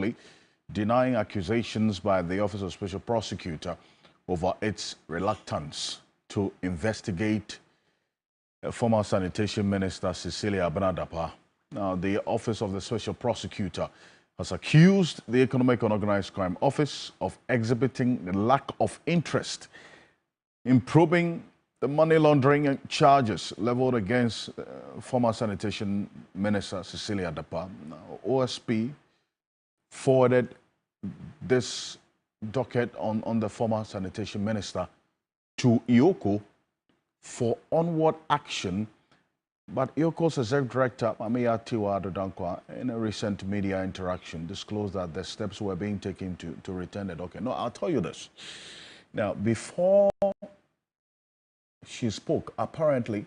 actually, denying accusations by the Office of Special Prosecutor over its reluctance to investigate former Sanitation Minister Cecilia Benadapa. Now, the Office of the Special Prosecutor has accused the Economic and Organized Crime Office of exhibiting a lack of interest in probing the money laundering charges leveled against former Sanitation Minister Cecilia Dapa. Now, OSP forwarded this docket on the former Sanitation Minister to IOCO for onward action. But IOCO's Executive Director, Mamiya Tiwa Dodankwa, in a recent media interaction, disclosed that the steps were being taken to return the docket. No, I'll tell you this. Now, before she spoke, apparently,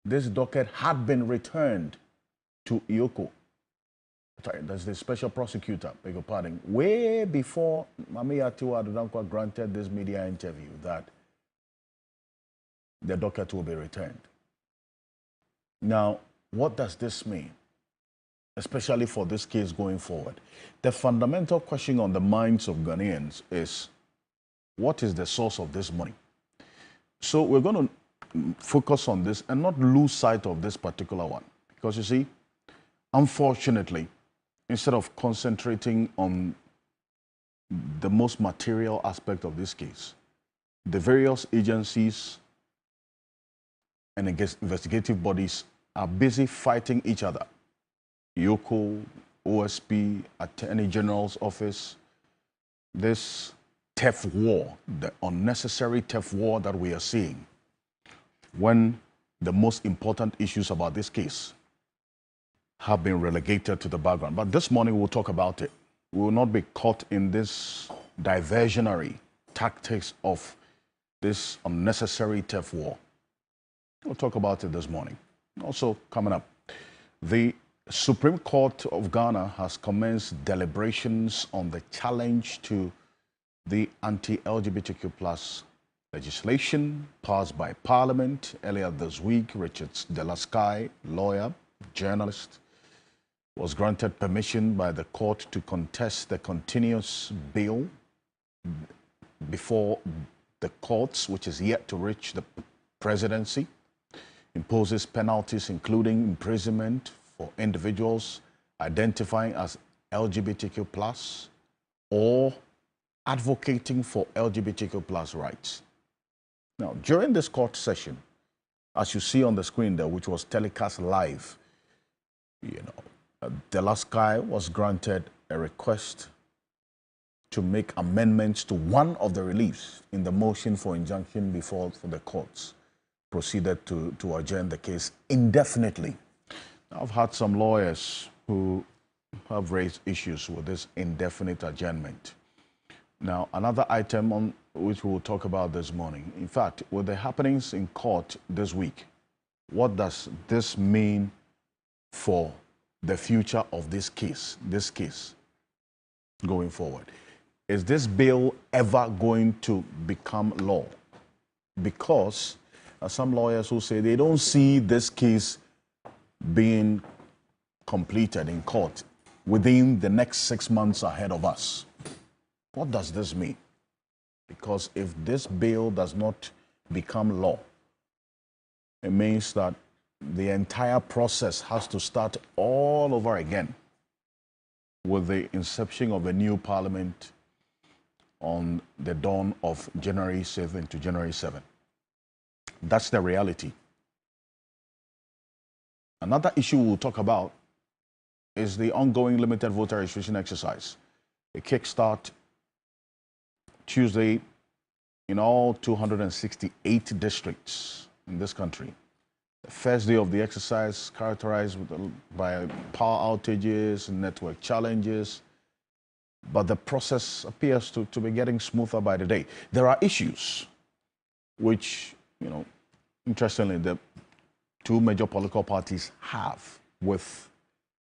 this docket had been returned to IOCO. Sorry, that's the special prosecutor, beg your pardon, way before Mamiya Tiwa Dodankwa granted this media interview that the docket will be returned. Now, what does this mean, especially for this case going forward? The fundamental question on the minds of Ghanaians is, what is the source of this money? So we're going to focus on this and not lose sight of this particular one. Because you see, unfortunately, instead of concentrating on the most material aspect of this case, the various agencies and investigative bodies are busy fighting each other. IOCO, OSP, Attorney General's office, this theft war, the unnecessary theft war that we are seeing, when the most important issues about this case have been relegated to the background. But this morning we'll talk about it. We will not be caught in this diversionary tactics of this unnecessary theft war. We'll talk about it this morning. Also coming up, the Supreme Court of Ghana has commenced deliberations on the challenge to the anti-LGBTQ plus legislation passed by Parliament earlier this week. Richard Delasky, lawyer, journalist, was granted permission by the court to contest the continuous bill before the courts, which is yet to reach the presidency. Imposes penalties including imprisonment for individuals identifying as LGBTQ plus or advocating for LGBTQ plus rights. Now, during this court session, as you see on the screen there, which was telecast live, Delasky was granted a request to make amendments to one of the reliefs in the motion for injunction before the courts proceeded to adjourn the case indefinitely. I've had some lawyers who have raised issues with this indefinite adjournment. Now, another item on which we will talk about this morning, in fact, with the happenings in court this week, what does this mean for the future of this case going forward? Is this bill ever going to become law? Because some lawyers who say they don't see this case being completed in court within the next 6 months ahead of us. What does this mean? Because if this bill does not become law, it means that the entire process has to start all over again with the inception of a new parliament on the dawn of January 7th to January 7th. That's the reality. Another issue we'll talk about is the ongoing limited voter registration exercise. A kickstart Tuesday in all 268 districts in this country. The first day of the exercise characterized by power outages and network challenges, but the process appears to be getting smoother by the day. There are issues which, interestingly, the two major political parties have with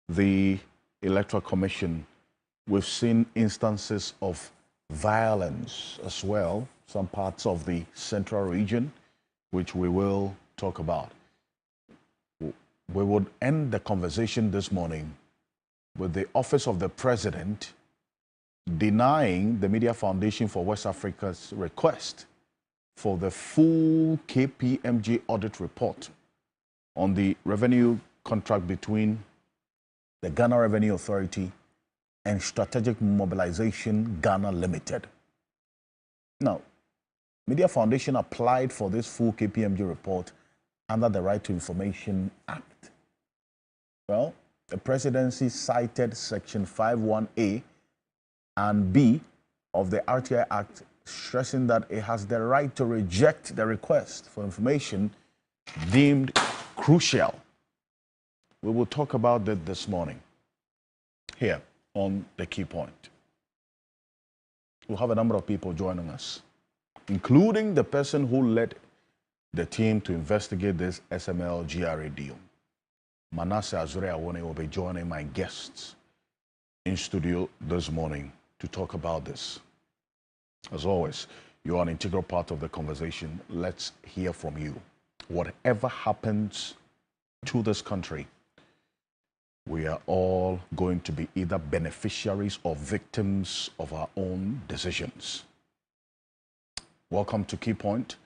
the Electoral Commission. We've seen instances of violence as well, some parts of the central region, which we will talk about. We would end the conversation this morning with the Office of the President denying the Media Foundation for West Africa's request for the full KPMG audit report on the revenue contract between the Ghana Revenue Authority and Strategic Mobilization Ghana Limited. Now, Media Foundation applied for this full KPMG report under the Right to Information Act. Well, the presidency cited Section 51A and B of the RTI Act, stressing that it has the right to reject the request for information deemed crucial. We will talk about that this morning here on The Key Point. We'll have a number of people joining us, including the person who led the team to investigate this SML GRA deal. Manasseh Azure Awone will be joining my guests in studio this morning to talk about this. As always, you are an integral part of the conversation. Let's hear from you. Whatever happens to this country, we are all going to be either beneficiaries or victims of our own decisions. Welcome to Key Point.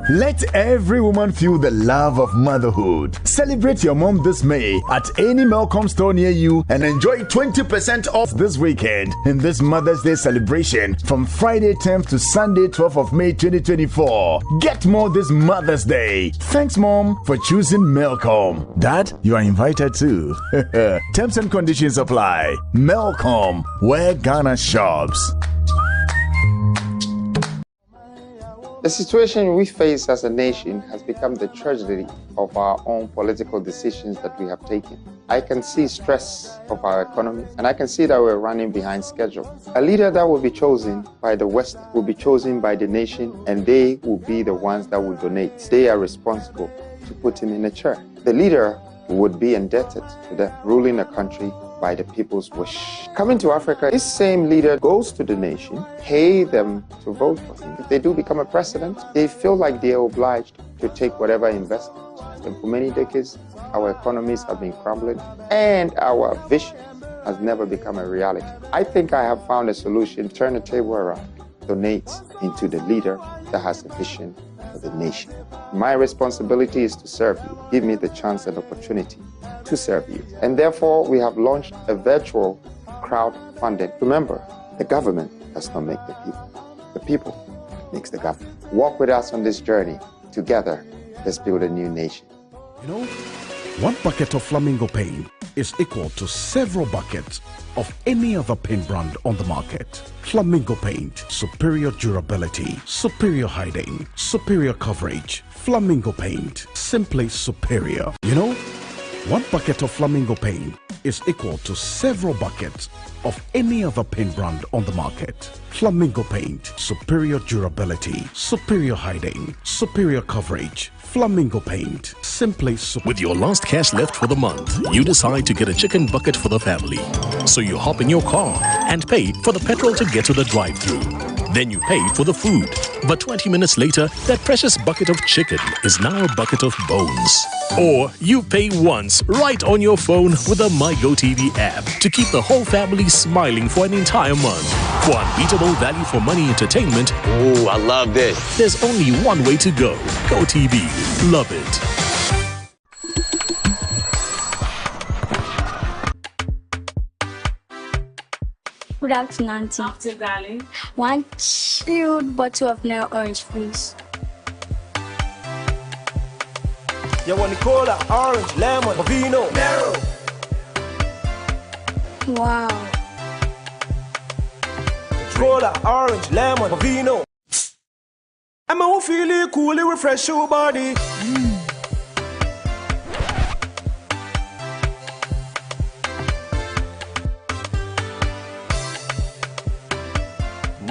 Let every woman feel the love of motherhood. Celebrate your mom this May at any Melcom store near you and enjoy 20% off this weekend in this Mother's Day celebration from Friday 10th to Sunday 12th of May 2024. Get more this Mother's Day. Thanks, Mom, for choosing Melcom. Dad, you are invited too. Terms and conditions apply. Melcom, where Ghana shops. The situation we face as a nation has become the tragedy of our own political decisions that we have taken. I can see stress of our economy, and I can see that we're running behind schedule. A leader that will be chosen by the West will be chosen by the nation, and they will be the ones that will donate. They are responsible to put him in a chair. The leader would be indebted to them, ruling a country by the people's wish. Coming to Africa, this same leader goes to the nation, pay them to vote for him. If they do become a president, they feel like they are obliged to take whatever investment. And for many decades, our economies have been crumbling, and our vision has never become a reality. I think I have found a solution. Turn the table around. Donate into the leader that has a vision for the nation. My responsibility is to serve you. Give me the chance and opportunity to serve you. And therefore, we have launched a virtual crowdfunding. Remember, the government does not make the people. The people makes the government. Walk with us on this journey. Together, let's build a new nation. You know, one bucket of Flamingo paint is equal to several buckets of any other paint brand on the market. Flamingo paint, superior durability, superior hiding, superior coverage. Flamingo paint, simply superior. You know, one bucket of Flamingo paint is equal to several buckets of any other paint brand on the market. Flamingo paint, superior durability, superior hiding, superior coverage. Flamingo paint, simply With your last cash left for the month, you decide to get a chicken bucket for the family. So you hop in your car and pay for the petrol to get to the drive-thru. Then you pay for the food. But 20 minutes later, that precious bucket of chicken is now a bucket of bones. Or you pay once right on your phone with the MyGoTV app to keep the whole family smiling for an entire month. For unbeatable value for money entertainment, ooh, I love this. There's only one way to go. GoTV. Love it. Good afternoon, Auntie. After, darling. One chilled bottle of Nero orange, please. You want the cola, orange, lemon, vino, Nero. Wow. Cola, orange, lemon, vino. I'm gonna feel it cool, it refresh your body.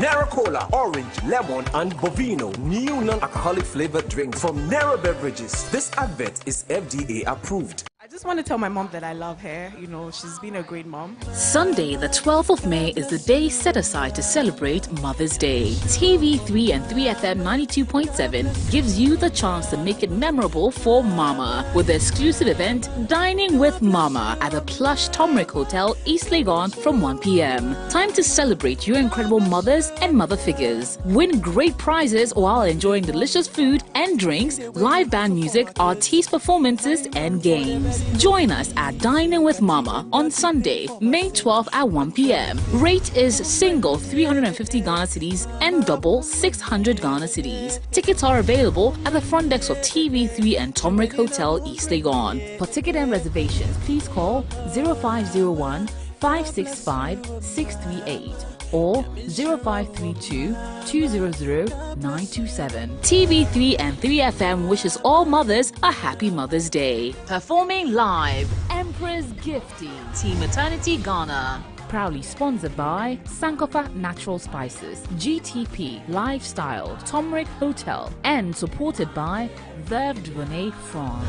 Nero Cola, orange, lemon, and Bovino. New non-alcoholic flavored drink from Nero Beverages. This advert is FDA approved. just want to tell my mom that I love her. You know, she's been a great mom. Sunday, the 12th of May is the day set aside to celebrate Mother's Day. TV3 and 3FM 92.7 gives you the chance to make it memorable for Mama with the exclusive event Dining with Mama at the plush Tomrick Hotel, East Legon from 1 p.m. Time to celebrate your incredible mothers and mother figures. Win great prizes while enjoying delicious food and drinks, live band music, artist performances, and games. Join us at Dining with Mama on Sunday, May 12th at 1 p.m. Rate is single 350 Ghana cedis and double 600 Ghana cedis. Tickets are available at the front desk of TV3 and Tomrick Hotel, East Legon. For ticket and reservations, please call 0501 565 638 or 0532 200 927. TV3 and 3FM wishes all mothers a happy Mother's Day. Performing live, Empress Gifty, Team Eternity Ghana. Proudly sponsored by Sankofa Natural Spices, GTP Lifestyle, Tomrick Hotel, and supported by Veuve Duvernay France.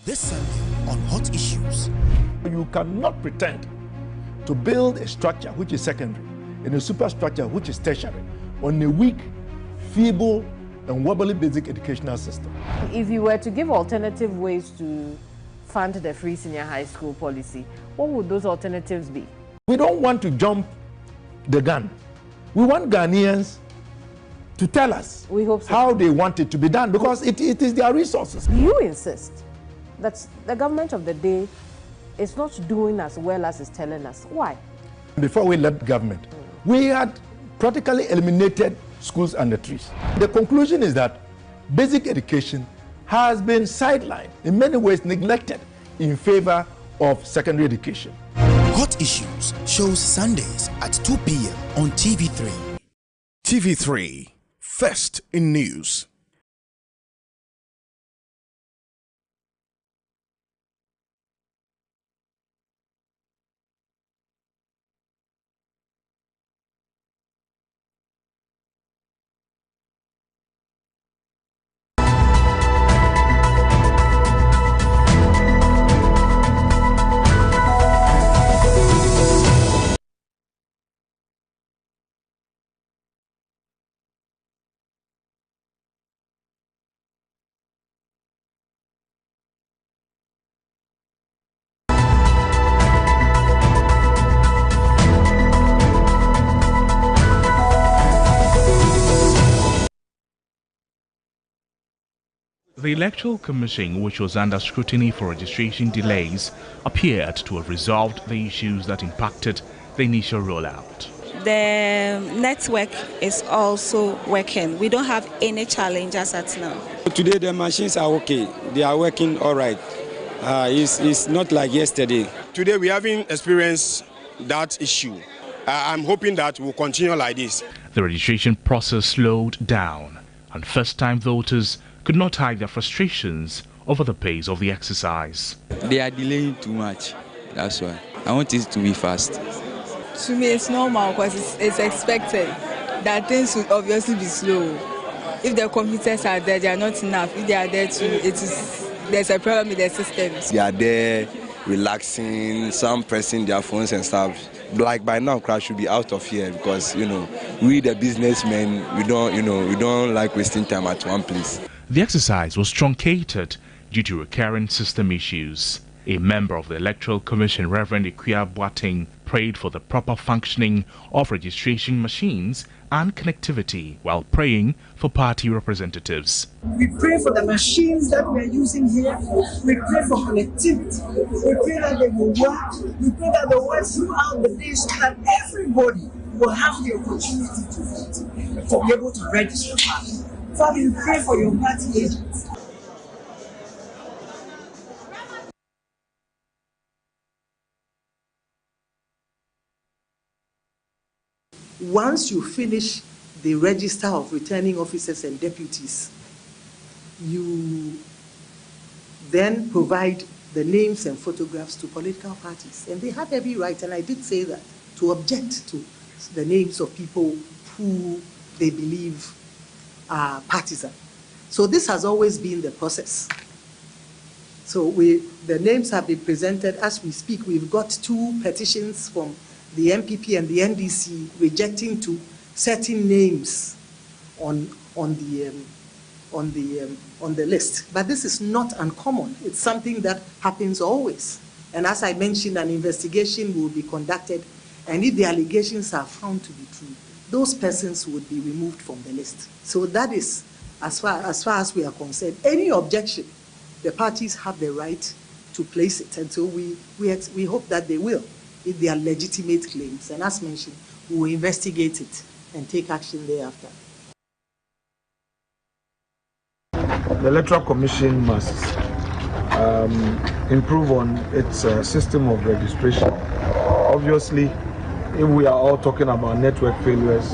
This Sunday on Hot Issues. You cannot pretend to build a structure which is secondary and a superstructure which is tertiary on a weak, feeble, and wobbly basic educational system. If you were to give alternative ways to fund the free senior high school policy, what would those alternatives be? We don't want to jump the gun. We want Ghanaians to tell us how they want it to be done, because it is their resources. You insist that the government of the day is not doing as well as it's telling us. Why? Before we left government, we had practically eliminated schools and the trees. The conclusion is that basic education has been sidelined, in many ways neglected, in favor of secondary education. Hot Issues shows Sundays at 2 p.m. on TV3. TV3, first in news. The Electoral Commission, which was under scrutiny for registration delays, appeared to have resolved the issues that impacted the initial rollout. The network is also working. We don't have any challenges at now. Today the machines are okay. They are working all right. It's not like yesterday. Today we haven't experienced that issue. I'm hoping that we'll continue like this. The registration process slowed down, and first-time voters could not hide their frustrations over the pace of the exercise. They are delaying too much. That's why. I want it to be fast. To me, it's normal because it's expected that things will obviously be slow. If the computers are there, they are not enough. If they are there too, there's a problem with the systems. They are there relaxing, some pressing their phones and stuff. Like by now, crowd should be out of here because, we the businessmen, we don't like wasting time at one place. The exercise was truncated due to recurring system issues. A member of the Electoral Commission, Reverend Ikuya Boateng, prayed for the proper functioning of registration machines and connectivity while praying for party representatives. We pray for the machines that we are using here. We pray for connectivity. We pray that they will work. We pray that they will work throughout the day so that everybody will have the opportunity to vote, to be able to register party. Father, we pray for your party agents. Once you finish the register of returning officers and deputies, you then provide the names and photographs to political parties. And they have every right, and I did say that, to object to the names of people who they believe are partisan. So this has always been the process. So the names have been presented as we speak. We've got 2 petitions from the MPP and the NDC rejecting to certain names on the list. But this is not uncommon. It's something that happens always. And as I mentioned, an investigation will be conducted, and if the allegations are found to be true, those persons would be removed from the list. So that is, as far as we are concerned, any objection, the parties have the right to place it. And so we hope that they will, if they are legitimate claims. And as mentioned, we will investigate it and take action thereafter. The Electoral Commission must improve on its system of registration. Obviously, if we are all talking about network failures,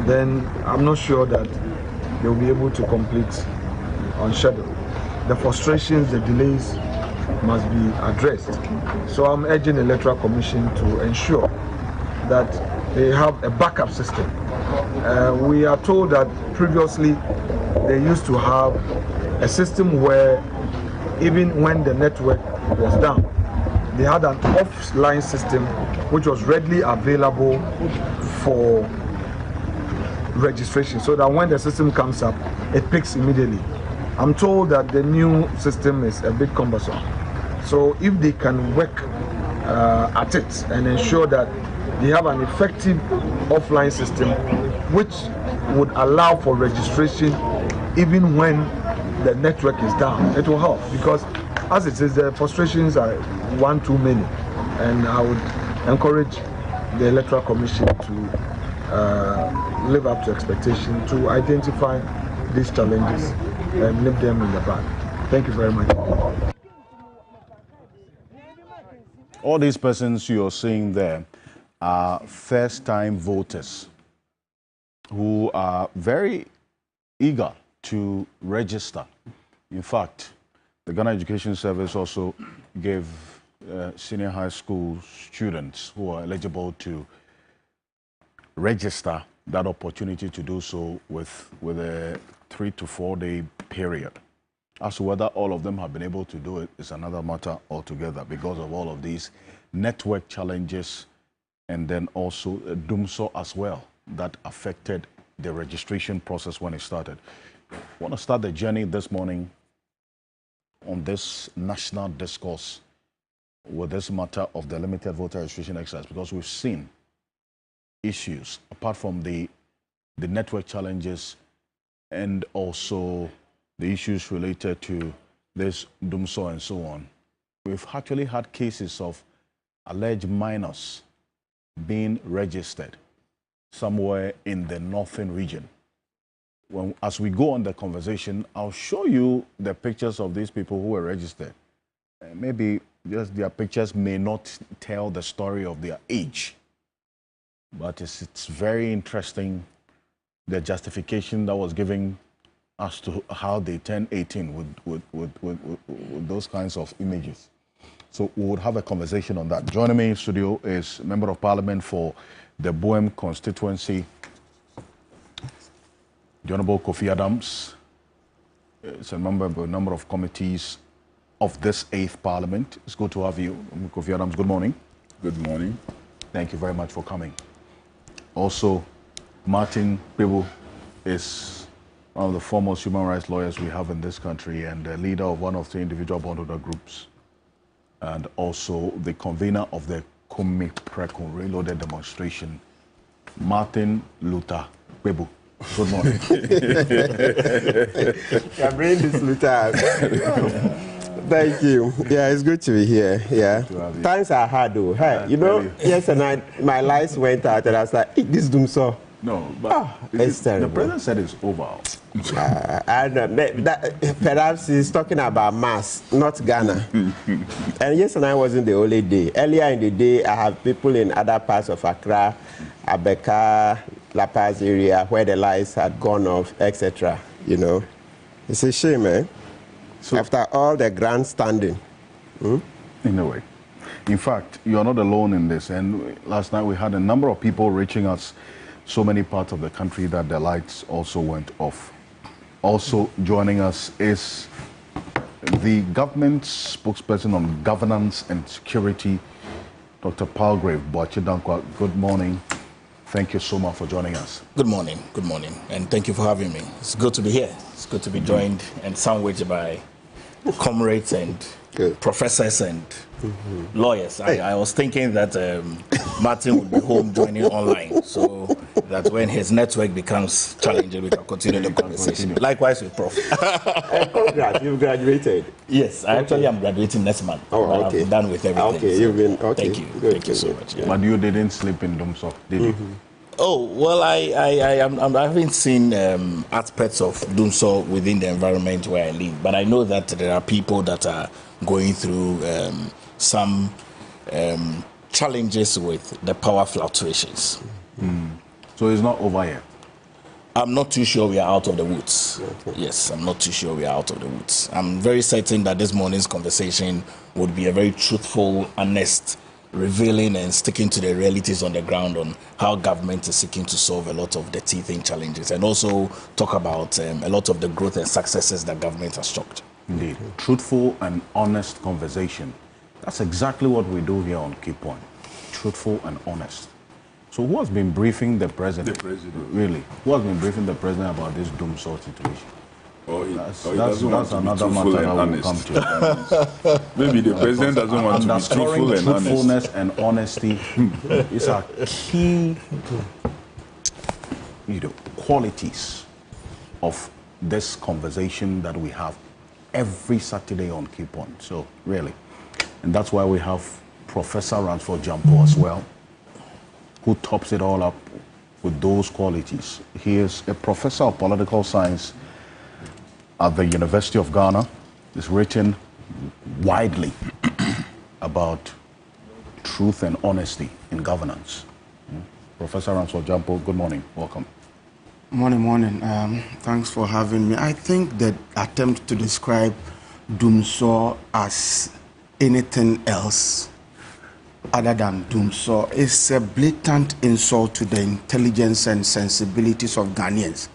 then I'm not sure that they will be able to complete on schedule. The frustrations, the delays must be addressed. So I'm urging the Electoral Commission to ensure that they have a backup system. We are told that previously they used to have a system where even when the network was down, they had an offline system which was readily available for registration, so that when the system comes up, it picks immediately. I'm told that the new system is a bit cumbersome. So if they can work at it and ensure that they have an effective offline system which would allow for registration even when the network is down, it will help, because as it is, the frustrations are one too many, and I would encourage the Electoral Commission to live up to expectation, to identify these challenges and nip them in the bud. Thank you very much. All these persons you're seeing there are first-time voters who are very eager to register. In fact, the Ghana Education Service also gave senior high school students who are eligible to register that opportunity to do so with a 3 to 4 day period. As to whether all of them have been able to do it is another matter altogether, because of all of these network challenges and then also DUMSO as well that affected the registration process when it started. I want to start the journey this morning on this national discourse with this matter of the limited voter registration exercise, because we've seen issues apart from the network challenges and also the issues related to this DUMSO and so on. We've actually had cases of alleged minors being registered somewhere in the northern region. As we go on the conversation, I'll show you the pictures of these people who were registered. Maybe just their pictures may not tell the story of their age, but it's very interesting, the justification that was given as to how they turned 18 with those kinds of images. So we would have a conversation on that. Joining me in studio is Member of Parliament for the Boem constituency, the Honorable Kofi Adams. It's a member of a number of committees of this 8th Parliament. It's good to have you, Kofi Adams. Good morning. Good morning. Thank you very much for coming. Also, Martin Bibu is one of the foremost human rights lawyers we have in this country and the leader of one of the individual bondholder groups, and also the convener of the Kumi Prekun Reloaded demonstration, Martin Luther Bibu. Good morning. Your brain is Luther. Thank you. Yeah, it's good to be here. Yeah. Times are hard though. Hey, you know, yesterday my lights went out and I was like, this DUMSO. No, but it's terrible. The president said it's over. I don't know. Perhaps he's talking about mass, not Ghana. And yesterday wasn't the only day. Earlier in the day, I have people in other parts of Accra, Abeka, La Paz area, where the lights had gone off, etc. You know, it's a shame, eh? So, after all the grandstanding. In a way. In fact, you're not alone in this. And last night we had a number of people reaching us, so many parts of the country, that the lights also went off Also joining us is the government spokesperson on governance and security, Dr. Palgrave Boachidankwa. Good morning. Thank you so much for joining us. Good morning, and thank you for having me. It's good to be here. It's good to be joined and sandwiched by comrades and professors and lawyers. I was thinking that Martin would be home joining online, so that when his network becomes challenging, we can continue the conversation. Likewise with Prof. Congrats, you've graduated. Yes, I actually am graduating next month. Oh, okay. I'm done with everything. Okay, you've been, okay. Thank you. Good, Thank you so much. Yeah. But you didn't sleep in Dumso, did you? Oh, well, I haven't seen aspects of Dumso within the environment where I live, but I know that there are people that are going through some challenges with the power fluctuations. So it's not over yet? I'm not too sure we are out of the woods. Yes, I'm not too sure we are out of the woods. I'm very certain that this morning's conversation would be a very truthful, honest, revealing and sticking to the realities on the ground on how government is seeking to solve a lot of the teething challenges, and also talk about a lot of the growth and successes that government has struck. Indeed. Truthful and honest conversation. That's exactly what we do here on Key Point. Truthful and honest. So who has been briefing the president? The president. Really? Who has been briefing the president about this Dumso situation? That's another matter that we'll come to. Maybe the president doesn't want to be truthful and honest. Truthfulness and honesty is our key, qualities of this conversation that we have every Saturday on Key Point. So really, and that's why we have Professor Ransford Jampo as well, who tops it all up with those qualities. He is a professor of political science at the University of Ghana. Is written widely about truth and honesty in governance. Professor Ransford Jampo, good morning. Welcome. Morning. Thanks for having me. I think the attempt to describe Dumso as anything else other than Dumso is a blatant insult to the intelligence and sensibilities of Ghanaians,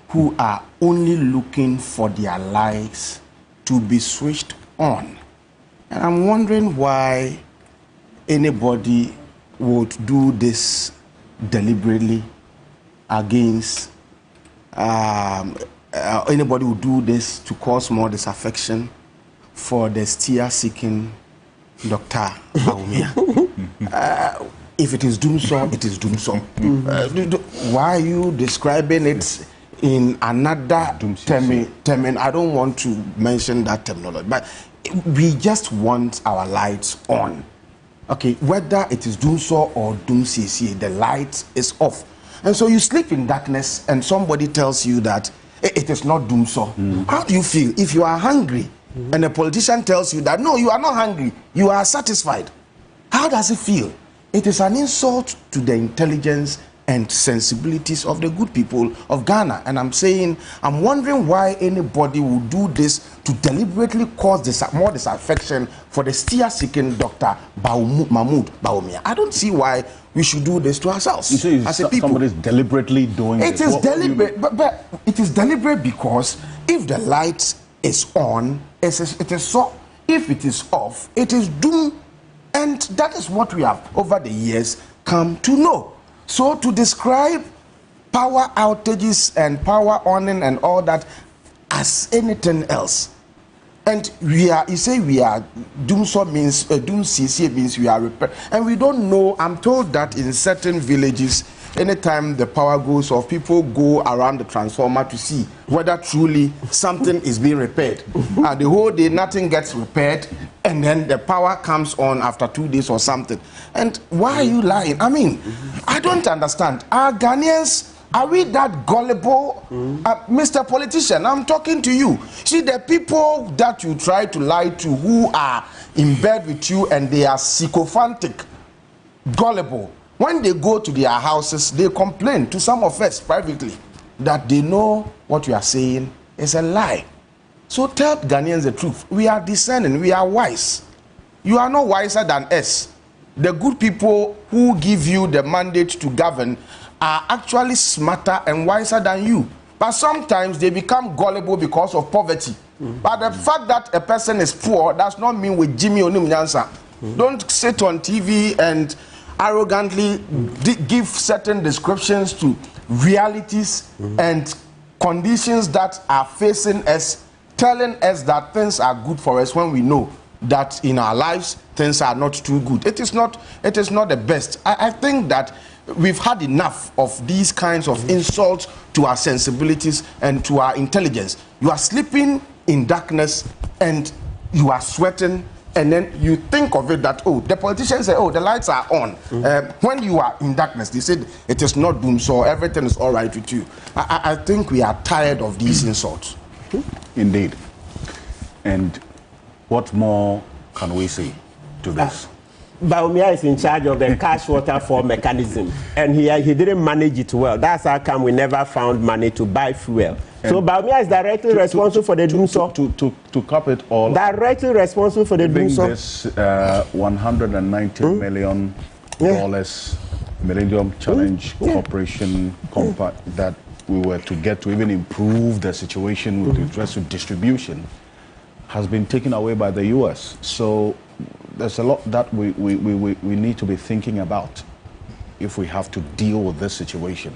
who are only looking for their lives to be switched on. And I'm wondering why anybody would do this deliberately against, anybody would do this to cause more disaffection for the steer-seeking Dr. Baumia. If it is Dumso, it is Dumso. Why are you describing it in another term? I don't want to mention that terminology, but we just want our lights on. Okay, whether it is Dumso or Dumcc, the light is off. And so you sleep in darkness and somebody tells you that it is not Dumso. How do you feel if you are hungry and a politician tells you that no, you are not hungry, you are satisfied? How does it feel? It is an insult to the intelligence and sensibilities of the good people of Ghana. And I'm wondering why anybody would do this to deliberately cause more disaffection for the steer-seeking Dr. Mahmoud Baumia. I don't see why we should do this to ourselves. You say somebody's deliberately doing it. It is deliberate, but it is deliberate because if the light is on, it is so. If it is off, it is doom. And that is what we have, over the years, come to know. So to describe power outages and power owning and all that as anything else, and you say we are Dumso means Dumcc means we are repair, and we don't know. I'm told that in certain villages, anytime the power goes off, people go around the transformer to see whether truly something is being repaired. And the whole day nothing gets repaired, and then the power comes on after 2 days or something. And why are you lying? I mean, I don't understand. Are Ghanaians, are we that gullible? Mr. Politician, I'm talking to you. See, the people that you try to lie to who are in bed with you and they are sycophantic, gullible, when they go to their houses, they complain to some of us privately that they know what you are saying is a lie. So tell Ghanaians the truth. We are discerning, we are wise. You are not wiser than us. The good people who give you the mandate to govern are actually smarter and wiser than you. But sometimes they become gullible because of poverty. But the fact that a person is poor does not mean with Jimmy Onumnyansa. Don't sit on TV and arrogantly give certain descriptions to realities and conditions that are facing us, telling us that things are good for us when we know that in our lives things are not too good. It is not the best. I think that we've had enough of these kinds of insults to our sensibilities and to our intelligence. You are sleeping in darkness and you are sweating, and then you think of it that, oh, the politicians say, oh, the lights are on. When you are in darkness, they said it is not doom, so everything is all right with you. I think we are tired of these insults. Indeed. And what more can we say to this? Baumia is in charge of the cash waterfall mechanism, and he didn't manage it well. That's how come we never found money to buy fuel. So Baumia is directly responsible for the doomsday. To cap it all, directly responsible for the doomsday. This $190 million Millennium Challenge Corporation compact that we were to get to even improve the situation with respect to distribution has been taken away by the U.S. So there's a lot that we need to be thinking about if we have to deal with this situation.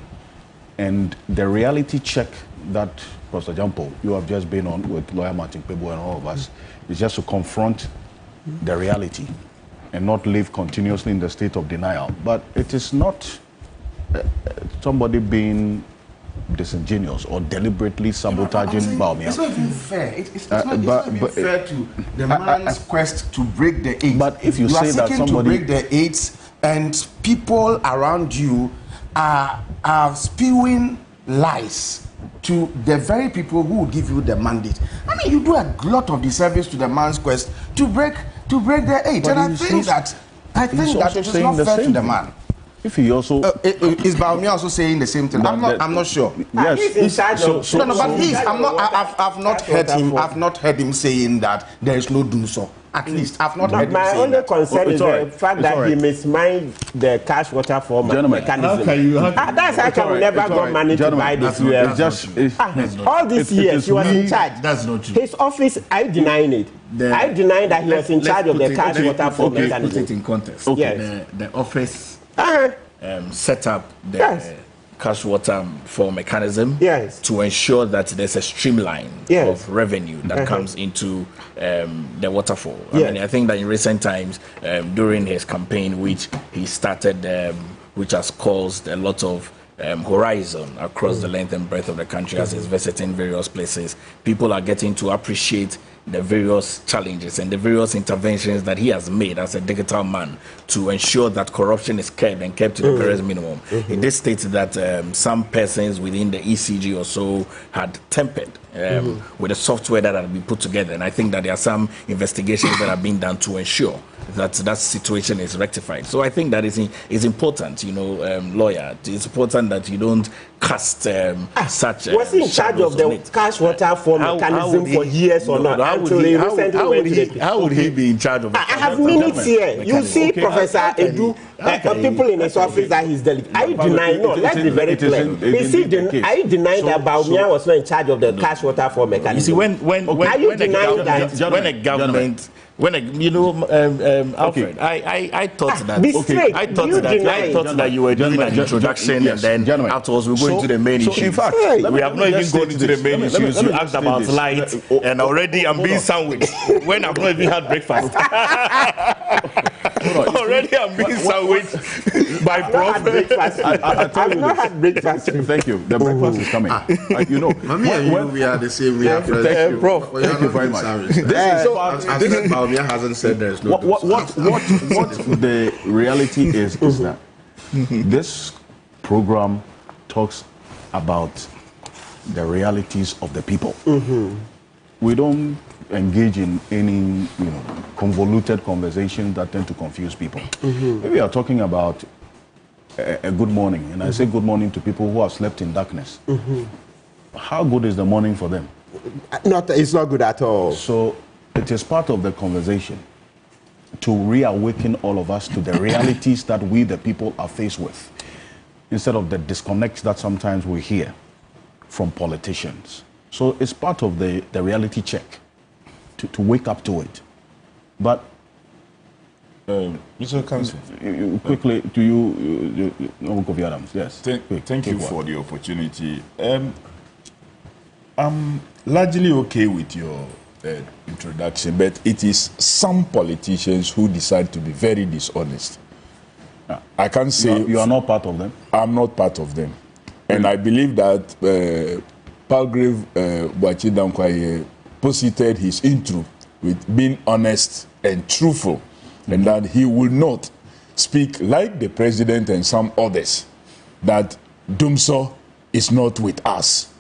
And the reality check that, Pastor Jampo, you have just been on with Lawyer Martin Pebo and all of us, is just to confront the reality and not live continuously in the state of denial. But it is not somebody being disingenuous or deliberately sabotaging Baumia. It's not even fair. It's not even fair to the man's quest to break the eight. But if you say that somebody to break the eight, and people around you are spewing lies to the very people who will give you the mandate. I mean, you do a lot of disservice to the man's quest to break the eight. But and I think that it is not fair to the man. If he also is Baumia also saying the same thing? I'm not sure. Yes, he's in charge of. I've not heard him. I've not heard him saying that there is no doom so. At least I've not heard him my saying only that. concern is the fact that he mismined the cash waterfall mechanism. That's how come we never got money to buy this fuel. All these years he was in charge. That's not true. His office, I denying it. I deny that he was in charge of the cash waterfall mechanism. Put it in context. Yes. The office set up the cash water for mechanism to ensure that there's a streamline of revenue that comes into the waterfall. I mean, I think that in recent times, during his campaign, which he started, which has caused a lot of horizon across the length and breadth of the country as he's visiting various places, people are getting to appreciate the various challenges and the various interventions that he has made as a digital man to ensure that corruption is kept and kept to the barest minimum. He did state that some persons within the ECG or so had tempered with the software that had been put together, and I think that there are some investigations that are being done to ensure that that situation is rectified. So I think that is important, lawyer. It's important that you don't cast such. Was he in charge of the cash waterfall mechanism for years or not? How would he be in charge of the I have minutes here. You see, Professor Edu, people in his office that he's delegate. I deny, let's be very clear. I deny that Baumia was not in charge of the cash waterfall mechanism. You see, when a government Alfred, I thought that. I thought that you were doing an introduction, and then afterwards we go into the main issues. In fact, we have not even gone into the main issues. You asked about light, and already I'm being sandwiched when I've not even had breakfast. Already I'm being sandwiched by Prof. I've not had breakfast. Thank you. The breakfast is coming. When we are the same. We are friends. Prof. Thank you very much. Baumia hasn't said there is no. What the reality is that this program talks about the realities of the people. We don't engage in any convoluted conversations that tend to confuse people. If we are talking about a good morning, and I say good morning to people who have slept in darkness, how good is the morning for them? It's not good at all. So it is part of the conversation to reawaken all of us to the realities that we, the people, are faced with, instead of the disconnects that sometimes we hear from politicians. So it's part of the reality check to wake up to it. But Mr. Ocansey, quickly, to you, Kofi Adams, yes. Thank you for the opportunity. I'm largely okay with your introduction, but it is some politicians who decide to be very dishonest. I can't say... You are not part of them? I'm not part of them. And I believe that Palgrave Boachi Dankwaye posited his intro with being honest and truthful, and that he will not speak like the president and some others, that Dumso is not with us.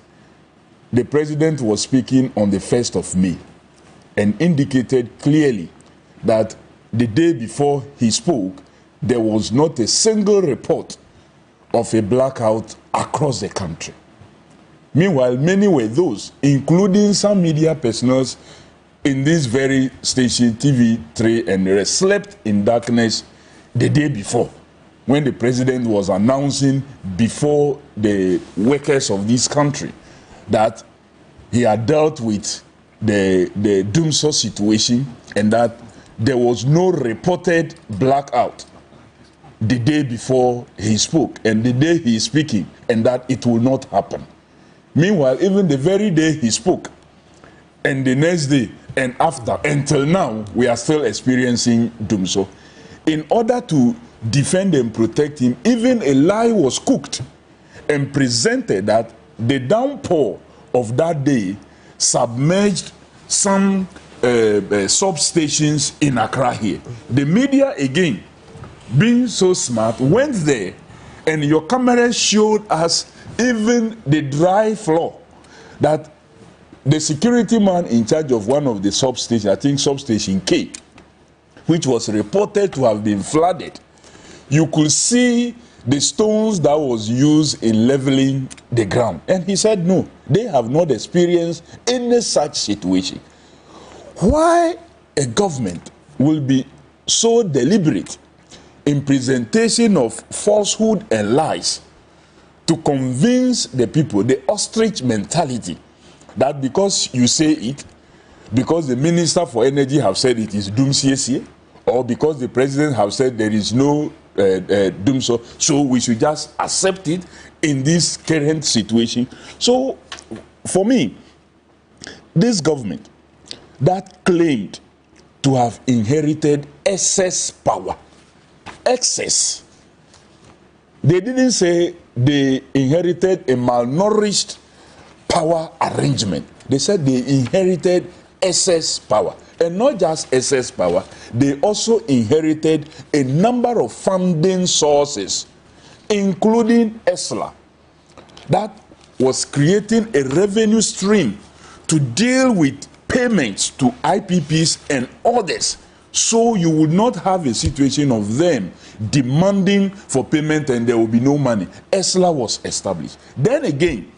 The president was speaking on the 1st of May and indicated clearly that the day before he spoke, there was not a single report of a blackout across the country. Meanwhile, many were those, including some media personnel in this very station, TV3, and they slept in darkness the day before, when the president was announcing before the workers of this country that he had dealt with the Dumso situation and that there was no reported blackout the day before he spoke and the day he is speaking, and that it will not happen. Meanwhile, even the very day he spoke and the next day and after, until now, we are still experiencing Dumso. In order to defend and protect him, even a lie was cooked and presented that the downpour of that day submerged some substations in Accra here. The media, again, being so smart, went there, and your cameras showed us even the dry floor that the security man in charge of one of the substations, I think substation K, which was reported to have been flooded, you could see the stones that was used in leveling the ground. And he said, no, they have not experienced any such situation. Why a government will be so deliberate in presentation of falsehood and lies to convince the people, the ostrich mentality, that because you say it, because the Minister for Energy have said it is doomsday, or because the President have said there is no Dumso, so we should just accept it in this current situation. So, for me, this government that claimed to have inherited excess power, excess, they didn't say they inherited a malnourished power arrangement. They said they inherited excess power. And not just excess power, they also inherited a number of funding sources, including ESLA, that was creating a revenue stream to deal with payments to IPPs and others. So you would not have a situation of them demanding for payment and there will be no money. ESLA was established. Then again,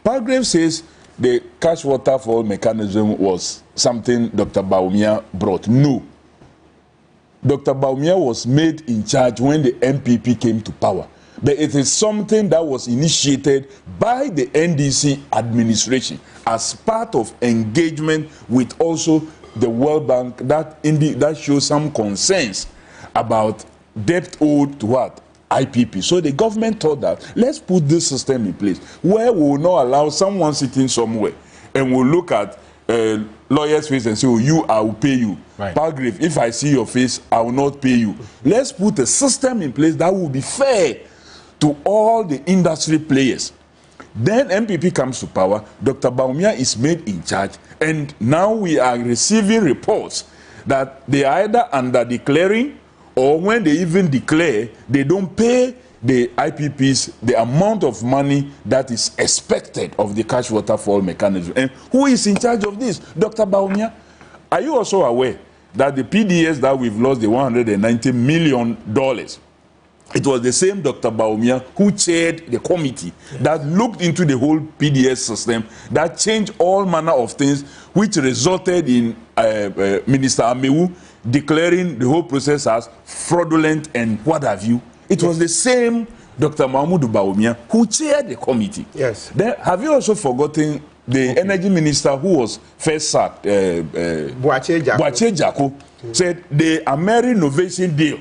Palgrave says the cash waterfall mechanism was something Dr. Bawumia brought. No. Dr. Bawumia was made in charge when the MPP came to power. But it is something that was initiated by the NDC administration as part of engagement with also the World Bank that shows some concerns about debt owed to what? IPP. So the government thought that let's put this system in place where we will not allow someone sitting somewhere and we'll look at lawyer's face and say, oh, you, I will pay you. Right. Palgrave, if I see your face, I will not pay you. Let's put a system in place that will be fair to all the industry players. Then MPP comes to power, Dr. Bawumia is made in charge, and now we are receiving reports that they are either under-declaring or when they even declare, they don't pay the IPPs the amount of money that is expected of the cash waterfall mechanism. And who is in charge of this? Dr. Bawumia. Are you also aware that the PDS that we've lost, the $190 million, it was the same Dr. Bawumia who chaired the committee that looked into the whole PDS system, that changed all manner of things, which resulted in Minister Amewu declaring the whole process as fraudulent and what have you. It was the same Dr. Mahmoud Bawumia, who chaired the committee. Yes. Then, have you also forgotten the energy minister who was first sacked, Boache Jako, said the Ameri Innovation deal,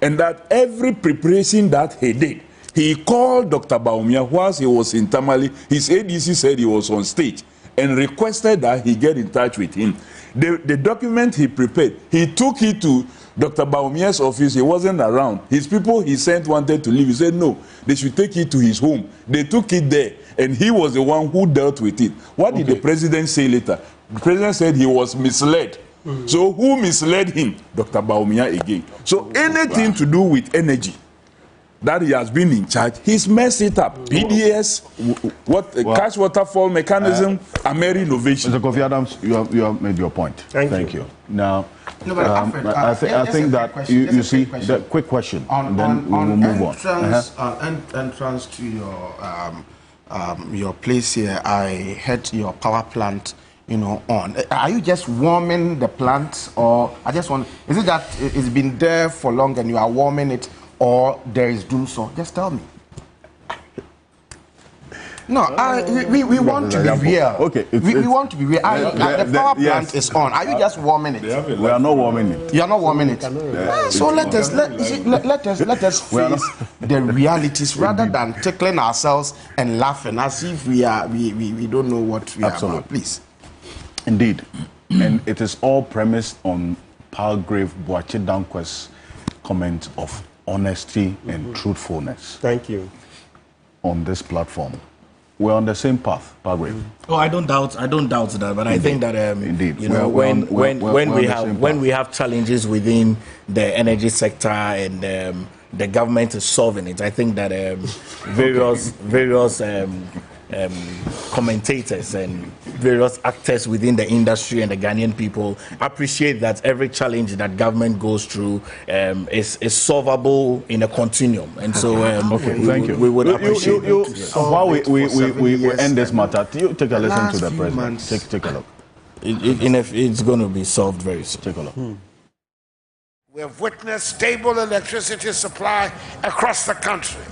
and that every preparation that he did, he called Dr. Bawumia whilst he was in Tamale. His ADC said he was on stage and requested that he get in touch with him. The document he prepared, he took it to Dr. Baumia's office. He wasn't around. His people he sent wanted to leave. He said no, they should take it to his home. They took it there, and he was the one who dealt with it. What did the president say later? The president said he was misled. So who misled him? Dr. Bawumia again. So anything to do with energy that he has been in charge, he's messed it up. PDS, cash waterfall mechanism, Ameri Innovation. Mr. Kofi Adams, you have made your point. Thank you. Now, No, but Alfred, I think that you see the quick question, and then we will move on. Entrance to your place here, I had your power plant, on. Are you just warming the plant, or I just want? Is it that it's been there for long and you are warming it, or there is doom so? Just tell me. No, we want to be real. Okay, we want to be real. The power plant is on. Are you just warming it? We are not warming it. You are not warming it. So let us face the realities rather than tickling ourselves and laughing as if we don't know what we are about. Please. Indeed, and it is all premised on Palgrave Boache Dankwa's comment of honesty and truthfulness. Thank you. On this platform, we're on the same path, Palgrave. Oh, I don't doubt that, but I think that indeed, when we have challenges within the energy sector and the government is solving it, I think that various commentators and various actors within the industry and the Ghanaian people appreciate that every challenge that government goes through is solvable in a continuum, and so thank you. We would appreciate while we end this matter, you take a listen to the president. Take a look. It's going to be solved very soon. Take a look. We have witnessed stable electricity supply across the country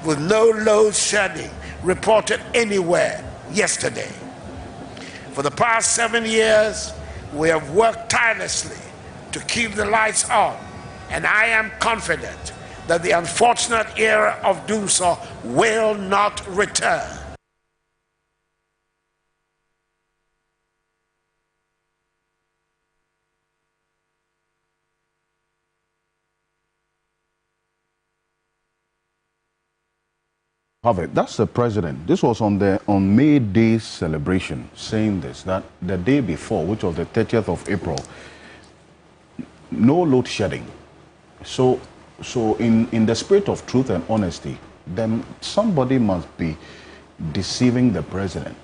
with no load shedding reported anywhere yesterday. For the past 7 years, we have worked tirelessly to keep the lights on, and I am confident that the unfortunate era of doomsaw will not return. That's the president. This was on May Day celebration, saying this, that the day before, which was the 30th of April, no load shedding. So in the spirit of truth and honesty, then somebody must be deceiving the president,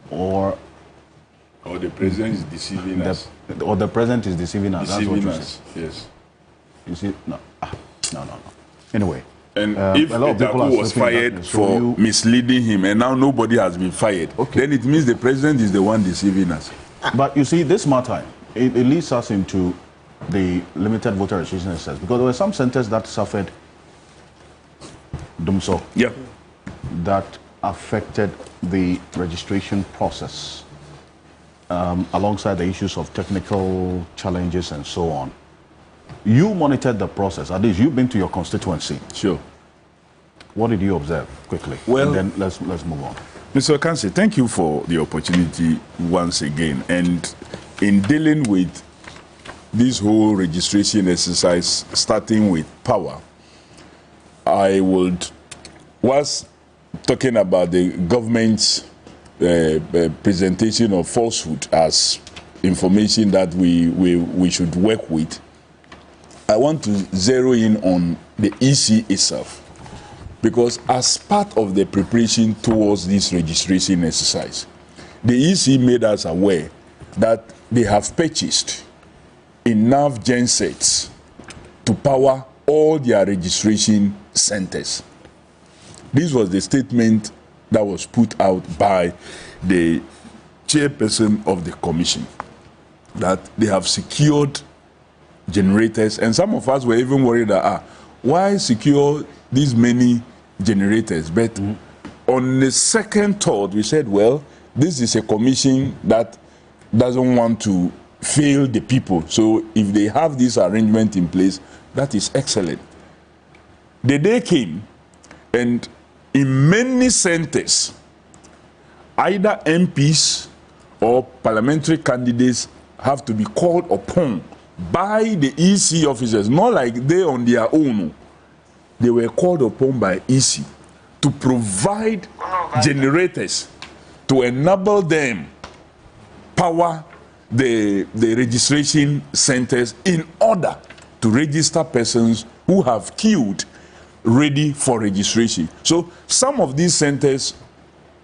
or the president is deceiving us. Or the president is deceiving us. Deceiving that's what us. Yes. You see, no. Anyway. And if Itaku was fired for misleading him, and now nobody has been fired, then it means the president is the one deceiving us. But you see, this matter, it leads us into the limited voter registration exercise, because there were some centers that suffered dumso. Yeah. That affected the registration process, alongside the issues of technical challenges and so on. You monitored the process. At least you've been to your constituency. Sure. What did you observe quickly? Well, and then let's move on. Mr. Ocansey, thank you for the opportunity once again. And in dealing with this whole registration exercise, starting with power, I was talking about the government's presentation of falsehood as information that we should work with. I want to zero in on the EC itself, because as part of the preparation towards this registration exercise, the EC made us aware that they have purchased enough gensets to power all their registration centers. This was the statement that was put out by the chairperson of the commission, that they have secured generators, and some of us were even worried that why secure these many generators. But on the second thought, we said, well, this is a commission that doesn't want to fail the people. So if they have this arrangement in place, that is excellent. The day came, and in many centers, either MPs or parliamentary candidates have to be called upon by the EC officers, not like they on their own. They were called upon by EC to provide generators to enable them power the registration centers in order to register persons who have queued ready for registration. So some of these centers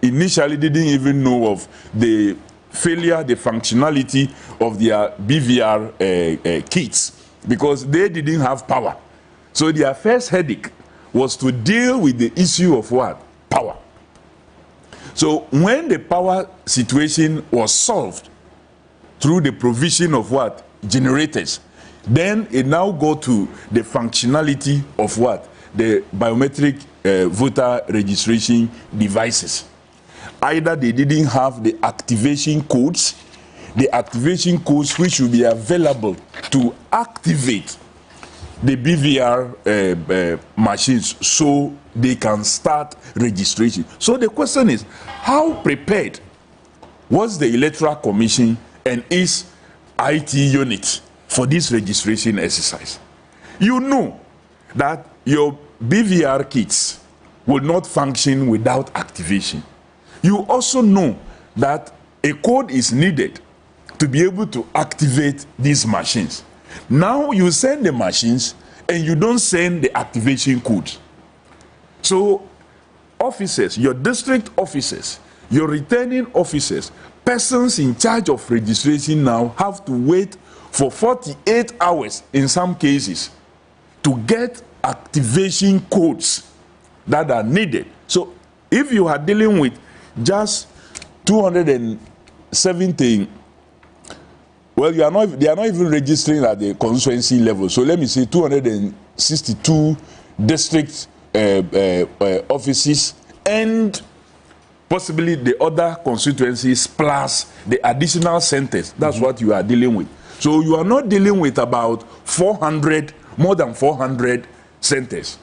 initially didn't even know of the failure, the functionality of their BVR kits, because they didn't have power. So their first headache was to deal with the issue of what? Power. So when the power situation was solved through the provision of what? Generators, then it now go to the functionality of what? The biometric voter registration devices. Either they didn't have the activation codes which will be available to activate the BVR machines so they can start registration. So the question is, how prepared was the Electoral Commission and its IT unit for this registration exercise? You know that your BVR kits will not function without activation. You also know that a code is needed to be able to activate these machines. Now you send the machines and you don't send the activation codes. So officers, your district officers, your returning officers, persons in charge of registration now have to wait for 48 hours in some cases to get activation codes that are needed. So if you are dealing with just 270, well, they are not even registering at the constituency level. So let me say 262 district offices and possibly the other constituencies plus the additional centers. That's what you are dealing with. So you are not dealing with about 400, more than 400 centers.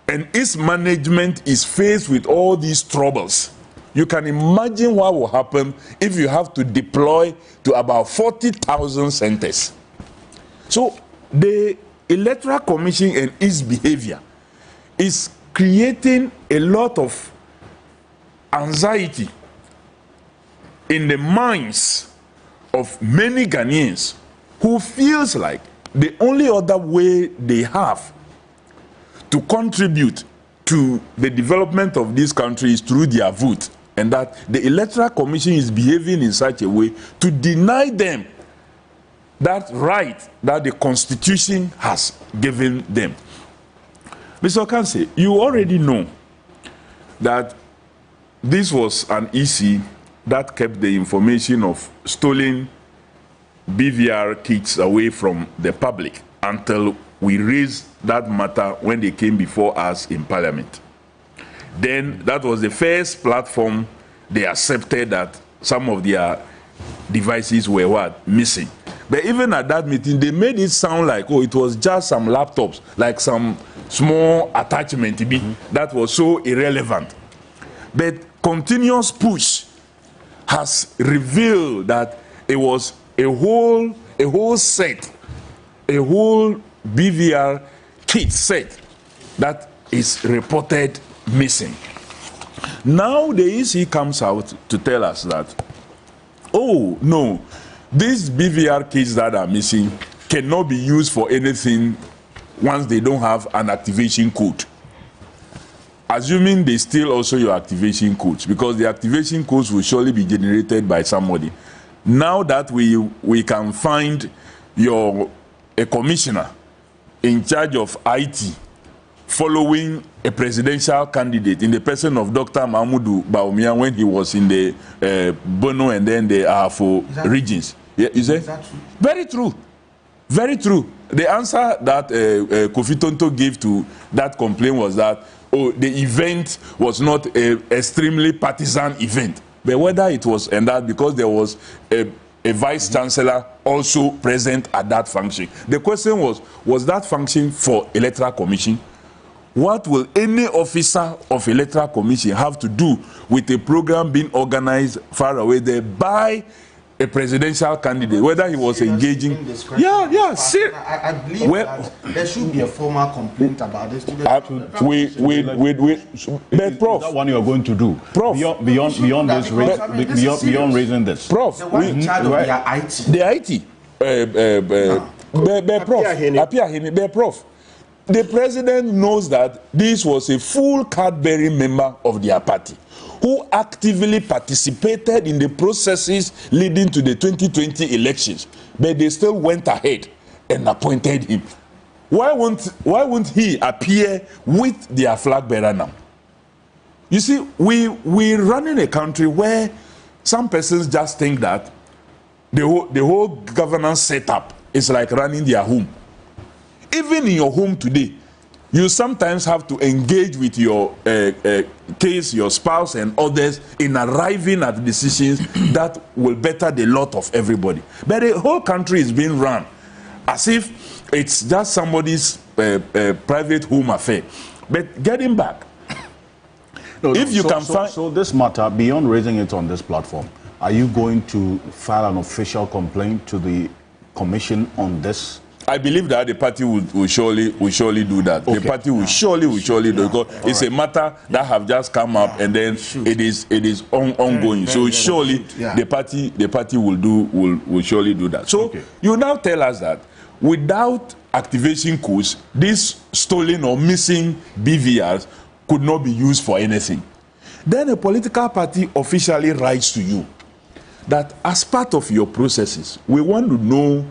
And its management is faced with all these troubles. You can imagine what will happen if you have to deploy to about 40,000 centers. So the Electoral Commission and its behavior is creating a lot of anxiety in the minds of many Ghanaians who feels like the only other way they have to contribute to the development of this country is through their vote, and that the Electoral Commission is behaving in such a way to deny them that right that the Constitution has given them. Mr. Ocansey, you already know that this was an EC that kept the information of stolen BVR kits away from the public until we raised that matter when they came before us in Parliament. Then that was the first platform they accepted that some of their devices were what? Missing. But even at that meeting, they made it sound like, oh, it was just some laptops, like some small attachment that was so irrelevant. But continuous push has revealed that it was a whole set, a whole BVR kit set that is reported missing. Now the EC comes out to tell us that, oh no, these BVR kits that are missing cannot be used for anything once they don't have an activation code. Assuming they steal also your activation codes, because the activation codes will surely be generated by somebody. Now that we can find a commissioner in charge of IT following a presidential candidate in the person of Dr. Mahmoud Bawumia when he was in the Bono and then the Afo regions. Yeah, you say? Is that true? Very true. Very true. The answer that Kofi Tonto gave to that complaint was that, oh, the event was not an extremely partisan event. But whether it was, and that because there was a vice chancellor also present at that function. The question was that function for electoral commission? What will any officer of electoral commission have to do with a program being organized far away there by a presidential candidate, whether he was engaging? I believe that there should be a formal complaint about this. But Prof, that one you are going to do, Prof, beyond raising this, Prof, the IT, Prof. The president knows that this was a full card-bearing member of their party who actively participated in the processes leading to the 2020 elections, but they still went ahead and appointed him. Why won't he appear with their flag bearer now? You see, we run in a country where some persons just think that the whole governance setup is like running their home. Even in your home today, you sometimes have to engage with your case, your spouse and others in arriving at decisions that will better the lot of everybody. But the whole country is being run as if it's just somebody's private home affair. But getting back, so this matter, beyond raising it on this platform, are you going to file an official complaint to the commission on this? I believe that the party will surely do that. Okay. The party will surely do it, because it's a matter that have just come up and then it is ongoing. So surely the party will surely do that. So you now tell us that without activation codes, these stolen or missing BVRs could not be used for anything. Then a political party officially writes to you that as part of your processes, we want to know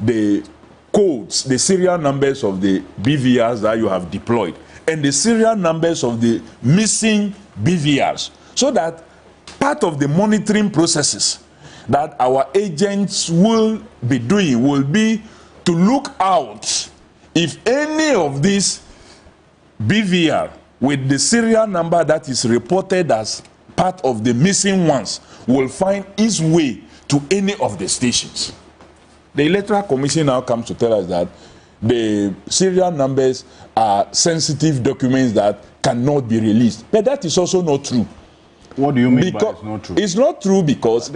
the codes, the serial numbers of the BVRs that you have deployed, and the serial numbers of the missing BVRs, so that part of the monitoring processes that our agents will be doing will be to look out if any of these BVR with the serial number that is reported as part of the missing ones will find its way to any of the stations. The Electoral Commission now comes to tell us that the serial numbers are sensitive documents that cannot be released. But that is also not true. What do you mean by it's not true? It's not true because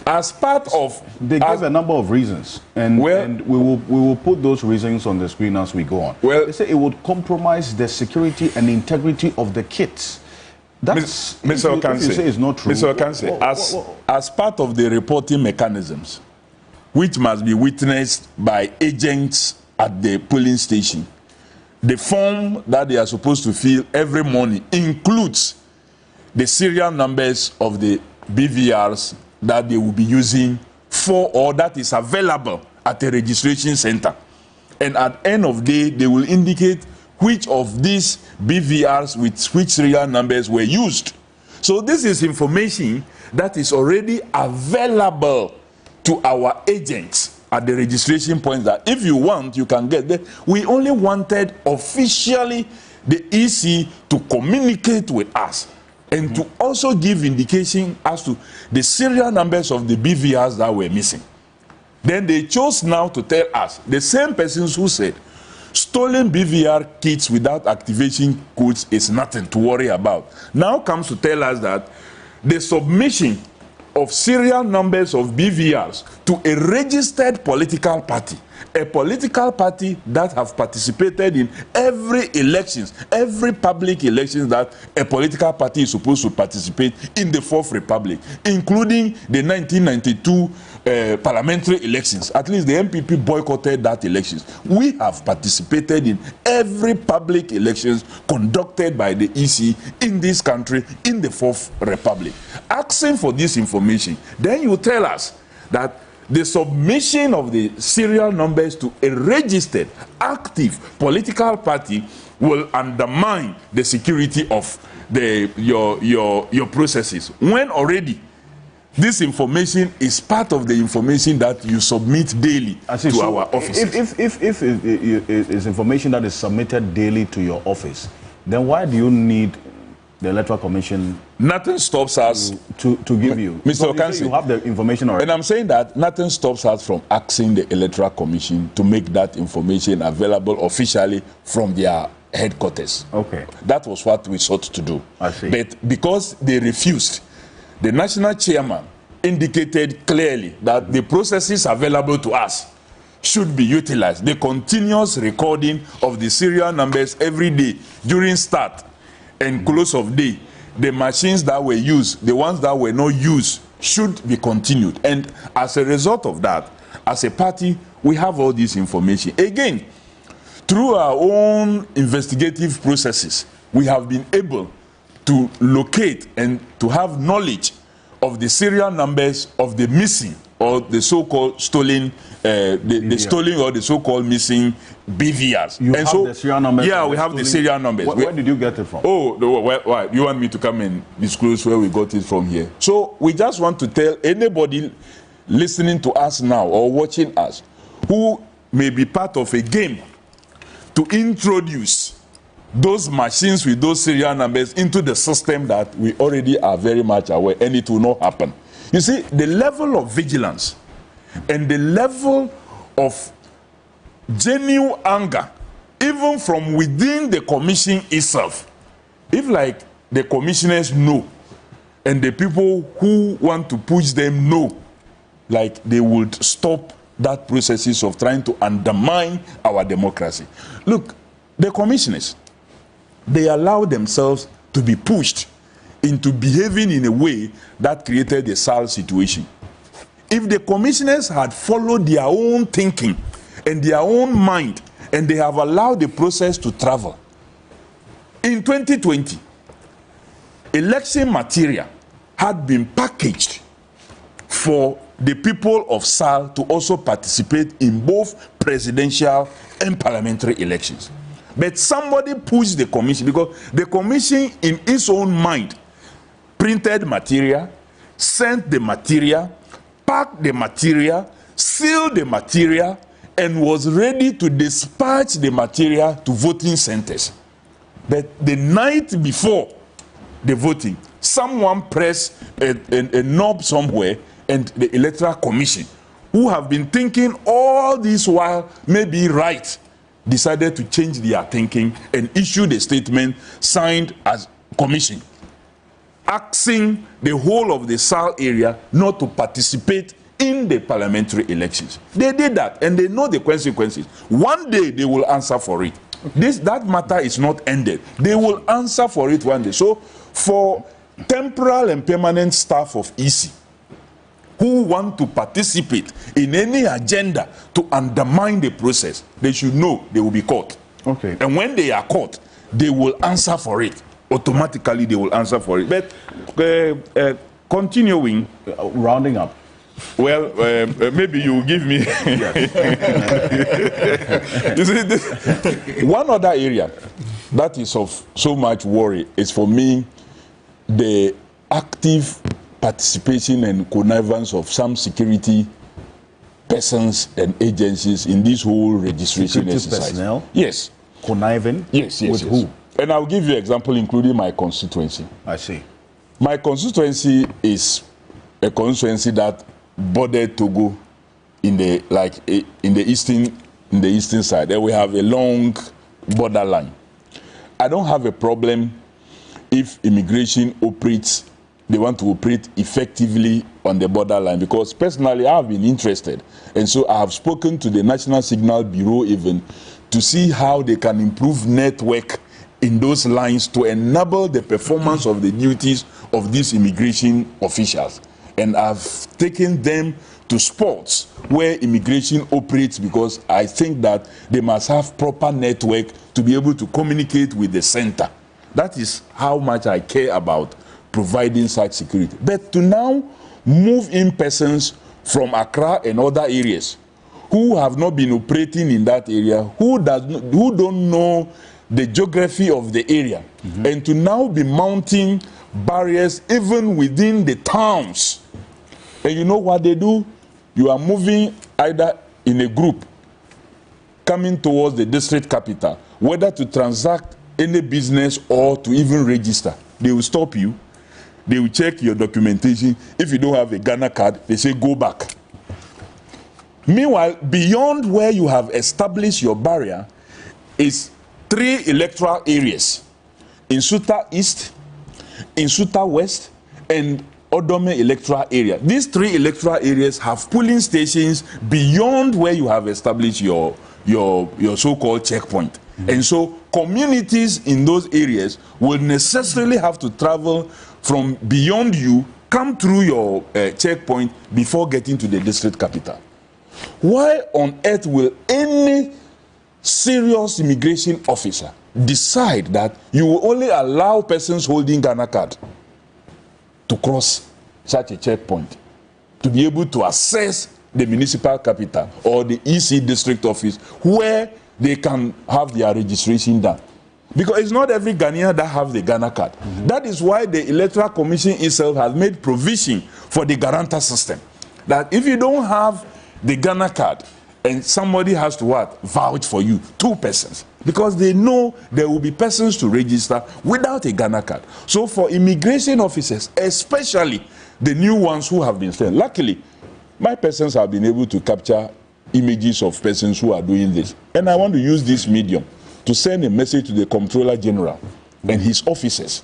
as part of... They give a number of reasons, and we will put those reasons on the screen as we go on. Well, they say it would compromise the security and integrity of the kits. That's... Mr. Ocansey, you say it's not true. Mr. Ocansey, as part of the reporting mechanisms, which must be witnessed by agents at the polling station, the form that they are supposed to fill every morning includes the serial numbers of the BVRs that they will be using for, or that is available at the registration center. And at the end of the day, they will indicate which of these BVRs with which serial numbers were used. So this is information that is already available to our agents at the registration point, that if you want, you can get there. We only wanted officially the EC to communicate with us and to also give indication as to the serial numbers of the BVRs that were missing. Then they chose now to tell us, the same persons who said stolen BVR kits without activation codes is nothing to worry about, now comes to tell us that the submission of serial numbers of BVRs to a registered political party, a political party that have participated in every elections, every public elections that a political party is supposed to participate in the Fourth Republic, including the 1992 parliamentary elections. At least the MPP boycotted that elections. We have participated in every public elections conducted by the EC in this country in the Fourth Republic. Asking for this information, then you tell us that the submission of the serial numbers to a registered, active political party will undermine the security of your processes, when already this information is part of the information that you submit daily to our offices. If it is information that is submitted daily to your office, then why do you need the Electoral Commission? Nothing stops us to give you. Mr. Ocansey, you have the information already. And I'm saying that nothing stops us from asking the Electoral Commission to make that information available officially from their headquarters. Okay. That was what we sought to do. I see. But because they refused, the national chairman indicated clearly that the processes available to us should be utilized. The continuous recording of the serial numbers every day during start and close of day, the machines that were used, the ones that were not used, should be continued. And as a result of that, as a party, we have all this information. Again, through our own investigative processes, we have been able to locate and to have knowledge of the serial numbers of the missing or the so-called stolen, the stolen or the so-called missing BVRs. You have the serial numbers? Yeah, we have the serial numbers. Where did you get it from? Oh, why? You want me to come and disclose where we got it from here? So we just want to tell anybody listening to us now or watching us who may be part of a game to introduce those machines with those serial numbers into the system that we already are very much aware, and it will not happen. You see, the level of vigilance and the level of genuine anger, even from within the commission itself, if like the commissioners know, and the people who want to push them know, like they would stop that processes of trying to undermine our democracy. Look, the commissioners, they allow themselves to be pushed into behaving in a way that created a SAL situation. If the commissioners had followed their own thinking and their own mind, and they have allowed the process to travel, in 2020, election material had been packaged for the people of SAL to also participate in both presidential and parliamentary elections. But somebody pushed the commission, because the commission in its own mind printed material, sent the material, packed the material, sealed the material, and was ready to dispatch the material to voting centers. But the night before the voting, someone pressed a knob somewhere, and the Electoral Commission, who have been thinking all this while may be right, decided to change their thinking and issued a statement signed as commission, asking the whole of the SAL area not to participate in the parliamentary elections. They did that, and they know the consequences. One day they will answer for it. That matter is not ended. They will answer for it one day. So for temporal and permanent staff of EC who want to participate in any agenda to undermine the process, they should know they will be caught. Okay. And when they are caught, they will answer for it. Automatically, they will answer for it. But continuing, rounding up. Well, maybe you will give me. You see, one other area that is of so much worry is for me the active participation and connivance of some security persons and agencies in this whole registration security exercise. Personnel? Yes. Conniving? Yes. With who? And I'll give you an example, including my constituency. I see. My constituency is a constituency that bordered Togo in the eastern side. There we have a long borderline. I don't have a problem if immigration operates. They want to operate effectively on the borderline, because personally I have been interested, and so I have spoken to the National Signal Bureau even to see how they can improve network in those lines to enable the performance of the duties of these immigration officials. And I've taken them to spots where immigration operates, because I think that they must have proper network to be able to communicate with the center. That is how much I care about providing such security. But to now move in persons from Accra and other areas who have not been operating in that area, who don't know the geography of the area, and to now be mounting barriers even within the towns And you know what they do? You are moving either in a group coming towards the district capital, whether to transact any business or to even register. They will stop you. They will check your documentation. If you don't have a Ghana card, they say go back. Meanwhile, beyond where you have established your barrier is 3 electoral areas. In Suta East, in Suta West, and Odome electoral area. These 3 electoral areas have polling stations beyond where you have established your so-called checkpoint. And so communities in those areas will necessarily have to travel from beyond you, come through your checkpoint before getting to the district capital. Why on earth will any serious immigration officer decide that you will only allow persons holding Ghana card to cross such a checkpoint, to be able to access the municipal capital or the EC district office where they can have their registration done? Because it's not every Ghanaian that have the Ghana card. That is why the Electoral Commission itself has made provision for the guarantor system. That if you don't have the Ghana card and somebody has to what? Vouch for you, 2 persons. Because they know there will be persons to register without a Ghana card. So for immigration officers, especially the new ones who have been sent, luckily, my persons have been able to capture images of persons who are doing this. And I want to use this medium to send a message to the Comptroller General and his officers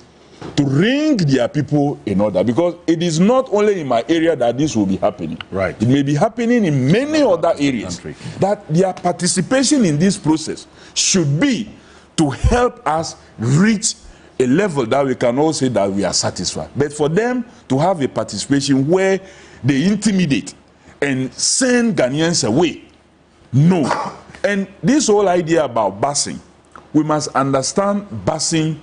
to ring their people in order, because it is not only in my area that this will be happening. Right. It may be happening in many other areas. That their participation in this process should be to help us reach a level that we can all say that we are satisfied. But for them to have a participation where they intimidate and send Ghanaians away, no. And this whole idea about busing, we must understand busing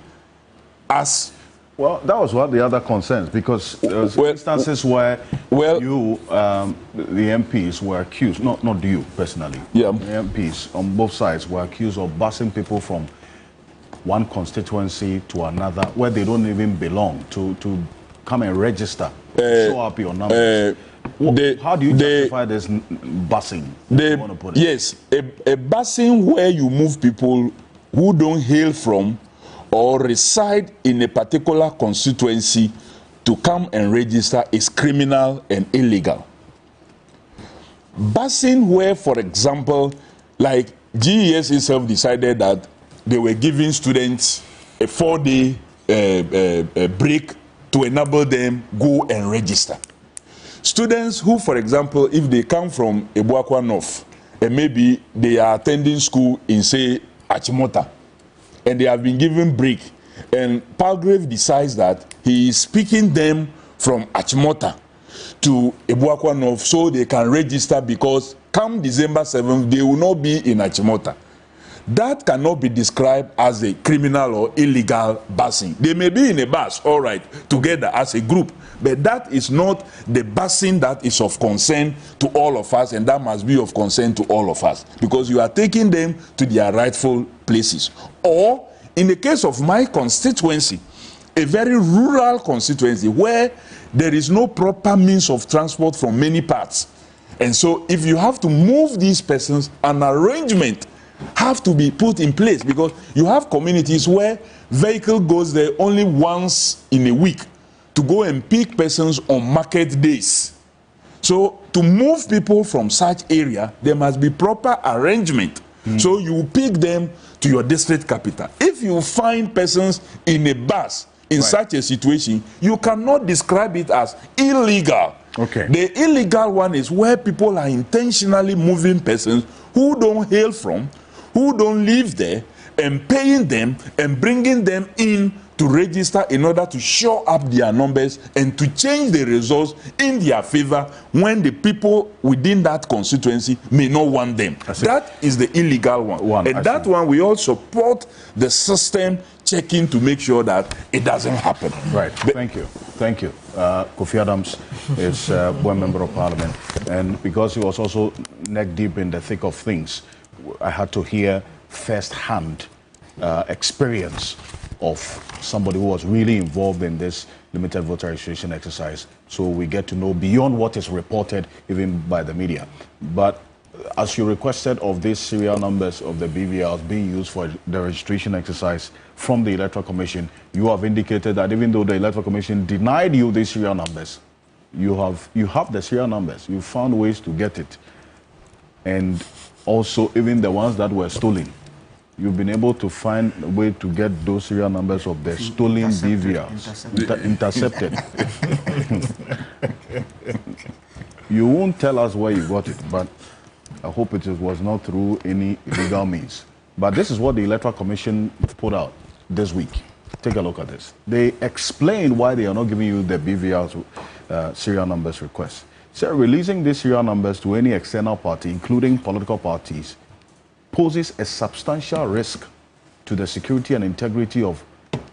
as... Well, that was one of the other concerns, because there was instances where you, the MPs, were accused, not you personally, the MPs on both sides were accused of busing people from one constituency to another where they don't even belong to come and register, show up your numbers. How do you justify this busing? Yes, a busing where you move people who don't hail from or reside in a particular constituency to come and register is criminal and illegal. Busing where, for example, like GES itself decided that they were giving students a 4-day break to enable them go and register. Students who, for example, if they come from Ebuakwa North and maybe they are attending school in, say, Achimota, and they have been given break, and Palgrave decides that he is picking them from Achimota to Ebuakwa North so they can register, because come December 7th, they will not be in Achimota. That cannot be described as a criminal or illegal busing. They may be in a bus, all right, together as a group, but that is not the busing that is of concern to all of us, and that must be of concern to all of us, because you are taking them to their rightful places. Or, in the case of my constituency, a very rural constituency where there is no proper means of transport from many parts. And so, if you have to move these persons, an arrangement have to be put in place, because you have communities where vehicle goes there only once in a week to go and pick persons on market days. So to move people from such area, there must be proper arrangement. So you pick them to your district capital. If you find persons in a bus in such a situation, you cannot describe it as illegal. Okay. The illegal one is where people are intentionally moving persons who don't hail from, who don't live there, and paying them and bringing them in to register in order to show up their numbers and to change the results in their favor when the people within that constituency may not want them. That is the illegal one. And that one, we all support the system checking to make sure that it doesn't happen. Right. Thank you. Thank you. Kofi Adams is one member of parliament, and because he was also neck deep in the thick of things, I had to hear first-hand experience of somebody who was really involved in this limited voter registration exercise. So we get to know beyond what is reported even by the media. But as you requested of these serial numbers of the BVRs being used for the registration exercise from the Electoral Commission, you have indicated that even though the Electoral Commission denied you these serial numbers, you have the serial numbers. You found ways to get it. And also even the ones that were stolen. You've been able to find a way to get those serial numbers of the stolen BVRs. Intercepted. You won't tell us where you got it, but I hope it was not through any illegal means. But this is what the Electoral Commission put out this week. Take a look at this. They explain why they are not giving you the BVRs serial numbers request. So releasing these serial numbers to any external party, including political parties, poses a substantial risk to the security and integrity of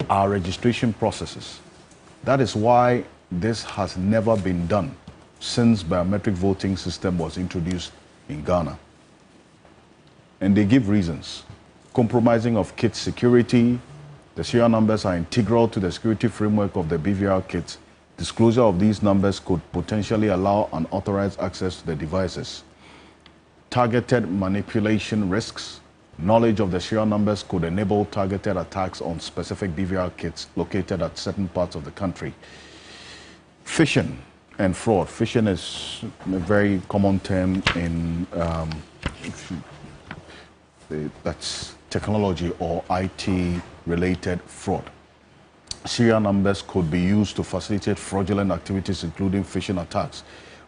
our registration processes. That is why this has never been done since biometric voting system was introduced in Ghana. And they give reasons. Compromising of kit security. The serial numbers are integral to the security framework of the BVR kits. Disclosure of these numbers could potentially allow unauthorized access to the devices. Targeted manipulation risks. Knowledge of the serial numbers could enable targeted attacks on specific BVR kits located at certain parts of the country. Phishing and fraud. Phishing is a very common term in that's technology or IT-related fraud. Serial numbers could be used to facilitate fraudulent activities, including phishing attacks,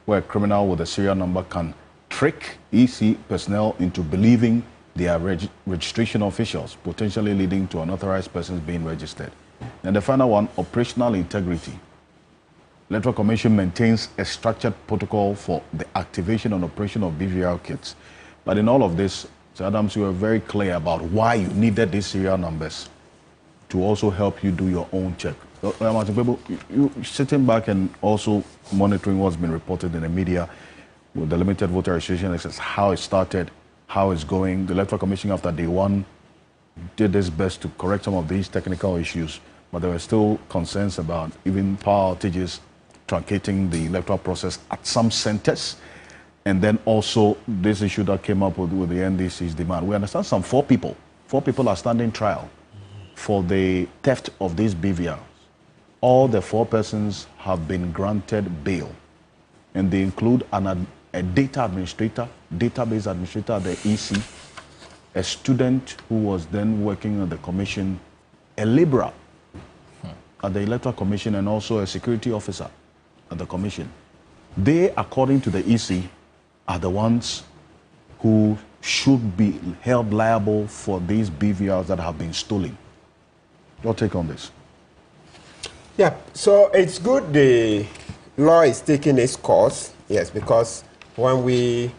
where a criminal with a serial number can trick EC personnel into believing they are registration officials, potentially leading to unauthorized persons being registered. And the final one, operational integrity. Electoral Commission maintains a structured protocol for the activation and operation of BVR kits. But in all of this, Sir Adams, you were very clear about why you needed these serial numbers to also help you do your own check. You sitting back and also monitoring what's been reported in the media with the limited voter registration access, how it started, how it's going. The Electoral Commission after day one did its best to correct some of these technical issues, but there were still concerns about even power outages truncating the electoral process at some centers. And then also this issue that came up with the NDC's demand. We understand four people are standing trial for the theft of these BVRs. All the 4 persons have been granted bail, and they include a data administrator, database administrator at the EC, a student who was then working at the commission, a laborer at the Electoral Commission, and also a security officer at the commission. They, according to the EC, are the ones who should be held liable for these BVRs that have been stolen. Your take on this? Yeah, so it's good the law is taking its course, yes, because when we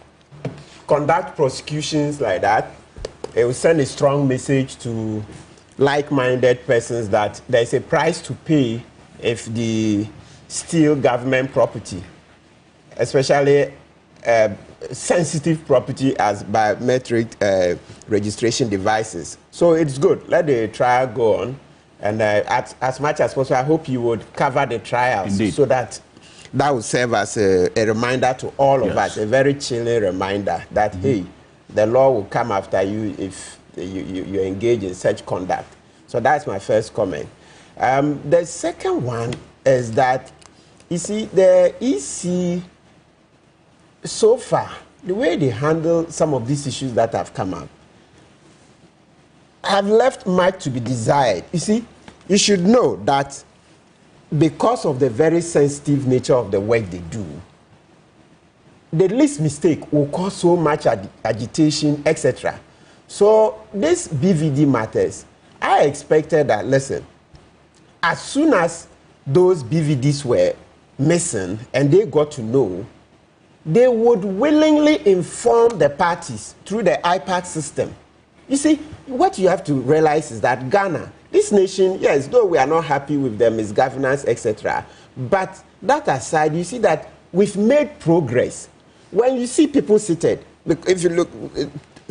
conduct prosecutions like that, it will send a strong message to like-minded persons that there's a price to pay if they steal government property, especially sensitive property as biometric registration devices. So it's good. Let the trial go on. And as much as possible, I hope you would cover the trials. Indeed. So that would serve as a reminder to all of us, a very chilling reminder that, hey, the law will come after you if you engage in such conduct. So that's my first comment. The second one is that, you see, the EC, so far, the way they handle some of these issues that have come up, have left much to be desired. You see, you should know that because of the very sensitive nature of the work they do, the least mistake will cause so much agitation, etc. So this BVD matters. I expected that, listen, as soon as those BVDs were missing and they got to know, they would willingly inform the parties through the IPAC system. You see, what you have to realize is that Ghana, this nation, yes, though we are not happy with the misgovernance, etc., but that aside, you see that we've made progress. When you see people seated, if you look,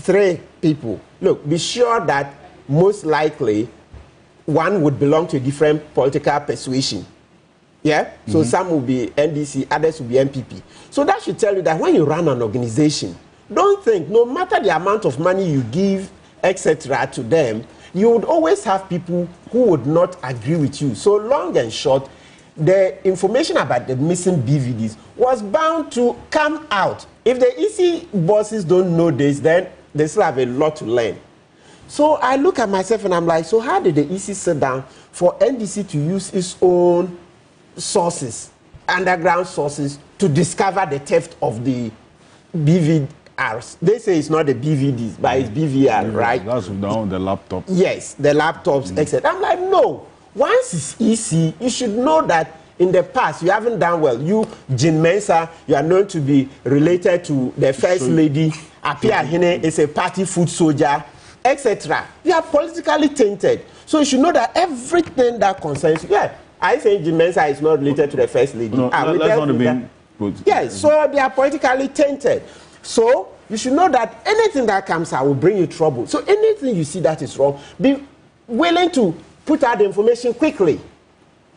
3 people, look, be sure that most likely one would belong to a different political persuasion. Yeah? So some will be NDC, others will be MPP. So that should tell you that when you run an organization, don't think, no matter the amount of money you give, etc., to them, you would always have people who would not agree with you. So long and short, the information about the missing BVDs was bound to come out. If the EC bosses don't know this, then they still have a lot to learn. So I look at myself and I'm like, so how did the EC sit down for NDC to use its own sources, underground sources, to discover the theft of the BVRs? They say it's not the BVDs, but it's BVR, right? That's down the laptop. Yes, the laptops, etc. I'm like, no. Once it's EC, you should know that in the past you haven't done well. You, Jean Mensa, you are known to be related to the First Lady. Apia Hine is a party food soldier, etc. You are politically tainted. So you should know that everything that concerns you. Yeah, I say Jean Mensa is not related to the First Lady. No, let's not be put. Yes, so they are politically tainted. So you should know that anything that comes out will bring you trouble. So anything you see that is wrong, be willing to put out the information quickly.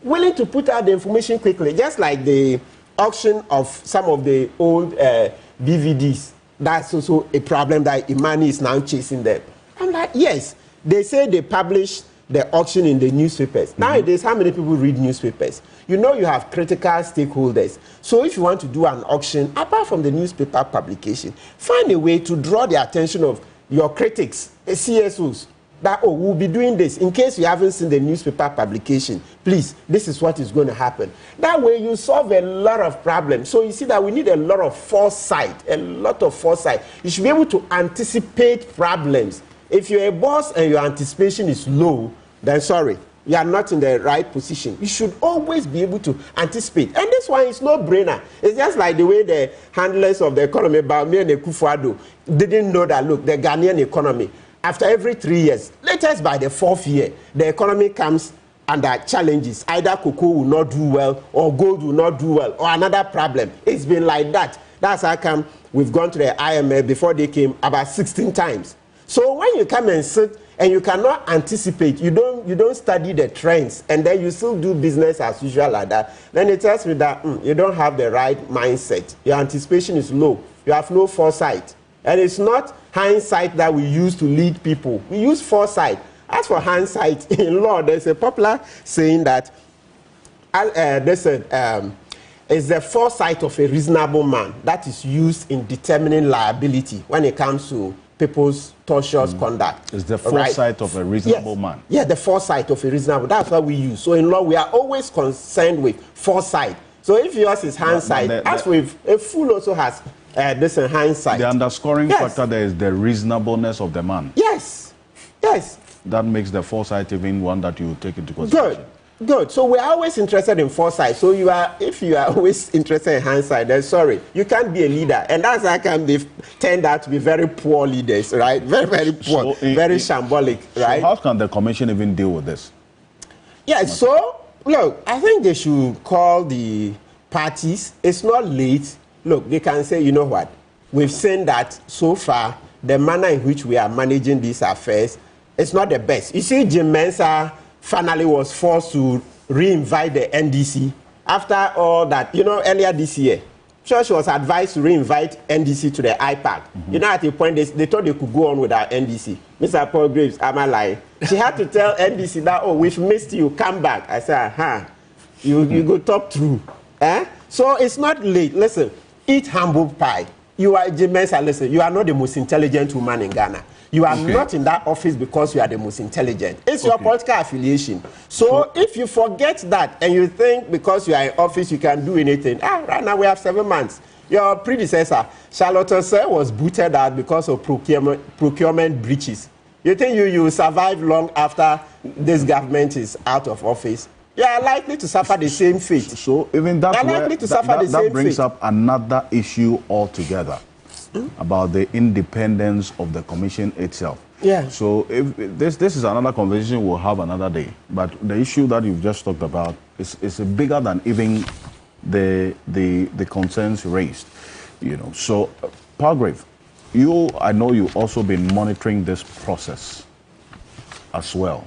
Willing to put out the information quickly. Just like the auction of some of the old BVDs. That's also a problem that Imani is now chasing them. I'm like, yes. They say they publish the auction in the newspapers. Nowadays, how many people read newspapers? You know you have critical stakeholders. So if you want to do an auction, apart from the newspaper publication, find a way to draw the attention of your critics, the CSOs, that, oh, we'll be doing this. In case you haven't seen the newspaper publication, please, this is what is going to happen. That way you solve a lot of problems. So you see that we need a lot of foresight, You should be able to anticipate problems. If you're a boss and your anticipation is low, then sorry, you are not in the right position. You should always be able to anticipate. And this one is no brainer. It's just like the way the handlers of the economy, Baumia and Kufuado, didn't know that, look, the Ghanaian economy, after every 3 years, latest by the 4th year, the economy comes under challenges. Either cocoa will not do well, or gold will not do well, or another problem. It's been like that. That's how come we've gone to the IMF before they came about 16 times. So when you come and sit and you cannot anticipate, you don't study the trends, and then you still do business as usual like that, then it tells me that you don't have the right mindset. Your anticipation is low. You have no foresight. And it's not hindsight that we use to lead people. We use foresight. As for hindsight, in law, there's a popular saying that it's the foresight of a reasonable man that is used in determining liability when it comes to people's tortious conduct. It's the foresight of a reasonable man. Yeah, the foresight of a reasonable. That's what we use. So in law, we are always concerned with foresight. So if yours is hindsight, as with a fool also has this in hindsight. The underscoring factor there is the reasonableness of the man. Yes. Yes. That makes the foresight even one that you take into consideration. Good. So we're always interested in foresight. So if you are always interested in hindsight, then sorry, you can't be a leader. And that's how can they turned out to be very poor leaders, right? Very, very poor, very shambolic, right? So how can the commission even deal with this? Yeah, so look, I think they should call the parties. It's not late. Look, they can say, you know what? We've seen that so far, the manner in which we are managing these affairs, it's not the best. You see, Jim Mensa finally was forced to re-invite the NDC after all that. You know, earlier this year, Church was advised to re-invite NDC to the IPAC. You know, at a point, they thought they could go on without NDC. Mr. Paul Graves, am I lying? She had to tell NDC that, oh, we've missed you, come back. I said, you go talk through. So it's not late. Listen. Eat humble pie. You are Jim Mensa, listen, you are not the most intelligent woman in Ghana. You are not in that office because you are the most intelligent. It's your political affiliation. So if you forget that and you think because you are in office you can do anything, right now we have 7 months. Your predecessor, Charlotte Osei, was booted out because of procurement breaches. You think you will survive long after this government is out of office? You are likely to suffer the same fate. So even that brings up another issue altogether about the independence of the commission itself. Yeah. So if this is another conversation we'll have another day. But the issue that you've just talked about is bigger than even the concerns raised. You know. So Palgrave, I know you've also been monitoring this process as well.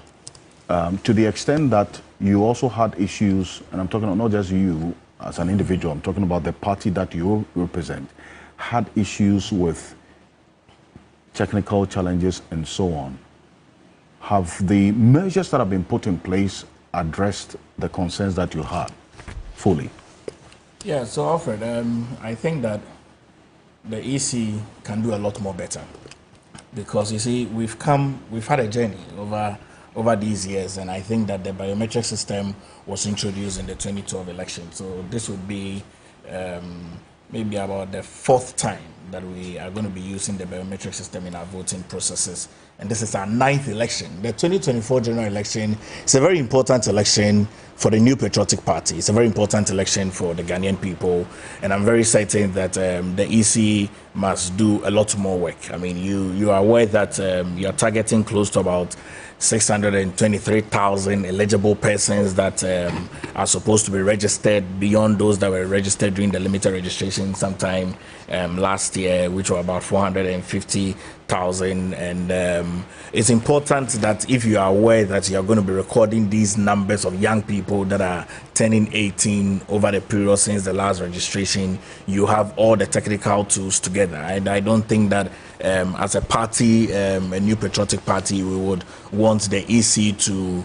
to the extent that you also had issues, and I'm talking about not just you as an individual, I'm talking about the party that you represent, had issues with technical challenges and so on. Have the measures that have been put in place addressed the concerns that you had fully? Yeah, so Alfred, I think that the EC can do a lot more better, because you see, we've had a journey over these years, and I think that the biometric system was introduced in the 2012 election. So this would be maybe about the 4th time that we are going to be using the biometric system in our voting processes. And this is our 9th election. The 2024 general election is a very important election for the New Patriotic Party. It's a very important election for the Ghanaian people. And I'm very certain that the EC must do a lot more work. I mean, you are aware that you're targeting close to about 623,000 eligible persons that are supposed to be registered beyond those that were registered during the limited registration sometime last year, which were about 450,000. And it's important that if you are aware that you're going to be recording these numbers of young people that are turning 18 over the period since the last registration, you have all the technical tools together. And I don't think that as a party, a New Patriotic Party, we would want the EC to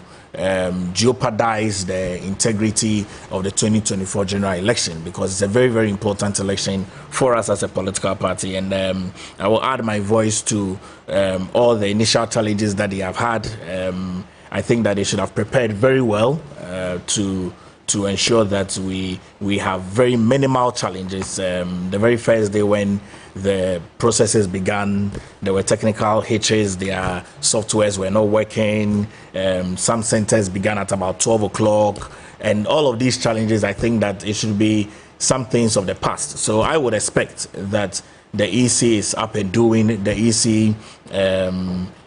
jeopardize the integrity of the 2024 general election, because it's a very, very important election for us as a political party. And I will add my voice to all the initial challenges that they have had. I think that they should have prepared very well to ensure that we have very minimal challenges. The very first day when the processes began, there were technical hitches, their softwares were not working, some centers began at about 12 o'clock, and all of these challenges, I think that it should be some things of the past. So I would expect that the EC is up and doing. The EC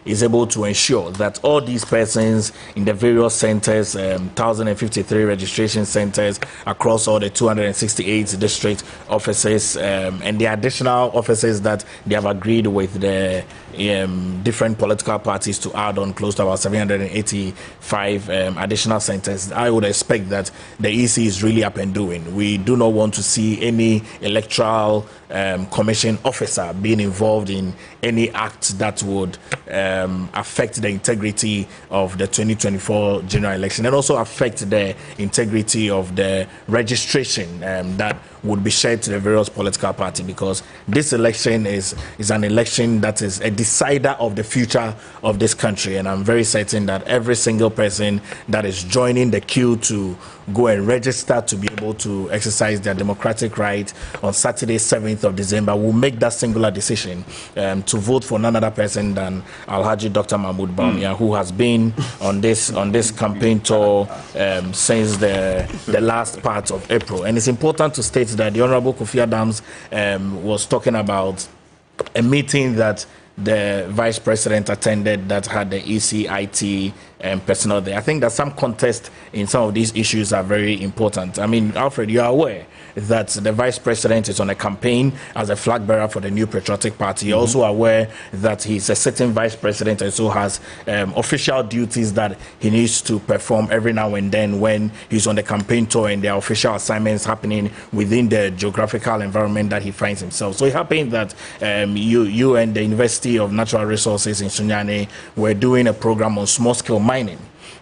is able to ensure that all these persons in the various centers, 1,053 registration centers across all the 268 district offices, and the additional offices that they have agreed with the different political parties to add on, close to about 785 additional centers. I would expect that the EC is really up and doing. We do not want to see any electoral commission officer being involved in any act that would affect the integrity of the 2024 general election, and also affect the integrity of the registration that would be shared to the various political parties, because this election is an election that is a decider of the future of this country. And I'm very certain that every single person that is joining the queue to go and register to be able to exercise their democratic right on Saturday, 7th of December, will make that singular decision to vote for none other person than Alhaji Dr. Mahmoud Bawumia, who has been on this campaign tour since the last part of April. And it's important to state that the Honorable Kofi Adams was talking about a meeting that the Vice President attended that had the ECIT personnel there. I think that some context in some of these issues are very important. I mean, Alfred, you are aware that the Vice President is on a campaign as a flag bearer for the New Patriotic Party. You're also aware that he's a sitting Vice President and so has official duties that he needs to perform every now and then when he's on the campaign tour, and there are official assignments happening within the geographical environment that he finds himself. So it happened that you and the University of Natural Resources in Sunyani were doing a program on small-scale mining,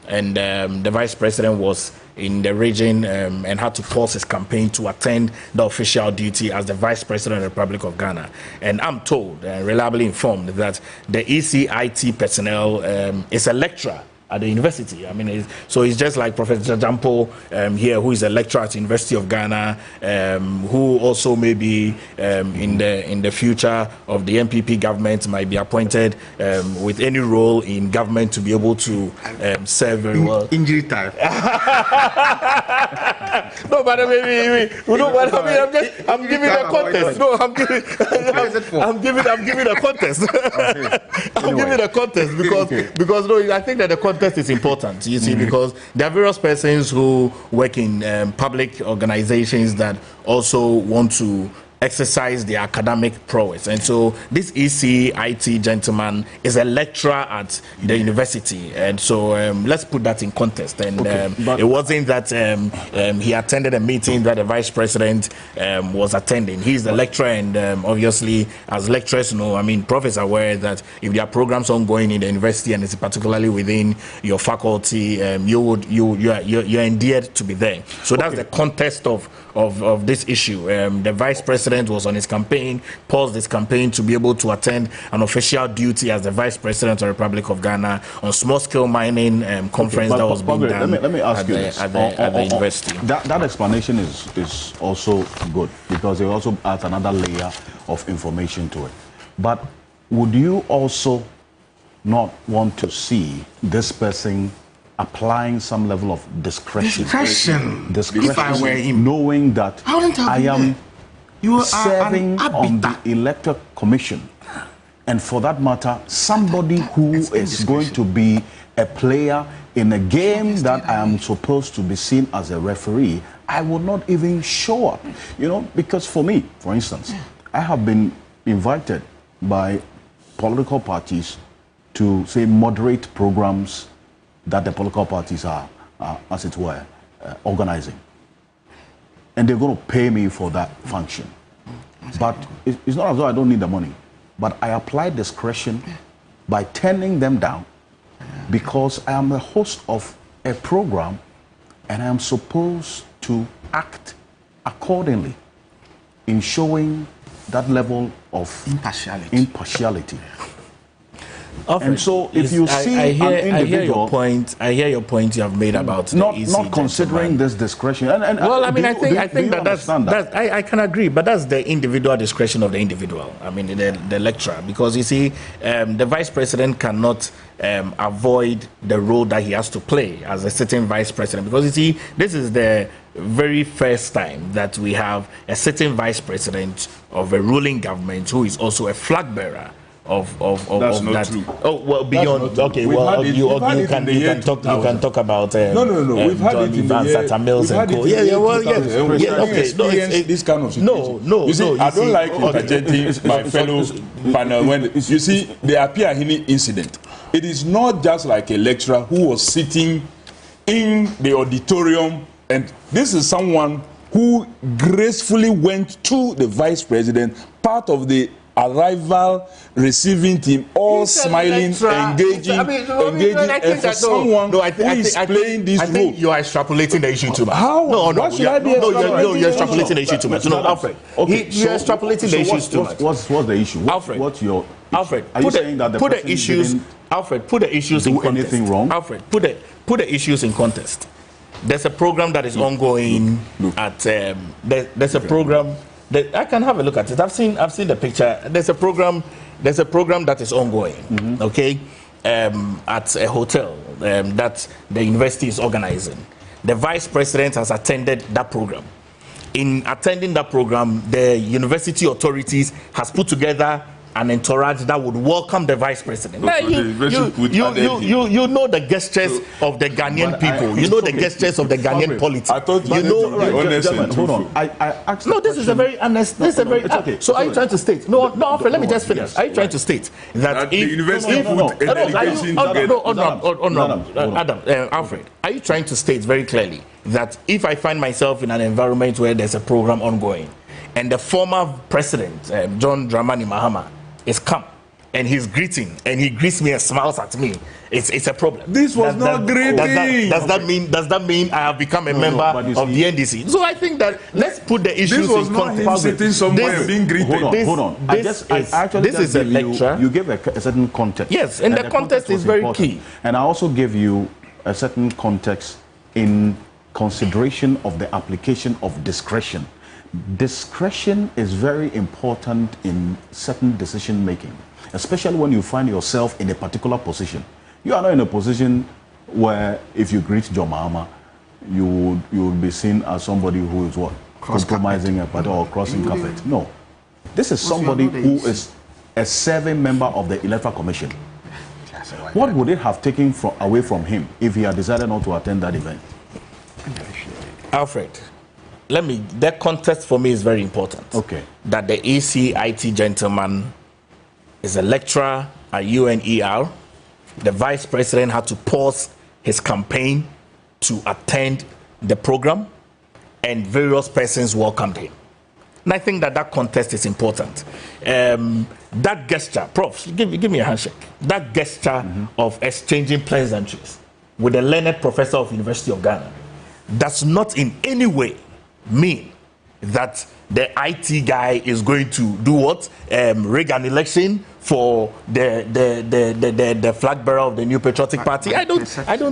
and the Vice President was in the region and had to pause his campaign to attend the official duty as the Vice President of the Republic of Ghana. And I'm told, reliably informed, that the ECIT personnel is a lecturer at the university. I mean, so it's just like Professor Jampo here, who is a lecturer at the University of Ghana, who also may be in the future of the MPP government, might be appointed with any role in government to be able to serve very well. Injury time. No, but I mean, I'm giving a contest. No, I'm giving a contest. I'm giving a contest because no, I think that the contest is important, you see, because there are various persons who work in public organizations that also want to exercise their academic prowess. And so this ECIT gentleman is a lecturer at the university. And so let's put that in context. And it wasn't that he attended a meeting that the vice president was attending. He's the lecturer, and obviously, as lecturers know, I mean, profs are aware that if there are programs ongoing in the university, and it's particularly within your faculty, you're endeared to be there. So that's the context of this issue. The vice president was on his campaign, paused his campaign to be able to attend an official duty as the vice president of the Republic of Ghana on small-scale mining conference that was being done let me ask you at the university. That explanation is also good, because it also adds another layer of information to it. But would you also not want to see this person applying some level of discretion? If I were him, knowing that I am serving on the arbiter. Electoral Commission, and for that matter, somebody who is going to be a player in a game that I am supposed to be seen as a referee, I will not even show up. You know, because for me, for instance, I have been invited by political parties to, say, moderate programs that the political parties are, as it were, organizing. And they're going to pay me for that function. But it's not as though I don't need the money. But I apply discretion by turning them down, because I am the host of a program and I am supposed to act accordingly in showing that level of impartiality. And so, if you see an individual, I hear your point you have made about not considering this discretion. Well, I mean, I think that's I can agree, but that's the individual discretion of the individual. I mean, the lecturer, because you see, the vice president cannot avoid the role that he has to play as a sitting vice president, because you see, this is the very first time that we have a sitting vice president of a ruling government who is also a flag bearer of That's not that. true. Oh well, beyond. Okay, We've well, had it- you we've had it can in the talk about No. We've had John it in the Evans, year. Atta Mills we've had and it co. in the year Well, 2000, and we okay. experienced this kind of situation. No. You see, you I don't see, like interjecting my fellow panel when you see the Apia Hini incident. It is not just like a lecturer who was sitting in the auditorium, and this is someone who gracefully went to the vice president, part of the arrival receiving team, all smiling, engaging, as someone who is playing this role. I think you are extrapolating the issue too much. How? No, you're extrapolating extrapolating the issue too much. No, Alfred. You're extrapolating the issues too much. What's the issue? Alfred. What's your issue? Alfred, are you saying that the put the person issues? didn't Alfred, put the issues in do context. anything wrong? Alfred, put the issues in context. There's a program that is ongoing at. There's a program that I can have a look at it. I've seen the picture. There's a program that is ongoing. Okay, at a hotel that the university is organizing. The vice president has attended that program. In attending that program, the university authorities has put together an entourage that would welcome the vice president. Now, you know the gestures of the Ghanaian people. You know the gestures of the Ghanaian politics. I thought you know. Hold on. I asked. No, this is a very honest. This is a very. it's okay. So are you trying to state? No, Alfred. Let me just finish. Are you trying to state that the university put a delegation Adam, Alfred, are you trying to state very clearly that if I find myself in an environment where there's a program ongoing, and the former president John Dramani Mahama is come and he's greeting and he greets me and smiles at me, it's a problem? This was not greeting. Does that mean I have become a member of the NDC? So I think that let's put the issues This was in not context. him sitting somewhere being greeted. Hold on. This is a lecture. You gave a certain context. Yes, and the context is very key. And I also gave you a certain context in consideration of the application of discretion. Discretion is very important in certain decision making, especially when you find yourself in a particular position. You are not in a position where if you greet John Mahama, you would be seen as somebody who is what? Compromising a party or crossing carpet. No. This is somebody who is a serving member of the Electoral Commission. What would it have taken away from him if he had decided not to attend that event? Alfred, the context for me is very important. Okay. That the ECIT gentleman is a lecturer at UNER. The vice president had to pause his campaign to attend the program, and various persons welcomed him. And I think that context is important. That gesture, Prof, give me a handshake. That gesture of exchanging pleasantries with a learned professor of University of Ghana does not in any way mean that the IT guy is going to do what? Rig an election for the flag bearer of the New Patriotic Party. I don't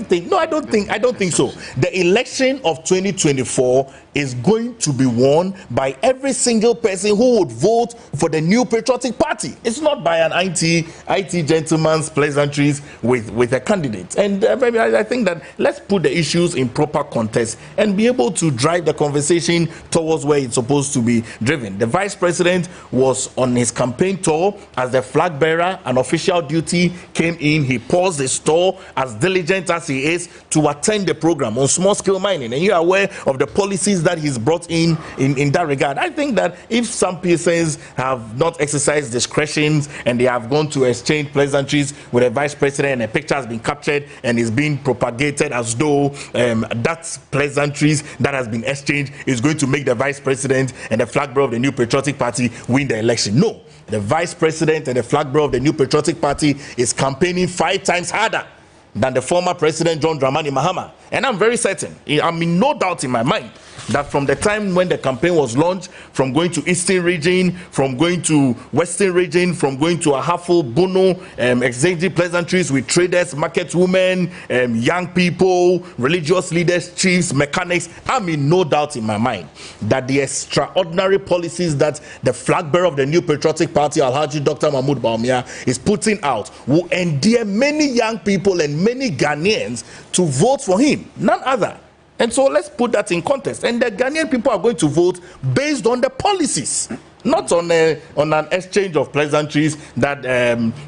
think so. The election of 2024 is going to be won by every single person who would vote for the New Patriotic Party. It's not by an IT gentleman's pleasantries with a candidate. And I think that let's put the issues in proper context and be able to drive the conversation towards where it's supposed to be driven. The vice president was on his campaign tour as the flag bearer, an official duty came in. He paused his tour, as diligent as he is, to attend the program on small scale mining. And you're aware of the policies that he's brought in that regard. I think that if some persons have not exercised discretions and they have gone to exchange pleasantries with the vice president and a picture has been captured and is being propagated as though that pleasantries that has been exchanged is going to make the vice president and the flag bearer of the New Patriotic Party win the election. No. The vice president and the flag bearer of the New Patriotic Party is campaigning 5 times harder than the former president John Dramani Mahama. And I'm very certain, I'm in no doubt in my mind, that from the time when the campaign was launched, from going to Eastern region, from going to Western region, from going to Ahafo, Bono, exchanging pleasantries with traders, market women, young people, religious leaders, chiefs, mechanics, I'm in no doubt in my mind that the extraordinary policies that the flag bearer of the New Patriotic Party, Alhaji Dr. Mahmoud Bawumia, is putting out will endear many young people and many Ghanaians to vote for him, none other. And so let's put that in context. And the Ghanaian people are going to vote based on the policies, not on an exchange of pleasantries that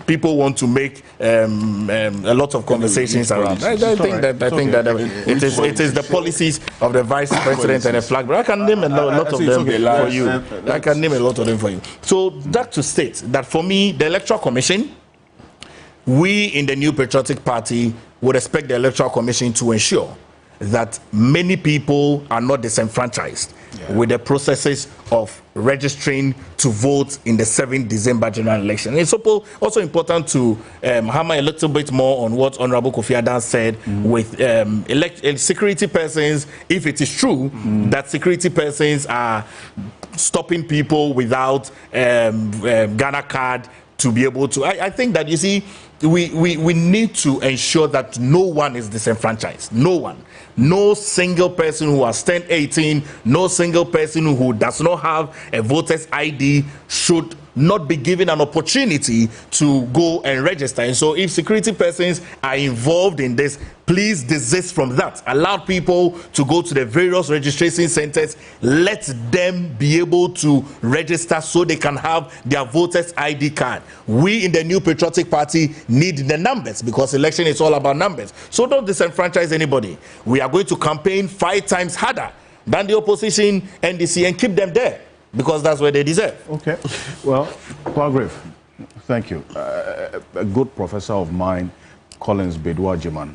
people want to make a lot of conversations around. I think that it is the policies of the vice president and the flag bearer. I can name a lot of them for you. I can name a lot of them for you. So that to state that for me, the Electoral Commission, we in the New Patriotic Party would expect the Electoral Commission to ensure that many people are not disenfranchised with the processes of registering to vote in the 7th December general election. It's also important to hammer a little bit more on what Honorable Kofi Adams said with security persons. If it is true that security persons are stopping people without Ghana card to be able to, I think that, you see, we need to ensure that no one is disenfranchised. No one. No single person who has turned 18, no single person who does not have a voter's ID should not be given an opportunity to go and register. And so if security persons are involved in this, please desist from that. Allow people to go to the various registration centers. Let them be able to register so they can have their voter's ID card. We in the New Patriotic Party need the numbers, because election is all about numbers. So don't disenfranchise anybody. We are going to campaign 5 times harder than the opposition NDC and keep them there, because that's where they deserve. Okay. Well, Palgrave, thank you. A good professor of mine, Collins Bedouajiman,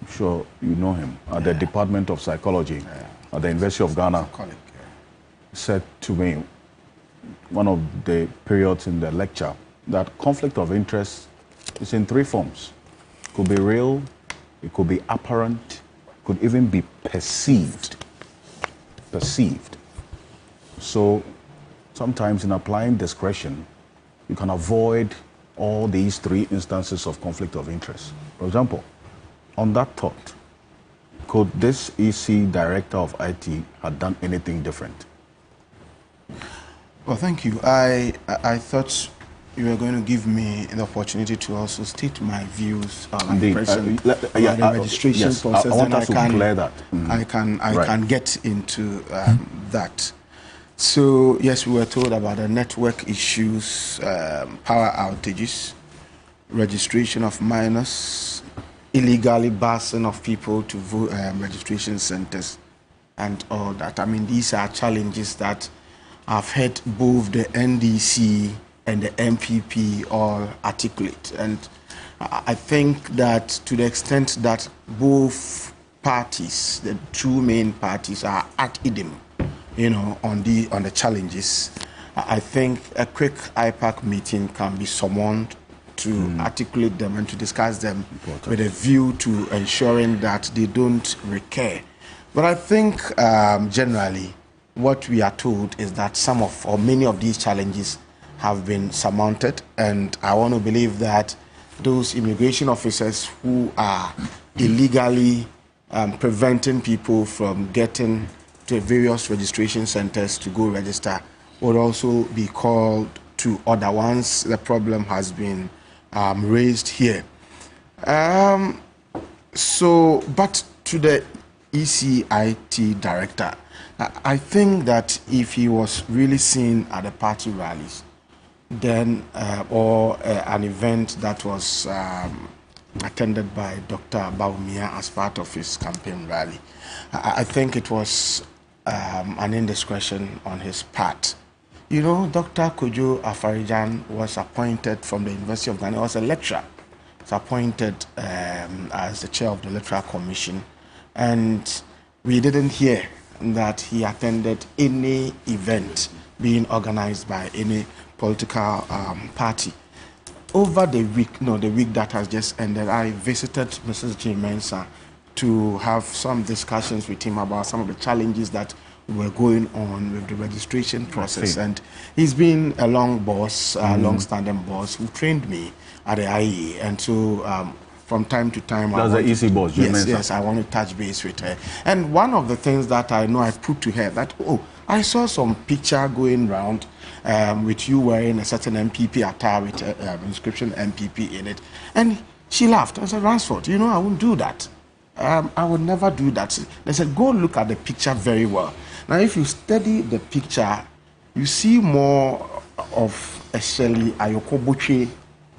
I'm sure you know him, at the Department of Psychology at the University of Ghana, said to me, one of the periods in the lecture, that conflict of interest is in 3 forms. It could be real, it could be apparent, it could even be perceived. Perceived. So sometimes in applying discretion, you can avoid all these 3 instances of conflict of interest. For example, on that thought, could this EC director of IT have done anything different? Well, thank you. I thought you were going to give me the opportunity to also state my views on the registration process. I want us to clear that. I can get into that. So yes, we were told about the network issues, power outages, registration of minors, illegally busing of people to vote, registration centers, and all that. I mean, these are challenges that I've heard both the NDC and the MPP all articulate. And I think that to the extent that both parties, the two main parties, are at idem, on the challenges, I think a quick IPAC meeting can be summoned to articulate them and to discuss them with a view to ensuring that they don't recur. But I think generally what we are told is that some of or many of these challenges have been surmounted, and I want to believe that those immigration officers who are illegally preventing people from getting to various registration centers to go register would also be called to order once the problem has been raised here. But to the ECIT director, I think that if he was really seen at the party rallies, then or an event that was attended by Dr. Baumia as part of his campaign rally, I think it was an indiscretion on his part. Dr. Kojo Afarijan was appointed from the University of Ghana. He was a lecturer. He was appointed as the chair of the Electoral Commission, and we didn't hear that he attended any event being organized by any political party. Over the week that has just ended, I visited Mrs. J. Mensah to have some discussions with him about some of the challenges that were going on with the registration process. And he's been a long boss, long-standing boss who trained me at the IE. And so from time to time, that's the easy boss. Yes, I want to touch base with her. And one of the things that I know I put to her that, I saw some picture going around with you wearing a certain MPP attire with inscription MPP in it. And she laughed. I said, Ransford, I wouldn't do that. I would never do that. They said, go look at the picture very well. Now, if you study the picture, you see more of a Shelley Ayokoboche,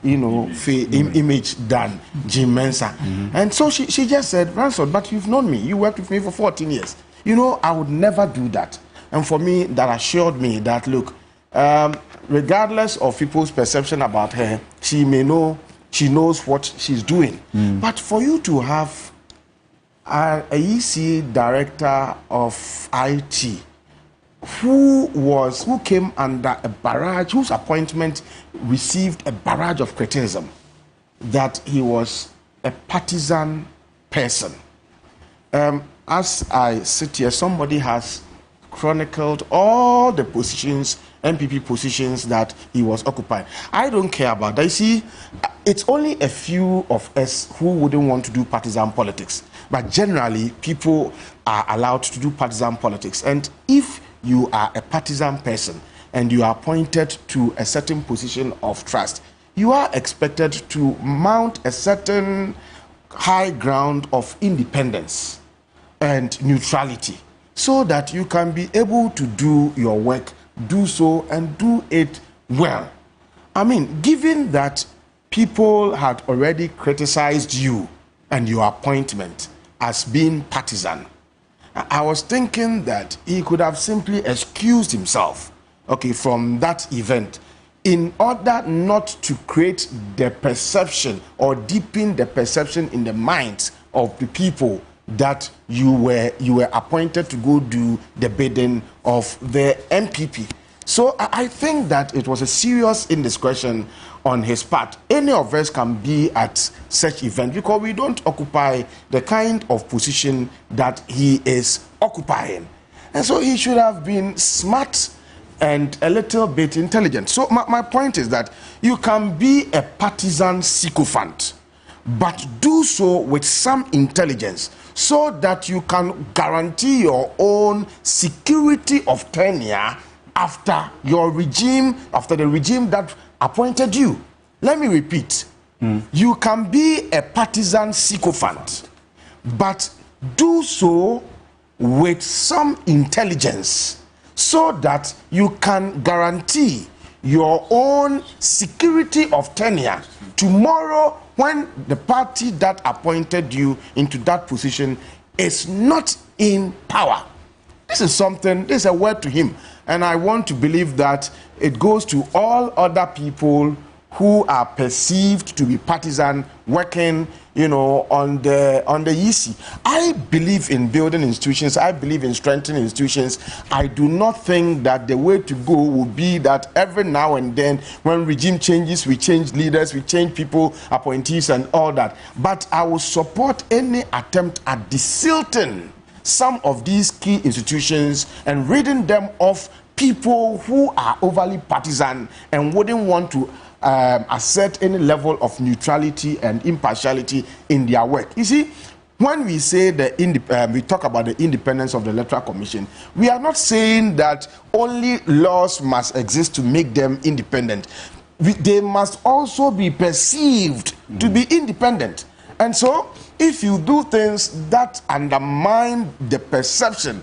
image than Jim Mensah. And so she just said, Ransford, but you've known me. You worked with me for 14 years. I would never do that. And for me, that assured me that, look, regardless of people's perception about her, she knows what she's doing. But for you to have a EC director of IT who came under a barrage, whose appointment received a barrage of criticism, that he was a partisan person. As I sit here, somebody has chronicled all the positions, MPP positions that he was occupying. I don't care about that. You see, it's only a few of us who wouldn't want to do partisan politics. But generally, people are allowed to do partisan politics. And if you are a partisan person and you are appointed to a certain position of trust, you are expected to mount a certain high ground of independence and neutrality so that you can be able to do your work, do so, and do it well. I mean, given that people had already criticized you and your appointment as being partisan, I was thinking that he could have simply excused himself, from that event in order not to create the perception or deepen the perception in the minds of the people that you were appointed to go do the bidding of the MPP. So I think that it was a serious indiscretion on his part. Any of us can be at such event because we don't occupy the kind of position that he is occupying. And so he should have been smart and a little bit intelligent. So my point is that you can be a partisan sycophant, but do so with some intelligence so that you can guarantee your own security of tenure after your regime, after the regime that appointed you. Let me repeat. You can be a partisan sycophant, but do so with some intelligence so that you can guarantee your own security of tenure tomorrow when the party that appointed you into that position is not in power. This is something, this is a word to him. And I want to believe that it goes to all other people who are perceived to be partisan working, you know, on the EC. I believe in building institutions. I believe in strengthening institutions. I do not think that the way to go would be that every now and then when regime changes, we change leaders, we change people, appointees and all that. But I will support any attempt at desilting some of these key institutions and ridding them of people who are overly partisan and wouldn't want to assert any level of neutrality and impartiality in their work. You see, when we say we talk about the independence of the Electoral Commission, we are not saying that only laws must exist to make them independent. They must also be perceived to be independent. And so, if you do things that undermine the perception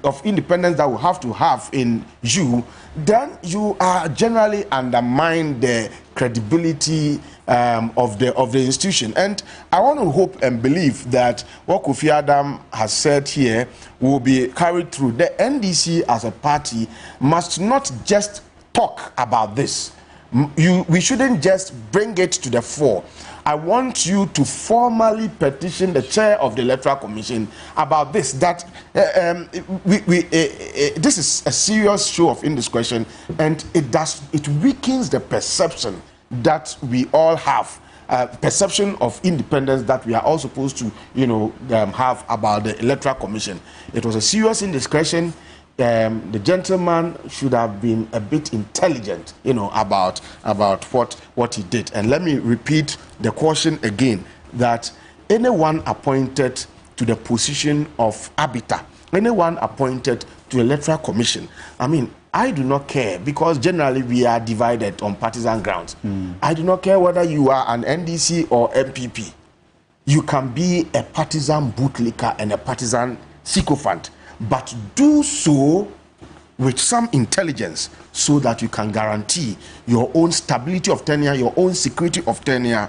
of independence that we have to have in you, then you are generally undermine the credibility of the institution. And I want to hope and believe that what Kofi Adam has said here will be carried through. The NDC as a party must not just talk about this. We shouldn't just bring it to the fore. I want you to formally petition the chair of the Electoral Commission about this, that this is a serious show of indiscretion, and it weakens the perception that we all have, perception of independence that we are all supposed to, you know, have about the Electoral Commission. It was a serious indiscretion. The gentleman should have been a bit intelligent, you know, about what he did. And let me repeat the caution again, that anyone appointed to the position of arbiter, anyone appointed to the Electoral Commission, I mean, I do not care, because generally we are divided on partisan grounds. I do not care whether you are an NDC or MPP. You can be a partisan bootlicker and a partisan sycophant, but do so with some intelligence so that you can guarantee your own stability of tenure, your own security of tenure,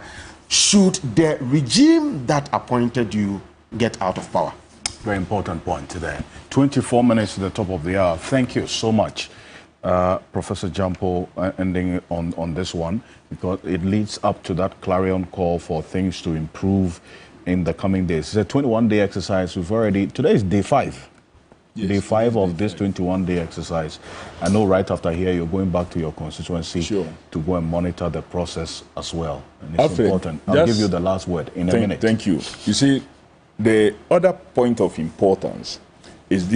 should the regime that appointed you get out of power. Very important point today. 24 minutes to the top of the hour. Thank you so much, Professor Jampo, ending on this one, because it leads up to that clarion call for things to improve in the coming days. It's a 21-day exercise. Today is day 5. Yes, day 5 of this 21-day exercise. I know right after here you're going back to your constituency to go and monitor the process as well. And it's Alfred, important. I'll give you the last word in a minute. Thank you. You see, the other point of importance is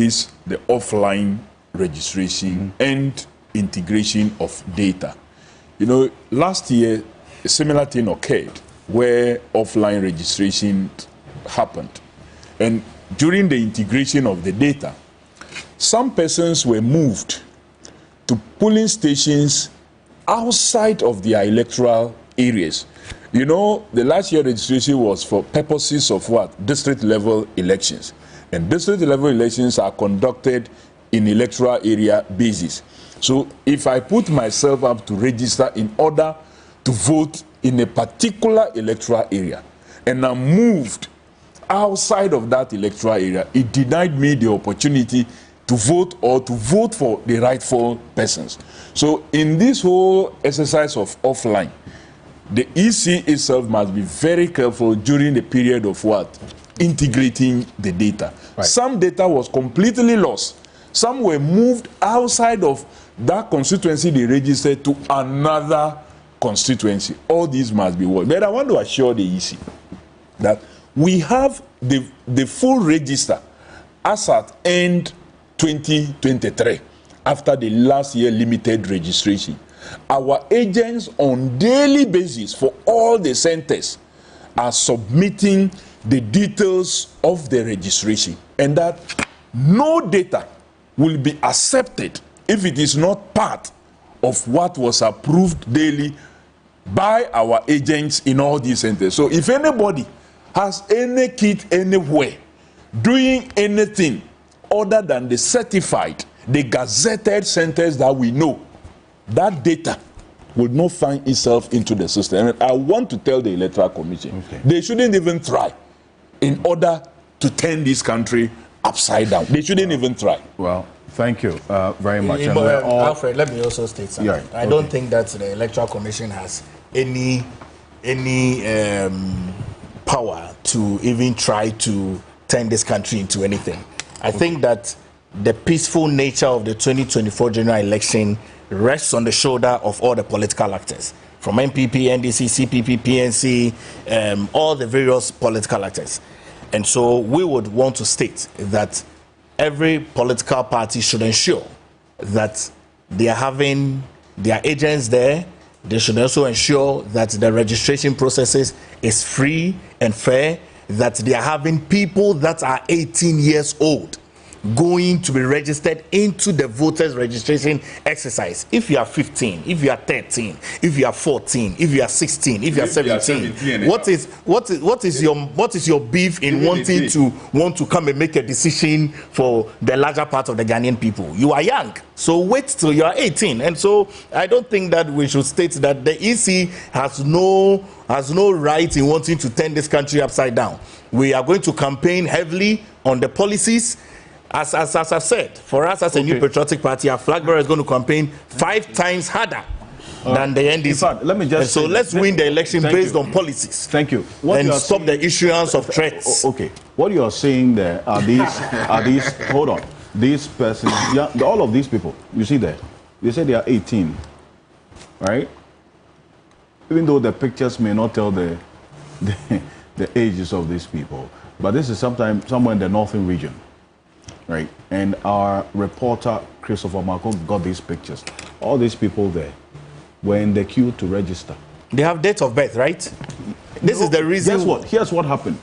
the offline registration and integration of data. You know, last year, a similar thing occurred where offline registration happened. And during the integration of the data, some persons were moved to polling stations outside of their electoral areas. You know, the last year registration was for purposes of what? District level elections. And district level elections are conducted in electoral area basis. So if I put myself up to register in order to vote in a particular electoral area, and I'm moved outside of that electoral area, it denied me the opportunity to vote or to vote for the rightful persons. So in this whole exercise of offline, the EC itself must be very careful during the period of what? Integrating the data. Right. Some data was completely lost. Some were moved outside of that constituency they registered to another constituency. All these must be worked. But I want to assure the EC that we have the full register as at end 2023, after the last year limited registration. Our agents on daily basis for all the centers are submitting the details of the registration, and that no data will be accepted if it is not part of what was approved daily by our agents in all these centers. So if anybody has any kit anywhere doing anything other than the certified, the gazetted centers that we know, that data will not find itself into the system. And I want to tell the Electoral Commission, they shouldn't even try in order to turn this country upside down. They shouldn't even try. Well, thank you very much. And Alfred, let me also state something. Yeah, I don't think that the Electoral Commission has any power to even try to turn this country into anything. I think that the peaceful nature of the 2024 general election rests on the shoulder of all the political actors, from MPP, NDC, CPP, PNC, all the various political actors. And so we would want to state that every political party should ensure that they are having their agents there. They should also ensure that the registration processes is free and fair, that they are having people that are 18 years old going to be registered into the voters registration exercise. If you are 15, if you are 13, if you are 14, if you are 16, if you are 17, what is your beef in wanting to come and make a decision for the larger part of the Ghanaian people? You are young, so wait till you are 18. And so I don't think that we should state that the EC has no right in wanting to turn this country upside down. We are going to campaign heavily on the policies. As I've said, for us as a new patriotic party, our flag bearer is going to campaign 5 times harder than the NDC. In fact, let me just so let's win the election based on policies. Thank you. And stop the issuance of threats. Okay. What you are saying there are these hold on. These persons, all of these people, you see there, they say they are 18, right? Even though the pictures may not tell the ages of these people, but this is somewhere in the northern region. Right, and our reporter Christopher Marco got these pictures. All these people there were in the queue to register. They have date of birth, right? This is the reason. Guess what? Here's what happened.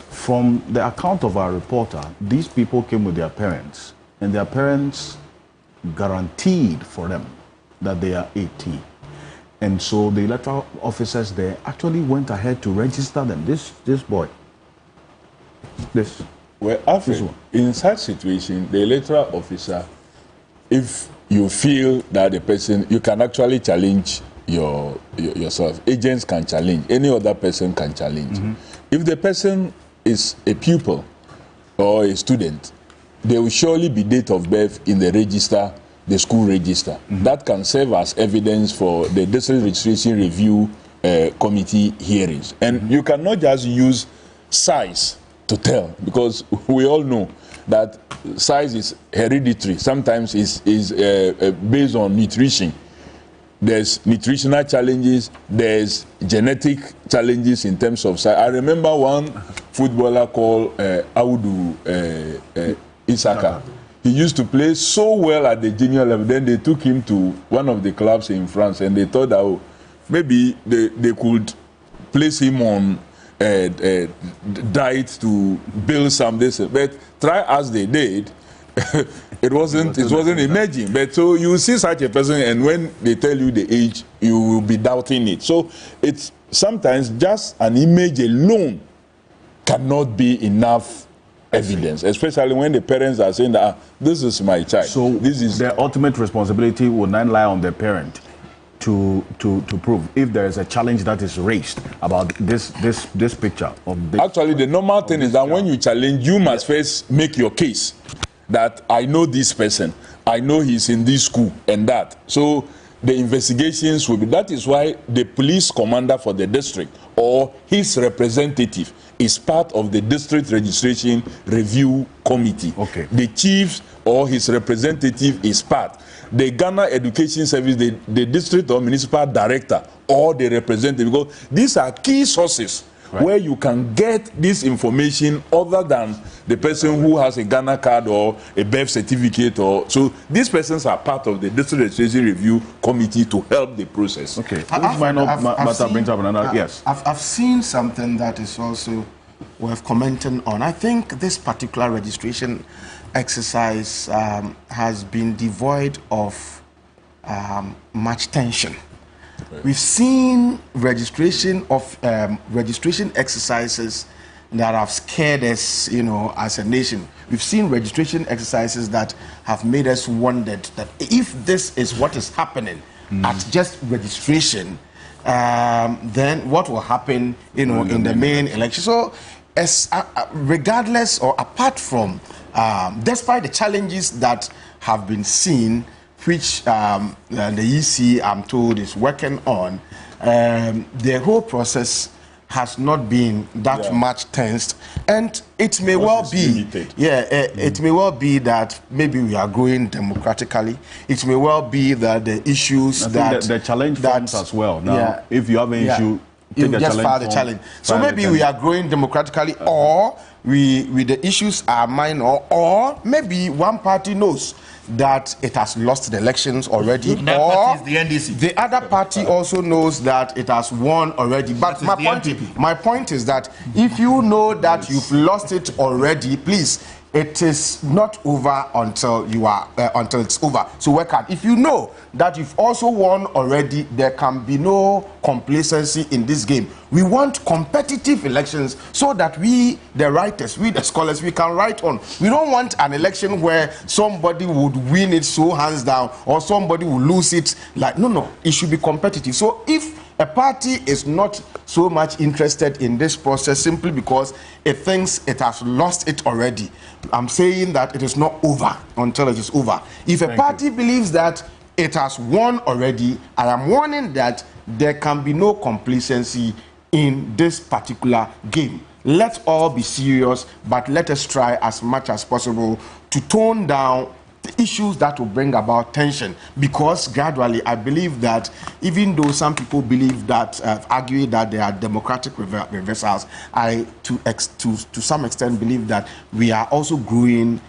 From the account of our reporter, these people came with their parents, and their parents guaranteed for them that they are 18. And so the electoral officers there actually went ahead to register them. This boy. This. Well, Alfred, in such situation, the electoral officer, if you feel that the person, you can actually challenge yourself. Agents can challenge. Any other person can challenge. Mm-hmm. If the person is a pupil or a student, there will surely be date of birth in the register, the school register. Mm-hmm. That can serve as evidence for the district registration review committee hearings. And you cannot just use size to tell, because we all know that size is hereditary. Sometimes is based on nutrition. There's nutritional challenges, there's genetic challenges in terms of size. I remember one footballer called Audu Isaka. He used to play so well at the junior level. Then they took him to one of the clubs in France, and they thought that maybe they could place him on diet to build some this, but try as they did, it wasn't emerging. But so you see such a person, and when they tell you the age, you will be doubting it. So it's sometimes just an image alone cannot be enough evidence, especially when the parents are saying that this is my child. So this is the ultimate responsibility will not lie on the parent to prove if there is a challenge that is raised about this picture of this. Actually, the normal thing is that when you challenge, you must first make your case that I know this person, I know he's in this school and that. So the investigations will be, that is why the police commander for the district or his representative is part of the district registration review committee. Okay. The chief or his representative is part. The Ghana Education Service, the district or municipal director or the representative, because these are key sources where you can get this information other than the person who has a Ghana card or a birth certificate. Or so these persons are part of the district registration review committee to help the process. Okay. Yes. I've seen something that is also worth commenting on. I think this particular registration exercise has been devoid of much tension. Right. We've seen registration exercises that have scared us, as a nation. We've seen registration exercises that have made us wonder that if this is what is happening at just registration, then what will happen, in the main election? So regardless or apart from, despite the challenges that have been seen, which the EC, I'm told, is working on, the whole process has not been that much tensed, and it may well be, it may well be that maybe we are growing democratically. It may well be that the issues the challenge forms as well. Now, if you have an issue, you just file the challenge. So maybe we are growing democratically, or the issues are minor, or maybe one party knows that it has lost the elections already, or the NDC. The other party also knows that it has won already. But my point is that if you know that you've lost it already, please, it is not over until until it's over. So work hard. If you know that you've also won already, there can be no complacency in this game. We want competitive elections so that we, the writers, we the scholars, we can write on. We don't want an election where somebody would win it so hands down, or somebody will lose it. No, it should be competitive. So if a party is not so much interested in this process simply because it thinks it has lost it already, I'm saying that it is not over until it is over. If a party believes that it has won already, I am warning that there can be no complacency in this particular game. Let's all be serious, but let us try as much as possible to tone down the issues that will bring about tension, because gradually I believe that even though some people believe that argue that there are democratic reversals, I to some extent believe that we are also growing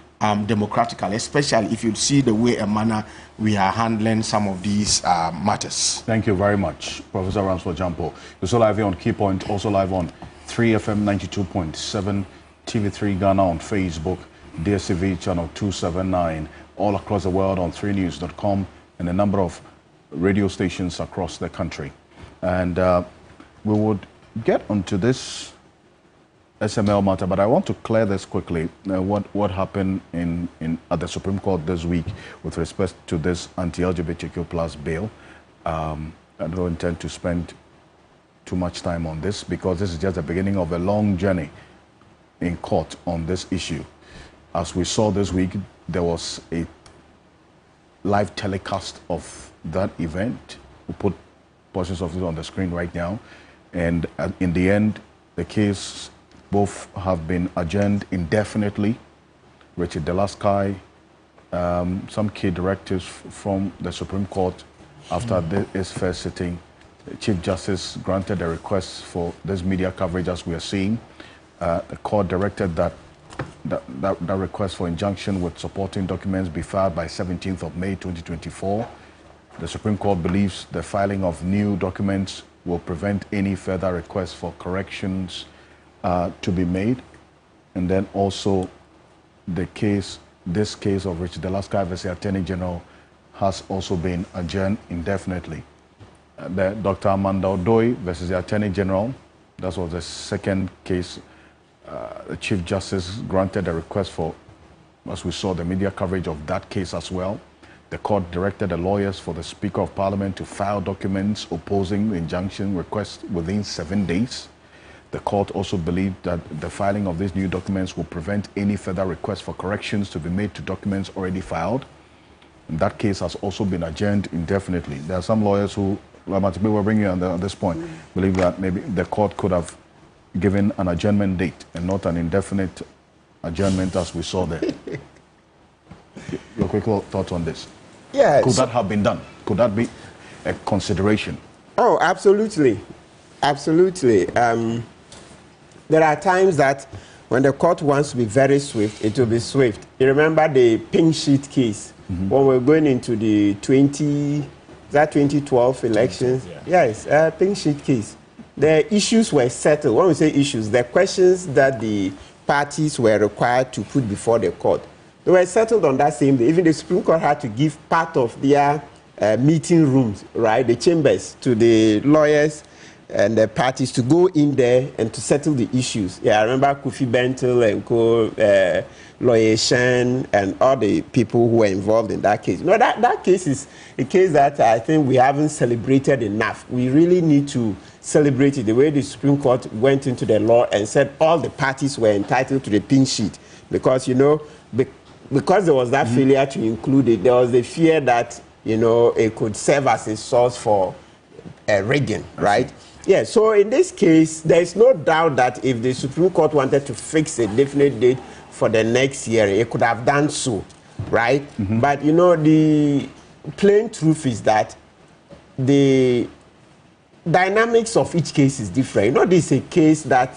democratically, especially if you see the way and manner we are handling some of these matters. Thank you very much, Professor Ransford Jampo. You're also live here on Key Point, also live on 3FM 92.7, TV3 Ghana on Facebook, DSTV channel 279, all across the world on 3news.com, and a number of radio stations across the country. And we would get onto this SML matter, but I want to clear this quickly. What happened at the Supreme Court this week with respect to this anti-LGBTQ plus bill. I don't intend to spend too much time on this, because this is just the beginning of a long journey in court on this issue. As we saw this week, there was a live telecast of that event. We put portions of it on the screen right now. And in the end, the case both have been adjourned indefinitely. Richard Delaskai, some key directives from the Supreme Court after this first sitting. The Chief Justice granted a request for this media coverage, as we are seeing. The court directed that request for injunction with supporting documents be filed by 17th of May 2024. The Supreme Court believes the filing of new documents will prevent any further requests for corrections to be made. And then also this case of Richard Delaskai versus the Attorney General has also been adjourned indefinitely. The Dr. Amanda Odoi versus the Attorney General, that was the second case. The Chief Justice granted a request for, as we saw, the media coverage of that case as well. The court directed the lawyers for the Speaker of Parliament to file documents opposing the injunction request within 7 days. The court also believed that the filing of these new documents will prevent any further requests for corrections to be made to documents already filed. And that case has also been adjourned indefinitely. There are some lawyers who, we're bringing you on this point, believe that maybe the court could have given an adjournment date and not an indefinite adjournment as we saw there. Your quick thoughts on this? Yeah. Could that have been done? Could that be a consideration? Oh, absolutely. Absolutely. There are times that when the court wants to be very swift, it will be swift. You remember the pink sheet case when we're going into the 2012 elections? Yes, pink sheet case. The issues were settled. When we say issues, the questions that the parties were required to put before the court, they were settled on that same day. Even the Supreme Court had to give part of their meeting rooms, right, the chambers, to the lawyers and the parties to go in there and to settle the issues. Yeah, I remember Kofi Bentil and Lawyer Shen and all the people who were involved in that case. No, that case is a case that I think we haven't celebrated enough. We really need to celebrate it. The way the Supreme Court went into the law and said all the parties were entitled to the pink sheet. Because, because there was that failure to include it, there was the fear that, it could serve as a source for rigging, right? Yeah, so in this case, there is no doubt that if the Supreme Court wanted to fix a definite date for the next year, it could have done so, right? But, the plain truth is that the dynamics of each case is different. This is a case that,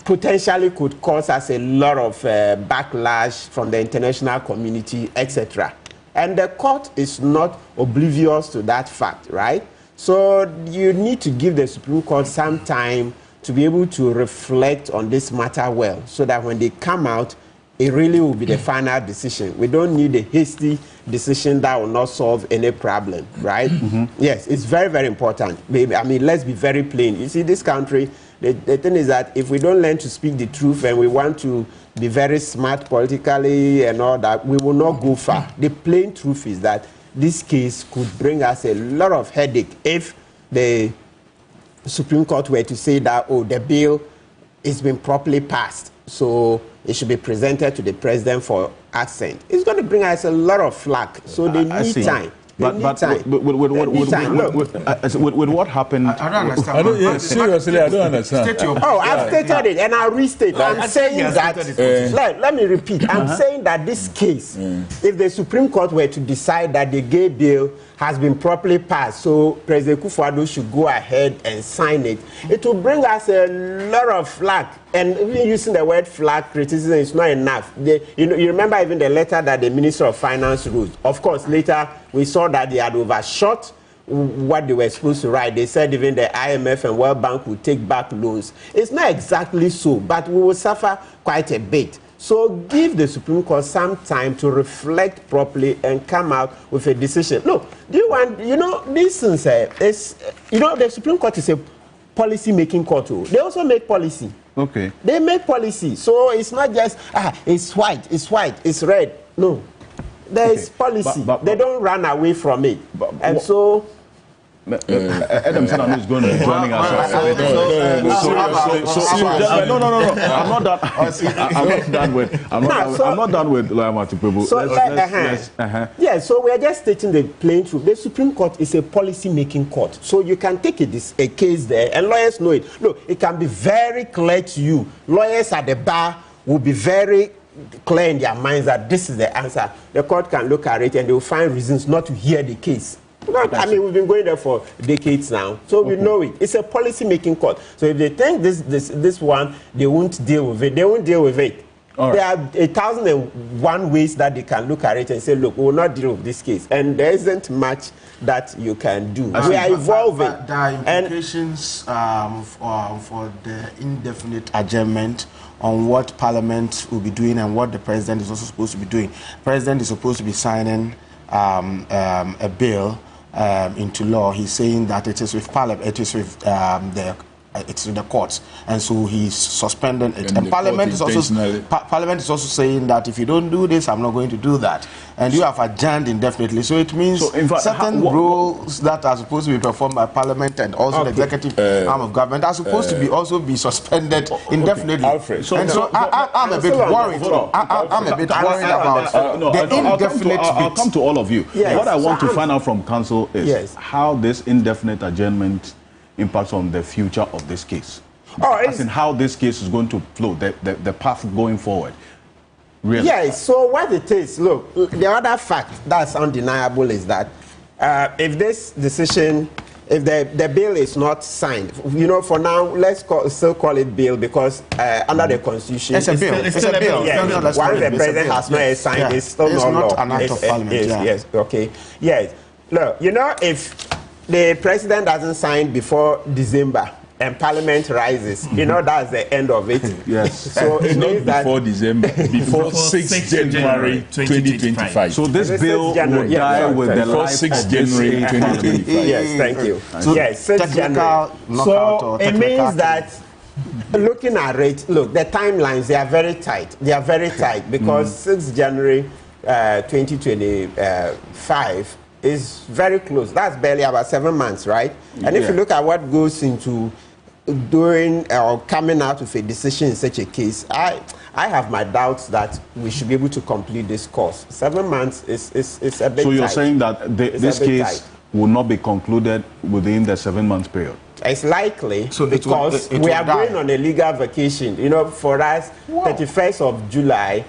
potentially could cause us a lot of backlash from the international community, etc. And the court is not oblivious to that fact, right? So you need to give the Supreme Court some time to be able to reflect on this matter well, so that when they come out, it really will be the final decision. We don't need a hasty decision that will not solve any problem, right? Yes, it's very, very important. I mean, let's be very plain. You see, this country, the thing is that if we don't learn to speak the truth and we want to be very smart politically and all that, we will not go far. The plain truth is that this case could bring us a lot of headache if the Supreme Court were to say that, the bill has been properly passed, so it should be presented to the president for assent. It's going to bring us a lot of flack, so they need time. But with what happened, I don't understand. Seriously, I don't understand. I've stated it, and I'll restate. I'm saying that. Let me repeat. I'm saying that this case, if the Supreme Court were to decide that the gay bill has been properly passed, so President Kufuor should go ahead and sign it, it will bring us a lot of flack. And even using the word flag criticism is not enough. You remember even the letter that the Minister of Finance wrote. Of course, later we saw that they had overshot what they were supposed to write. They said even the IMF and World Bank would take back loans. It's not exactly so, but we will suffer quite a bit. So give the Supreme Court some time to reflect properly and come out with a decision. Look, do you want, this things, the Supreme Court is a policy-making court. They also make policy. Okay. They make policy. So it's not just, it's white, it's red. No. There is policy. But they don't run away from it. And so... Adam Sananu is going to be joining us. No. I'm not done with Lawyer Matipebu. So we are just stating the plain truth. The Supreme Court is a policy-making court. So you can take a case there, and lawyers know it. Look, it can be very clear to you. Lawyers at the bar will be very clear in their minds that this is the answer. The court can look at it and they will find reasons not to hear the case. We've been going there for decades now, so we know it. It's a policy-making court. So if they think this one, they won't deal with it. They won't deal with it. There are 1,001 ways that they can look at it and say, look, we will not deal with this case. And there isn't much that you can do. We are evolving. But there are implications for the indefinite adjournment on what Parliament will be doing and what the President is also supposed to be doing. The President is supposed to be signing a bill into law. He's saying that it is with Parliament, it is with the courts, and so he's suspending it. And Parliament is also saying that if you don't do this, I'm not going to do that. And you have adjourned indefinitely. So it means certain roles that are supposed to be performed by Parliament and also the executive arm of government are supposed to be suspended indefinitely. Alfred. I'm a bit worried. I'm a bit worried about the indefinite bit. I'll come to all of you. Yes. What I want to find out from counsel is how this indefinite adjournment impacts on the future of this case. As in how this case is going to flow, the path going forward. Really. Yes, so what it is, look, the other fact that's undeniable is that if this decision, if the bill is not signed, for now, let's still call it bill because under the Constitution, it's a bill. It's a bill. Once the President has not signed, it's still not an act of Parliament. Yes, okay. Yes. Look, if the President doesn't sign before December, and Parliament rises, you know that's the end of it. Yes. So it means that before December, before 6 January 2025. So this bill will die with the life 6 of January this 2025. Yes, thank you. So Yes, 6 January. So it means that looking at it, look, the timelines, they are very tight. They are very tight because 6 January 2025 is very close. That's barely about 7 months, right? And if you look at what goes into doing or coming out with a decision in such a case, I have my doubts that we should be able to complete this course. 7 months is a bit So you're tight. saying that this case will not be concluded within the 7 month period? It's likely because it we will are die. going on a legal vacation. You know, for us, 31st of July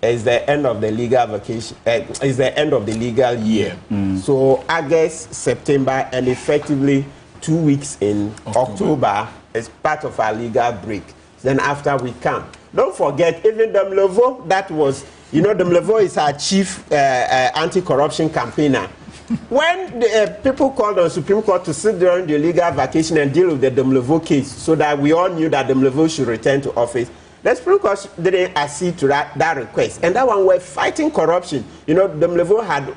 is the end of the legal vacation, is the end of the legal year. So August, September, and effectively 2 weeks in October is part of our legal break. Then after we come. Don't forget, even Demlevo, that was, you know, Demlevo is our chief anti-corruption campaigner. When the, people called on Supreme Court to sit during the legal vacation and deal with the Demlevo case so that we all knew that Demlevo should return to office, the Supreme Court didn't accede to that request. And that one were fighting corruption. You know, Demlevo had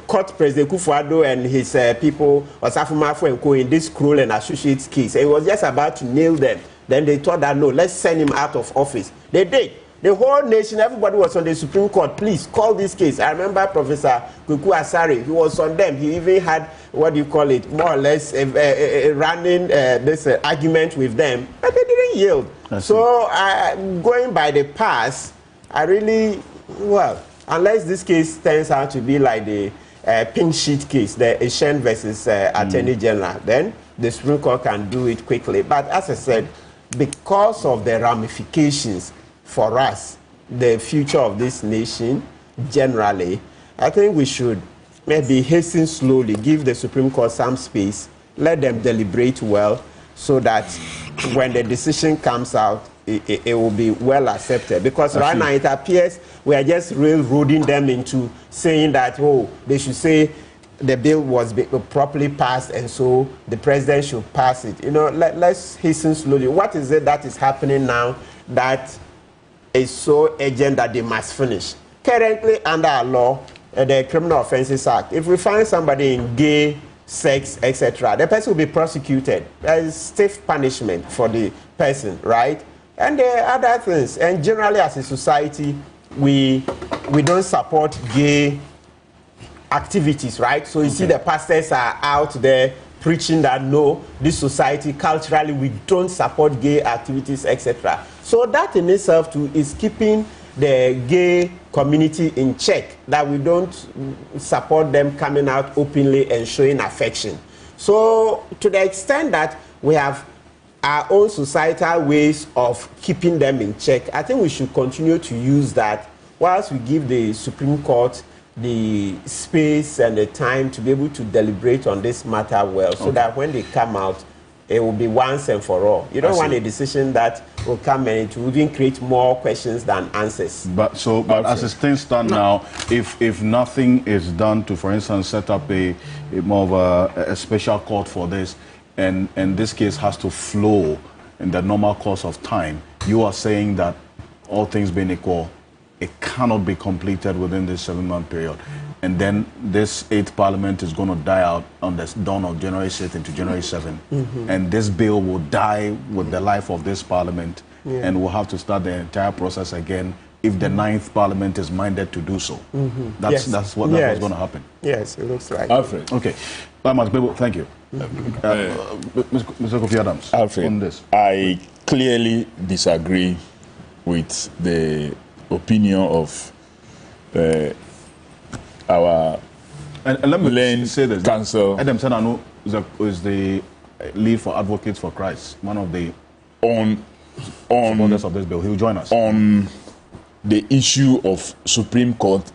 caught President Kufuor and his people, Osafo Maafo and Co. in this Kroll and Associates case. And he was just about to nail them. Then they thought that, no, let's send him out of office. They did. The whole nation, everybody was on the Supreme Court. Please call this case. I remember Professor Kuku Asare. He was on them. He even had, what do you call it, more or less running this argument with them. But they didn't yield. So going by the past, I really, well, unless this case turns out to be like the pink sheet case, the Eshen versus Attorney General, then the Supreme Court can do it quickly. But as I said, because of the ramifications for us, the future of this nation generally, I think we should maybe hasten slowly, give the Supreme Court some space, let them deliberate well, so that when the decision comes out, it will be well accepted. Because right now it appears we are just railroading them into saying that, oh, they should say the bill was properly passed and so the president should pass it. You know, let's hasten slowly. What is it that is happening now that is so urgent that they must finish? Currently, under our law, the Criminal Offences Act, if we find somebody in gay, sex, etc., the person will be prosecuted. There is stiff punishment for the person, right? And there are other things. And generally, as a society, we don't support gay activities, right? So you see the pastors are out there preaching that no, this society culturally we don't support gay activities, etc. So that in itself too is keeping the gay community in check, that we don't support them coming out openly and showing affection. So to the extent that we have our own societal ways of keeping them in check, I think we should continue to use that whilst we give the Supreme Court the space and the time to be able to deliberate on this matter well, so that when they come out, it will be once and for all. You don't want a decision that will come and it will even create more questions than answers. But as it stands now, if nothing is done to, for instance, set up a more of a special court for this, and this case has to flow in the normal course of time, you are saying that all things being equal, it cannot be completed within this 7 month period. And then this 8th Parliament is going to die out on the dawn of January 6th into January 7th. And this bill will die with the life of this Parliament. And we'll have to start the entire process again if the 9th Parliament is minded to do so. That's what's going to happen. Yes, it looks like. Alfred. Okay. Thank you. Mr. Kofi Adams, Alfred, on this. I clearly disagree with the opinion of our and let me say this. Council. Adam Senano is the lead for Advocates for Christ, one of the supporters of this bill. He will join us. On the issue of Supreme Court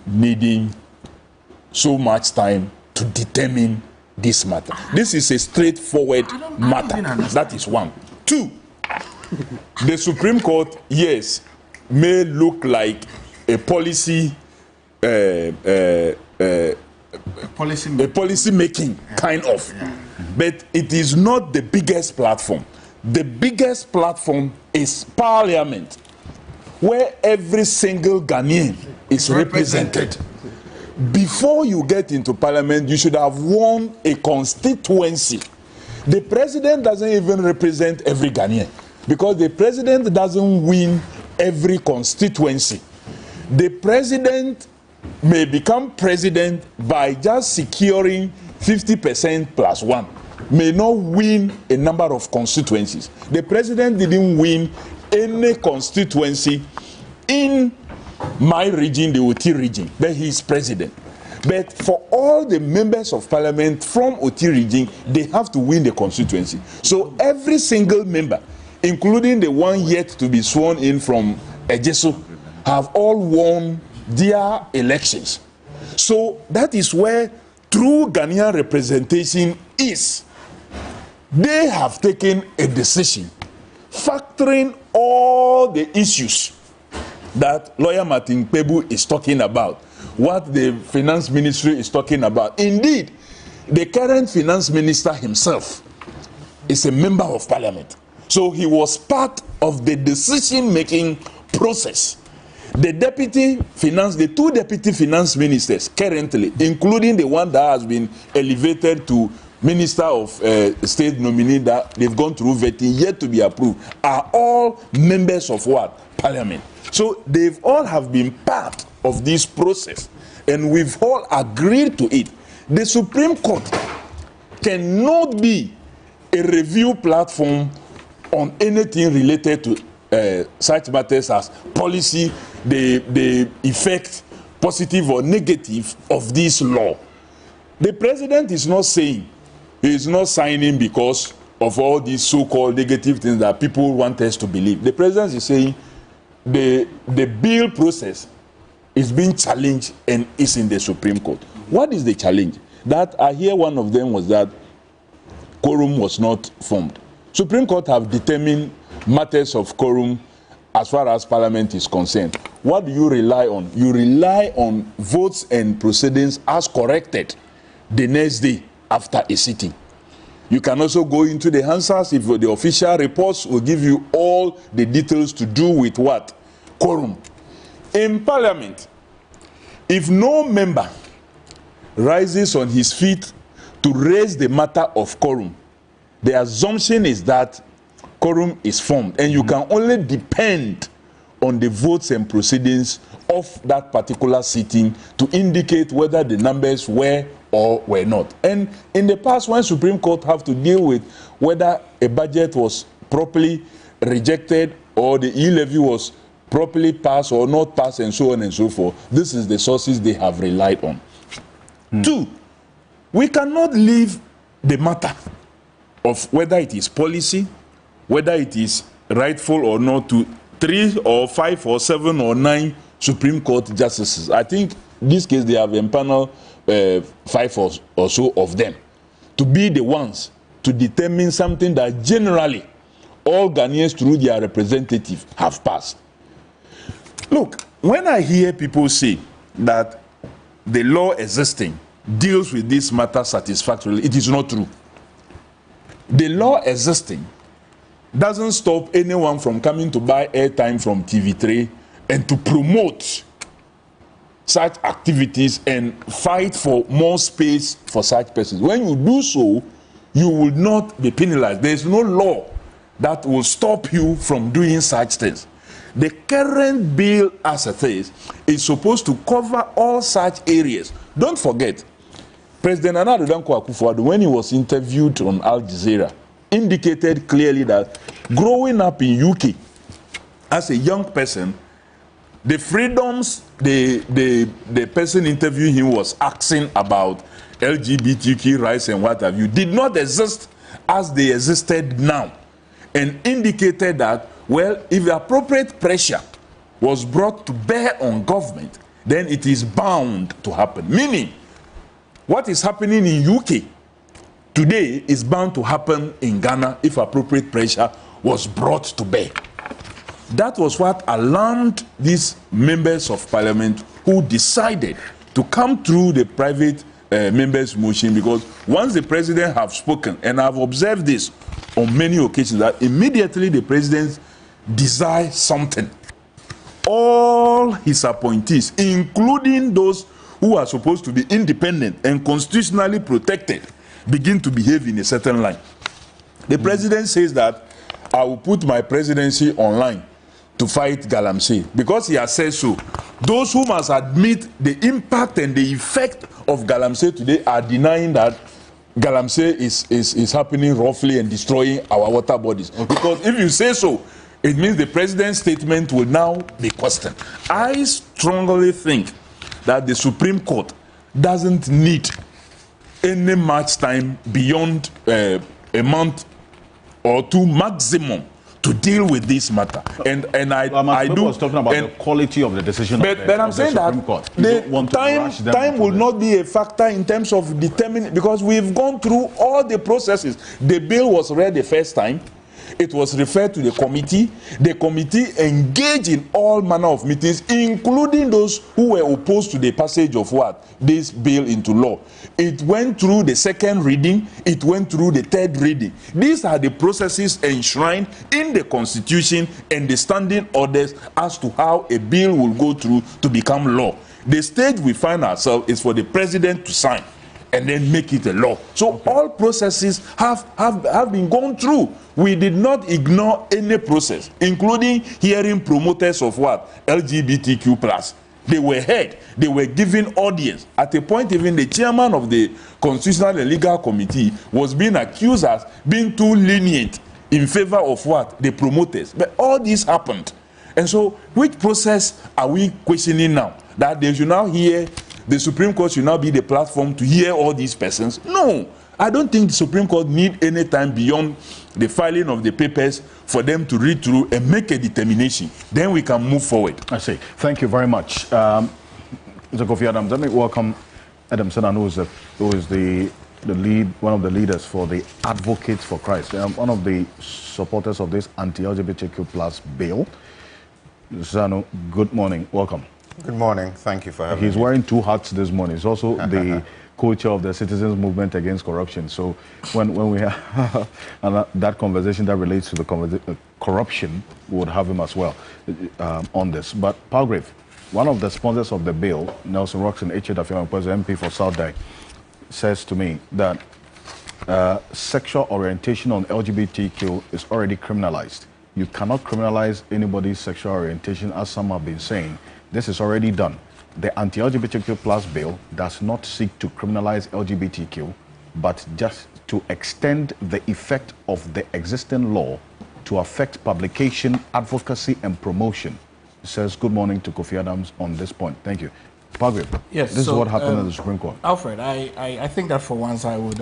needing so much time to determine this matter. This is a straightforward matter. That is one. Two, the Supreme Court, yes, may look like a policy policy making, kind of. But it is not the biggest platform. The biggest platform is Parliament, where every single Ghanaian is represented. Before you get into Parliament, you should have won a constituency. The president doesn't even represent every Ghanaian, because the president doesn't win every constituency. The president may become president by just securing 50% plus one, may not win a number of constituencies. The president didn't win any constituency in my region, the Oti region, but he is president. But for all the members of parliament from Oti region, they have to win the constituency. So every single member, including the one yet to be sworn in from Ejeso, have all won their elections. So that is where true Ghanaian representation is. They have taken a decision, factoring all the issues that lawyer Martin Pebu is talking about, what the finance ministry is talking about. Indeed, the current finance minister himself is a member of parliament. So he was part of the decision-making process. The two deputy finance ministers currently, including the one that has been elevated to Minister of State nominee, that they've gone through vetting, yet to be approved, are all members of what? Parliament. So they've all have been part of this process, and we've all agreed to it. The Supreme Court cannot be a review platform on anything related to such matters as policy, the effect, positive or negative, of this law. The president is not saying, he is not signing because of all these so-called negative things that people want us to believe. The president is saying the bill process is being challenged and is in the Supreme Court. What is the challenge? That I hear one of them was that quorum was not formed. Supreme Court have determined matters of quorum as far as Parliament is concerned. What do you rely on? You rely on votes and proceedings as corrected the next day after a sitting. You can also go into the answers if the official reports will give you all the details to do with what? Quorum. In Parliament, if no member rises on his feet to raise the matter of quorum, the assumption is that quorum is formed, and you can only depend on the votes and proceedings of that particular sitting to indicate whether the numbers were or were not. And in the past, when Supreme Court have to deal with whether a budget was properly rejected or the e-levy was properly passed or not passed and so on and so forth, this is the sources they have relied on. Two, we cannot leave the matter of whether it is policy, whether it is rightful or not, to 3 or 5 or 7 or 9 Supreme Court justices. I think in this case they have empaneled 5 or so of them to be the ones to determine something that generally all Ghanaians through their representative have passed. Look, when I hear people say that the law existing deals with this matter satisfactorily, it is not true. The law existing doesn't stop anyone from coming to buy airtime from TV3 and to promote such activities and fight for more space for such persons. When you do so, you will not be penalized. There is no law that will stop you from doing such things. The current bill as it is supposed to cover all such areas. Don't forget, President Nana Addo Dankwa Akufo-Addo, when he was interviewed on Al Jazeera, indicated clearly that growing up in UK as a young person, the freedoms the person interviewing him was asking about LGBTQ rights and what have you did not exist as they existed now, and indicated that, well, if the appropriate pressure was brought to bear on government, then it is bound to happen. Meaning, what is happening in UK today is bound to happen in Ghana if appropriate pressure was brought to bear. That was what alarmed these members of parliament who decided to come through the private members' motion, because once the president have spoken, and I've observed this on many occasions, that immediately the president desires something, all his appointees, including those who are supposed to be independent and constitutionally protected, begin to behave in a certain line. The president says that I will put my presidency online to fight Galamsey, because he has said so. Those who must admit the impact and the effect of Galamsey today are denying that Galamsey is happening roughly and destroying our water bodies. Because if you say so, it means the president's statement will now be questioned. I strongly think that the Supreme Court doesn't need any much time beyond a month or two maximum to deal with this matter. And I was talking about the quality of the decision. But I'm saying that the time will not be a factor in terms of determining, because we've gone through all the processes. The bill was read the first time. It was referred to the committee. The committee engaged in all manner of meetings, including those who were opposed to the passage of this bill into law. It went through the second reading. It went through the third reading. These are the processes enshrined in the Constitution and the standing orders as to how a bill will go through to become law. The stage we find ourselves is for the president to sign and then make it a law. So all processes have been gone through. We did not ignore any process, including hearing promoters of LGBTQ+. They were heard. They were given audience. At a point, even the chairman of the Constitutional and Legal Committee was being accused as being too lenient in favor of the promoters. But all this happened. And so, which process are we questioning now? That they should now hear, the Supreme Court should now be the platform to hear all these persons? No. I don't think the Supreme Court need any time beyond the filing of the papers for them to read through and make a determination. Then we can move forward. I see. Thank you very much. Mr. Kofi Adams, let me welcome Adam Senan, who is the lead, one of the leaders for the Advocates for Christ, one of the supporters of this anti-LGBTQ plus bill. Zano, good morning. Welcome. Good morning. Thank you for having me. He's wearing two hats this morning. He's also the co-chair of the Citizens Movement Against Corruption. So when we have that conversation that relates to the corruption, we would have him as well on this. But Palgrave, one of the sponsors of the bill, Nelson Roxon, H.A. President MP for South Dai, says to me that sexual orientation on LGBTQ is already criminalized. You cannot criminalize anybody's sexual orientation, as some have been saying. This is already done. The anti-LGBTQ plus bill does not seek to criminalize LGBTQ, but just to extend the effect of the existing law to affect publication, advocacy, and promotion. It says good morning to Kofi Adams on this point. Thank you. Palgrave, yes, this is what happened in the Supreme Court. Alfred, I think that for once I would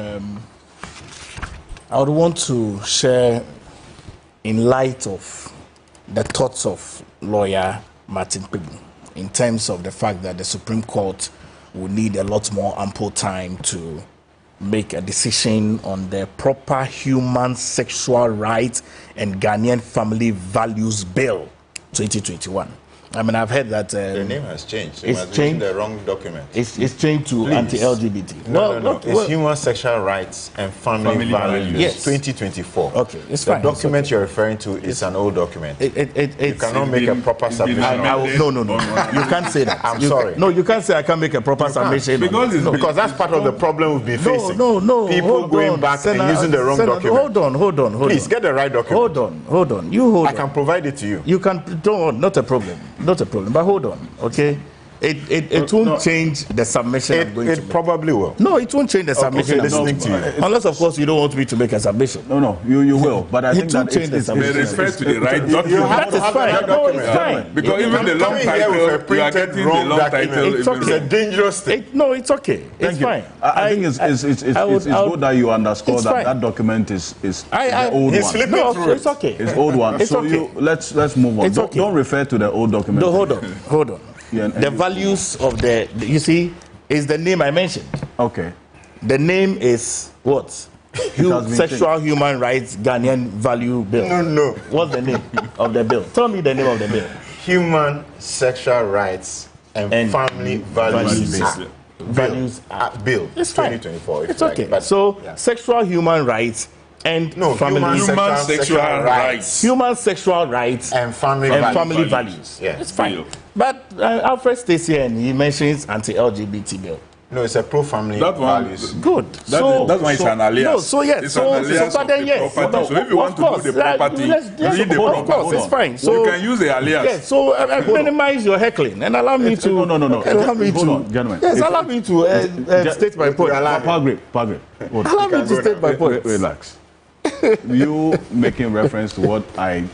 want to share in light of the thoughts of lawyer Martin Piggy, in terms of the fact that the Supreme Court will need a lot more ample time to make a decision on the proper human sexual rights and Ghanaian family values bill 2021. I mean, I've heard that the name has changed. It's changed. The wrong document. It's changed to anti-LGBT. No. It's human sexual rights and family values. Yes. 2024. Okay, it's fine. The document you're referring to is an old document. You cannot make a proper submission. No. You can't say that. I'm sorry. No, you can't say I can't make a proper submission. Because that's part of the problem we've been facing. No. People going back and using the wrong document. Hold on. Please get the right document. Hold on. You hold on. I can provide it to you. You can. Not a problem. Not a problem. But hold on, okay? It won't change the submission I'm going to make. It probably will. No, it won't change the submission. Okay, listening to you. Unless, of course, you don't want me to make a submission. No, you will. But I think that it's refer to the right document. That is fine. No, it's fine. Because even the long title, you are getting the long title. It's a dangerous thing. No, it's okay. It's fine. I think it's good that you underscore that document is the old one. No, it's okay. It's old one. So let's move on. Don't refer to the old document. No, hold on. The values of you see, is the name I mentioned. Okay. The name is what? Sexual Human Rights Ghanaian Value Bill. No. What's the name of the bill? Tell me the name of the bill. Human Sexual Rights and Family Values Bill. values bill. It's fine. 2024. It's okay. But, sexual human rights and human sexual rights. Human sexual rights and family values. Yeah. It's fine. But Alfred stays here and he mentions anti-LGBT bill. No, it's a pro-family values. Good. That's why it's an alias. No, so yes. It's so an alias but then yes. So if you want to do the property, read the property. Of course, it's fine. So you can use the alias. Yes. So minimize your heckling and allow me to. No. Allow me to, gentlemen. Yes, allow me to state my point. Allow me to state my point. Relax. You making reference to what I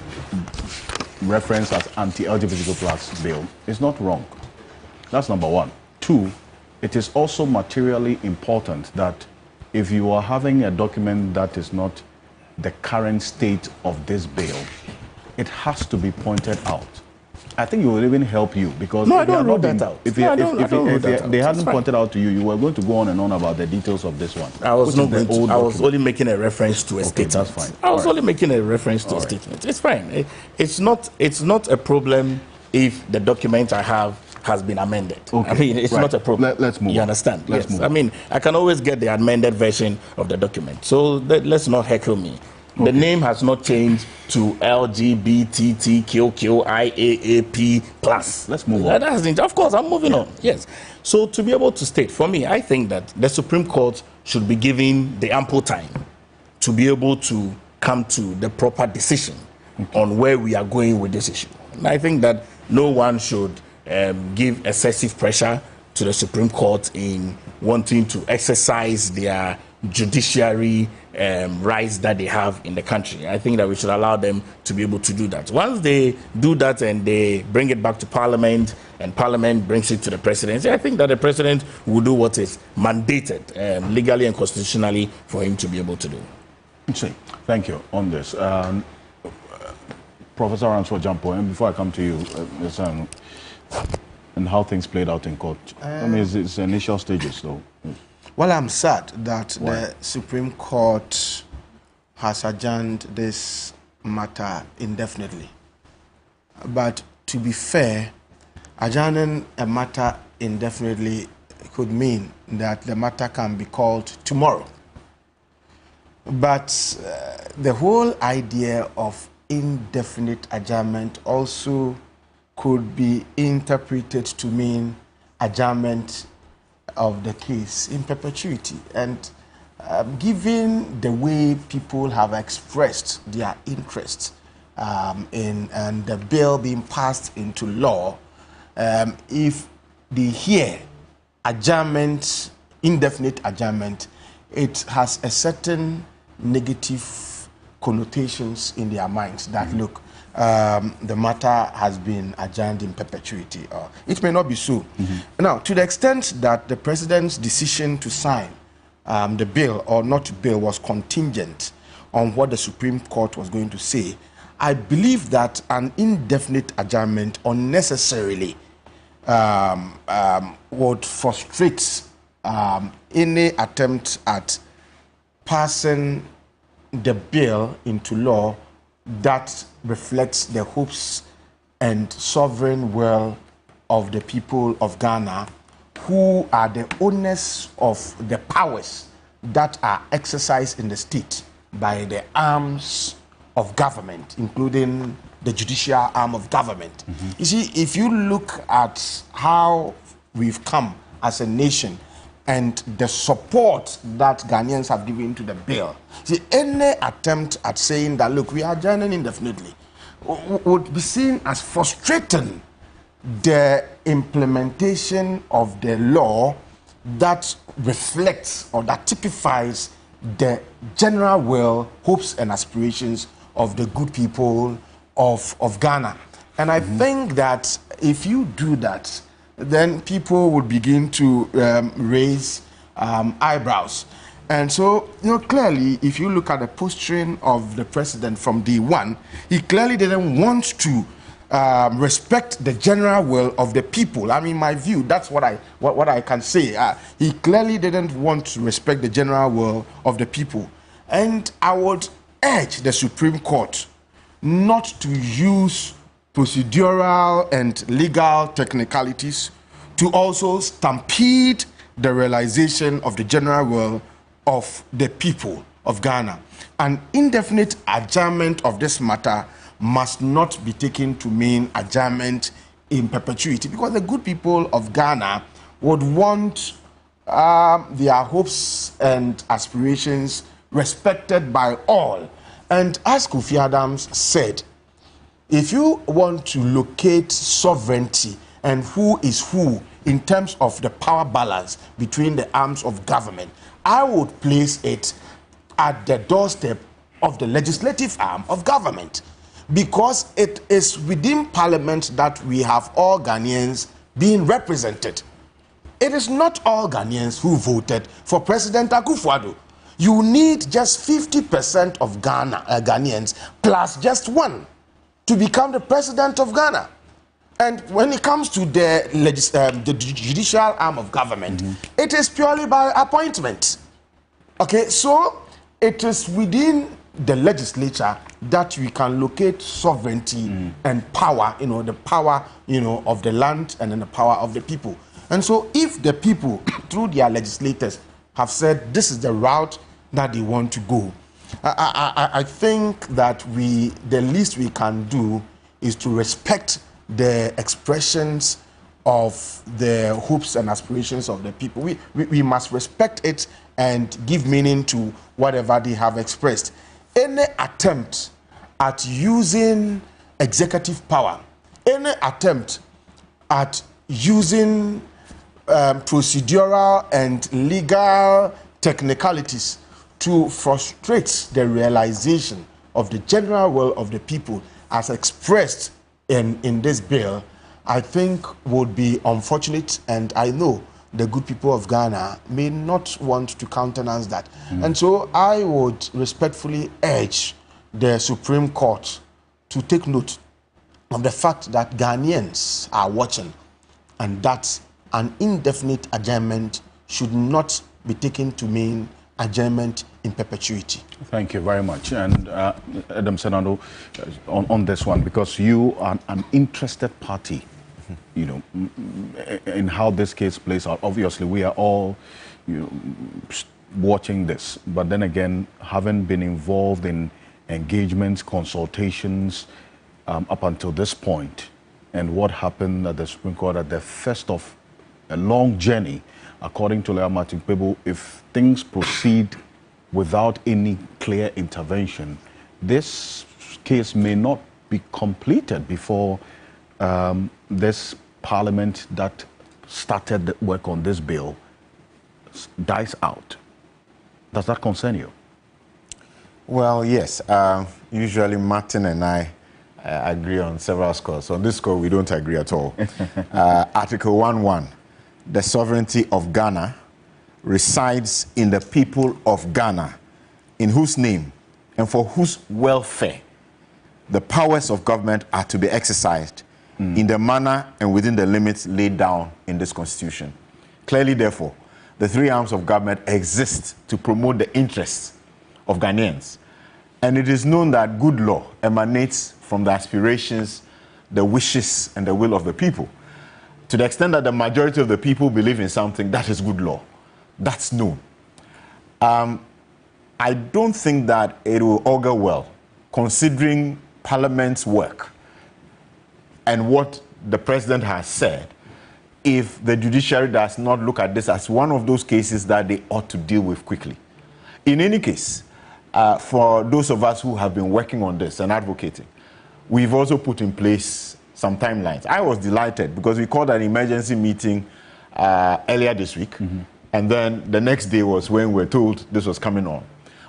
reference as anti-LGBTQ plus bill is not wrong. That's number one. Two, it is also materially important that if you are having a document that is not the current state of this bill, it has to be pointed out. I think it will even help you because I don't rule that out. If they hadn't pointed out to you, you were going to go on and on about the details of this one. I was only making a reference to a statement. That's fine. I was only making a reference to a statement. It's fine. It's not a problem if the document I have has been amended. Okay. I mean, it's not a problem. Let's move on. You understand? Let's move on. I mean, I can always get the amended version of the document. So let's not heckle me. The name has not changed to LGBTQIAAP plus. Let's move on. That hasn't. Of course, I'm moving on. Yes. So to be able to state, for me, I think that the Supreme Court should be given the ample time to be able to come to the proper decision on where we are going with this issue. And I think that no one should give excessive pressure to the Supreme Court in wanting to exercise their judiciary rights that they have in the country. I think that we should allow them to be able to do that. Once they do that and they bring it back to Parliament and Parliament brings it to the presidency, I think that the president will do what is mandated legally and constitutionally for him to be able to do. Thank you on this. Professor Answer Jampo, and before I come to you, and how things played out in court. I mean, it's initial stages, though. Well, I'm sad that the Supreme Court has adjourned this matter indefinitely. But to be fair, adjourning a matter indefinitely could mean that the matter can be called tomorrow. But the whole idea of indefinite adjournment also could be interpreted to mean adjournment of the case in perpetuity. And given the way people have expressed their interest in the bill being passed into law, if they hear adjournment, indefinite adjournment, it has a certain negative connotations in their minds that, look, the matter has been adjourned in perpetuity. It may not be so. Now, to the extent that the president's decision to sign the bill or not to bill was contingent on what the Supreme Court was going to say, I believe that an indefinite adjournment unnecessarily would frustrate any attempt at passing the bill into law that reflects the hopes and sovereign will of the people of Ghana, who are the owners of the powers that are exercised in the state by the arms of government, including the judicial arm of government. You see, if you look at how we've come as a nation and the support that Ghanaians have given to the bill, see, any attempt at saying that, look, we are adjourning indefinitely, would be seen as frustrating the implementation of the law that reflects or that typifies the general will, hopes and aspirations of the good people of Ghana. And I think that if you do that, then people would begin to raise eyebrows. And so, you know, clearly, if you look at the posturing of the president from day one, he clearly didn't want to respect the general will of the people. I mean, my view, that's what I can say. He clearly didn't want to respect the general will of the people. And I would urge the Supreme Court not to use procedural and legal technicalities to also stampede the realization of the general will of the people of Ghana. An indefinite adjournment of this matter must not be taken to mean adjournment in perpetuity, because the good people of Ghana would want their hopes and aspirations respected by all. And as Kofi Adams said, if you want to locate sovereignty and who is who in terms of the power balance between the arms of government, I would place it at the doorstep of the legislative arm of government, because it is within parliament that we have all Ghanaians being represented. It is not all Ghanaians who voted for President Akufo-Addo. You need just 50% of Ghanaians plus just one to become the president of Ghana. And when it comes to the judicial arm of government, it is purely by appointment. Okay, so it is within the legislature that we can locate sovereignty and power, the power, of the land and then the power of the people. And so if the people, through their legislators, have said this is the route that they want to go, I think that the least we can do is to respect the expressions of the hopes and aspirations of the people. We must respect it and give meaning to whatever they have expressed. Any attempt at using executive power, any attempt at using procedural and legal technicalities to frustrate the realization of the general will of the people as expressed in this bill, I think would be unfortunate, and I know the good people of Ghana may not want to countenance that. And so I would respectfully urge the Supreme Court to take note of the fact that Ghanaians are watching, and that an indefinite adjournment should not be taken to mean adjournment in perpetuity. Thank you very much. And Adam Senado, on this one, because you are an interested party, in how this case plays out. Obviously, we are all watching this, but then again, having been involved in engagements, consultations up until this point, and what happened at the Supreme Court at the first of a long journey, according to Lawyer Martin Kpebu, if things proceed without any clear intervention, this case may not be completed before this parliament that started the work on this bill dies out. Does that concern you? Well, yes. Usually Martin and I agree on several scores. On this score, we don't agree at all. Article 1.1, the sovereignty of Ghana resides in the people of Ghana, in whose name and for whose welfare the powers of government are to be exercised in the manner and within the limits laid down in this constitution. Clearly, therefore, the three arms of government exist to promote the interests of Ghanaians. And it is known that good law emanates from the aspirations, the wishes, and the will of the people. To the extent that the majority of the people believe in something, that is good law. That's known. I don't think that it will augur well, considering Parliament's work and what the President has said, if the judiciary does not look at this as one of those cases that they ought to deal with quickly. In any case, for those of us who have been working on this and advocating, we've also put in place some timelines. I was delighted because we called an emergency meeting earlier this week, and then the next day was when we were told this was coming on.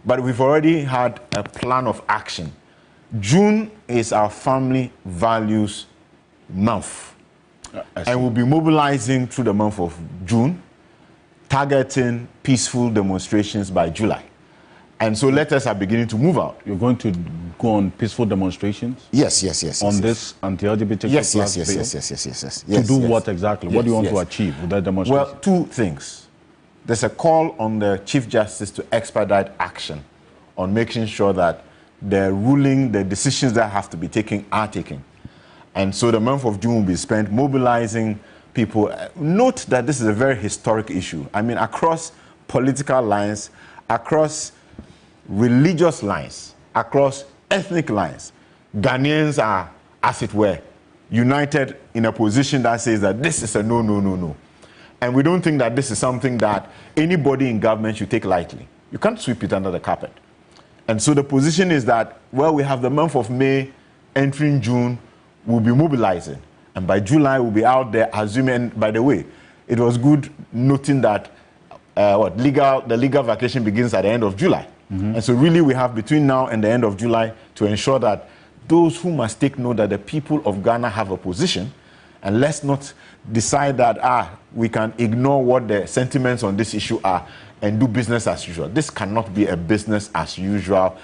But we've already had a plan of action. June is our family values month, and we'll be mobilizing through the month of June, targeting peaceful demonstrations by July. And so letters are beginning to move out. You're going to go on peaceful demonstrations? Yes. On this anti-LGBTQ yes. To do what exactly? What do you want to achieve with that demonstration? Well, two things. There's a call on the Chief Justice to expedite action on making sure that the ruling, the decisions that have to be taken are taken. And so the month of June will be spent mobilizing people, note that this is a very historic issue. I mean, across political lines, across religious lines, across ethnic lines, Ghanaians are, as it were, united in a position that says that this is a no, no, no, no. And we don't think that this is something that anybody in government should take lightly. You can't sweep it under the carpet. And so the position is that, well, we have the month of May, entering June, we'll be mobilizing. And by July, we'll be out there assuming, by the way, it was good noting that the legal vacation begins at the end of July. And so really we have between now and the end of July to ensure that those who must take note that the people of Ghana have a position, and let's not decide that we can ignore what the sentiments on this issue are and do business as usual. This cannot be a business as usual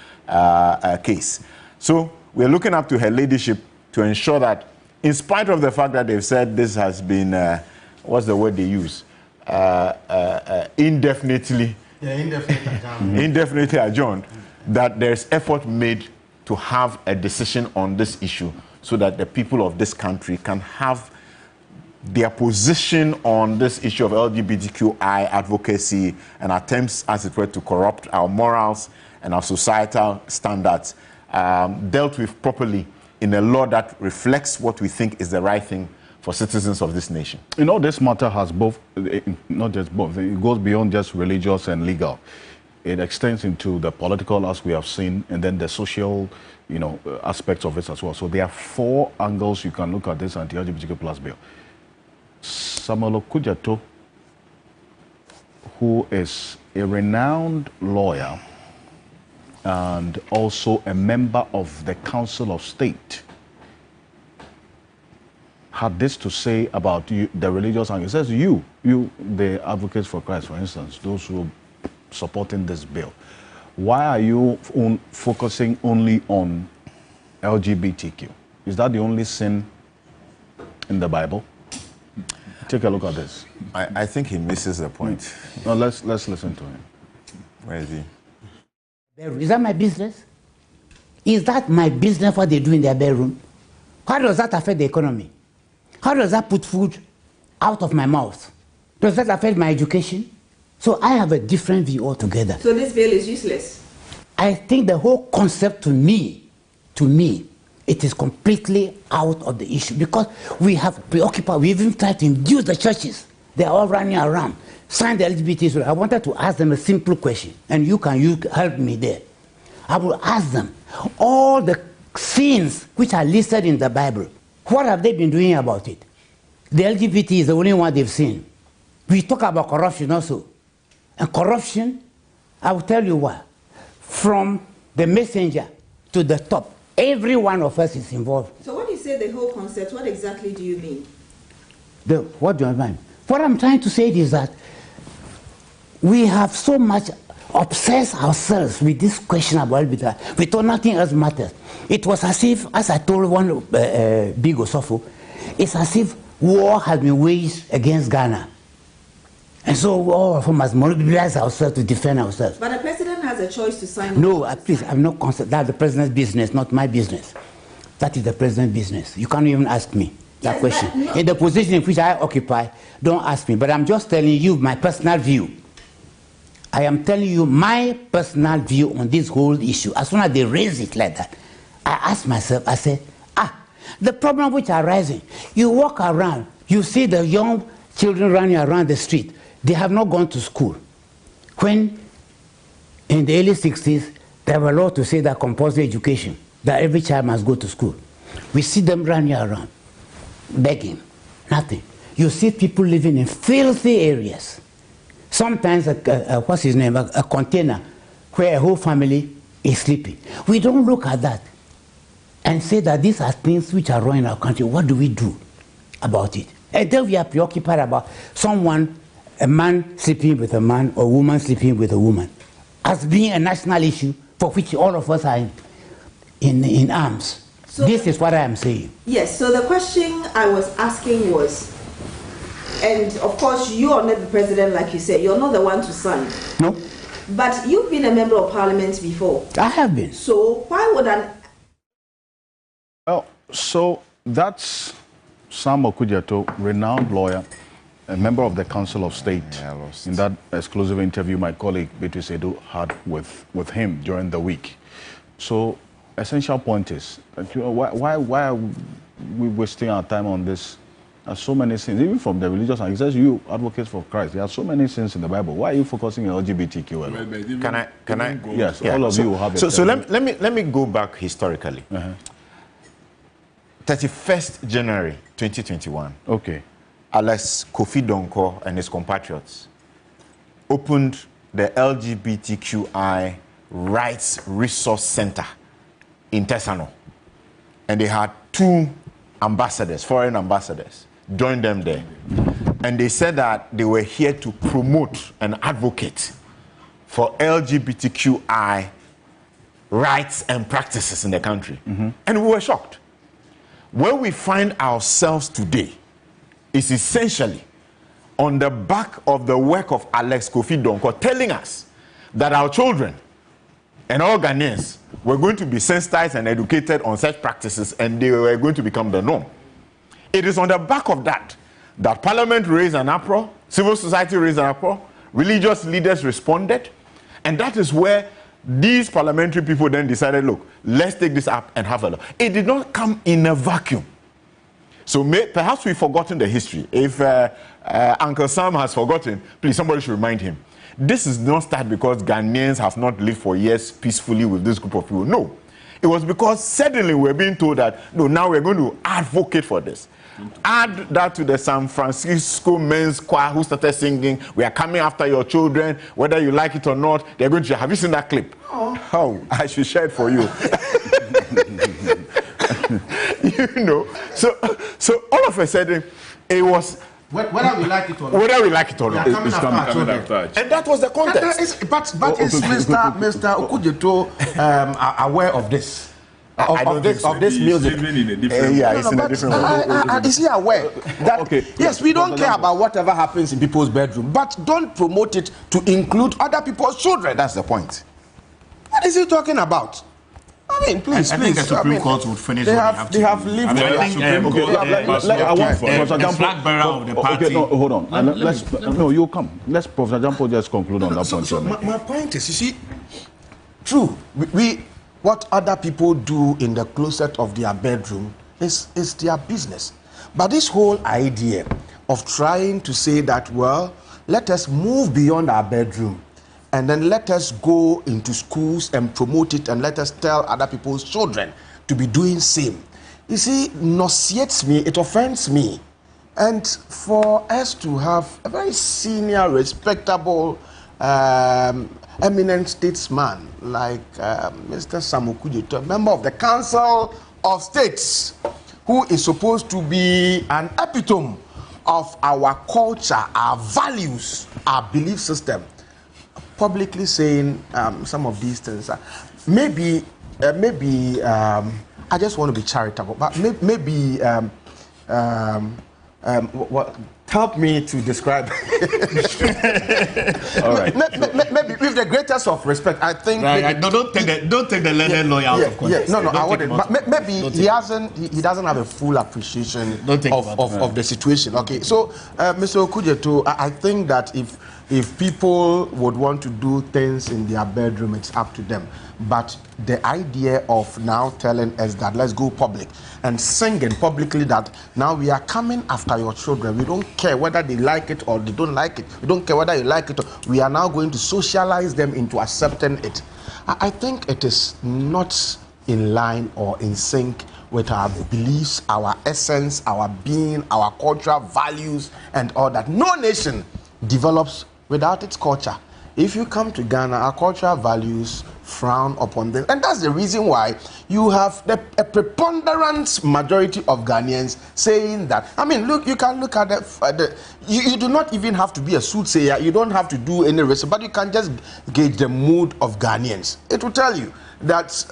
case. So we're looking up to her leadership to ensure that, in spite of the fact that they've said this has been, what's the word they use? Indefinitely adjourned, that there's effort made to have a decision on this issue so that the people of this country can have their position on this issue of LGBTQI advocacy and attempts, as it were, to corrupt our morals and our societal standards dealt with properly in a law that reflects what we think is the right thing for citizens of this nation. You know, this matter has both, not just both, it goes beyond just religious and legal. It extends into the political, as we have seen, and then the social, you know, aspects of it as well. So there are 4 angles you can look at this anti-LGBTQ plus bill. Samuel Okudzeto, who is a renowned lawyer and also a member of the Council of State, had this to say about the religious angle. It says you, the advocates for Christ, for instance, those who are supporting this bill, why are you focusing only on LGBTQ? Is that the only sin in the Bible? Take a look at this. I think he misses the point. No, let's listen to him. Where is he? Is that my business? Is that my business what they do in their bedroom? How does that affect the economy? How does that put food out of my mouth? Does that affect my education? So I have a different view altogether. So this bill is useless? I think the whole concept to me, it is completely out of the issue because we have preoccupied, we even tried to induce the churches. They're all running around, sign the LGBT. I wanted to ask them a simple question, and you help me there. I will ask them, all the sins which are listed in the Bible, what have they been doing about it? The LGBT is the only one they've seen. We talk about corruption also. And corruption, I will tell you what, from the messenger to the top, every one of us is involved. So when you say the whole concept, what exactly do you mean? What do I mean? What I'm trying to say is that we have so much obsessed ourselves with this question about LGBT. We thought nothing else matters. It was as if, as I told one big Osofo, it's as if war has been waged against Ghana. And so all of us must mobilize ourselves to defend ourselves. But the president has a choice to sign. No, please, I'm not concerned. That's the president's business, not my business. That is the president's business. You can't even ask me that question. In the position in which I occupy, don't ask me. But I'm just telling you my personal view. I am telling you my personal view on this whole issue. As soon as they raise it like that, I ask myself, I say, the problem which are rising, you walk around, you see the young children running around the street. They have not gone to school. When in the early 60s, there were laws to say that compulsory education, that every child must go to school. We see them running around, begging, nothing. You see people living in filthy areas. Sometimes, what's his name, a container where a whole family is sleeping. We don't look at that and say that these are things which are wrong in our country. What do we do about it? And then we are preoccupied about someone, a man sleeping with a man or a woman sleeping with a woman, as being a national issue for which all of us are in arms. So this is what I am saying. Yes, so the question I was asking was, and of course you are not the president like you said, you're not the one to sign. No. But you've been a member of parliament before. I have been. So why would an... Well, so that's Sam Okudzeto, renowned lawyer, a member of the Council of State, in that exclusive interview my colleague Beatrice Edu had with him during the week. So, essential point is, why are we wasting our time on this? There's so many sins, even from the religious, and he says you advocates for Christ. There are so many sins in the Bible. Why are you focusing on LGBTQ? Can I? Yes, all of you have. So let me go back historically. 31st January 2021. Okay. Alex Kofi Donko and his compatriots opened the LGBTQI Rights Resource Center in Tesano. And they had 2 ambassadors, foreign ambassadors, join them there. And they said that they were here to promote and advocate for LGBTQI rights and practices in the country. And we were shocked. Where we find ourselves today is essentially on the back of the work of Alex Kofi Donko telling us that our children and all Ghanaians were going to be sensitized and educated on such practices, and they were going to become the norm. It is on the back of that Parliament raised an uproar, civil society raised an uproar, religious leaders responded, and that is where these parliamentary people then decided, look, let's take this up and have a look. It did not come in a vacuum. So perhaps we've forgotten the history. If Uncle Sam has forgotten, please, somebody should remind him. This is not start because Ghanaians have not lived for years peacefully with this group of people. No. It was because suddenly we're being told that, no, now we're going to advocate for this. Add that to the San Francisco men's choir who started singing, we are coming after your children, whether you like it or not. They're going to, have you seen that clip? Oh, I should share it for you. You know, so all of a sudden, it was... Whether we like it or not. Whether we like it or not. It's coming after. And that was the context. But is Mr. Okudzeto aware of this? Of this music? Yeah, it's in a different way. Is he aware that, yes, we don't care about whatever happens in people's bedroom, but don't promote it to include other people's children. That's the point. What is he talking about? I mean, please, I think the Supreme Court would finish. They have lived. I think the flag bearer of the party. Okay, no, hold on. No, you come. Let's Professor Jampo just conclude on that point. So my point is, you see, true. We what other people do in the closet of their bedroom is their business. But this whole idea of trying to say that, well, let us move beyond our bedroom, and then let us go into schools and promote it, and let us tell other people's children to be doing same. You see, nauseates me, it offends me. And for us to have a very senior, respectable, eminent statesman like Mr. Sam Okudzeto, a member of the Council of States, who is supposed to be an epitome of our culture, our values, our belief system, publicly saying some of these things. Maybe I just want to be charitable, but maybe help me to describe. All right. Maybe with the greatest of respect, I think. Right. No, don't take the learned lawyer out of context. No, I wouldn't. But maybe he doesn't have a full appreciation of the situation. Okay, so Mr. Okudzeto, I think that if people would want to do things in their bedroom, it's up to them. But the idea of now telling us that let's go public and singing publicly that now we are coming after your children, we don't care whether they like it or they don't like it, we don't care whether you like it, we are now going to socialize them into accepting it. I think it is not in line or in sync with our beliefs, our essence, our being, our cultural values, and all that. No nation develops without its culture. If you come to Ghana, our cultural values frown upon them. And that's the reason why you have a preponderant majority of Ghanaians saying that. I mean, look, you can look at you do not even have to be a soothsayer. You don't have to do any research, but you can just gauge the mood of Ghanaians. It will tell you that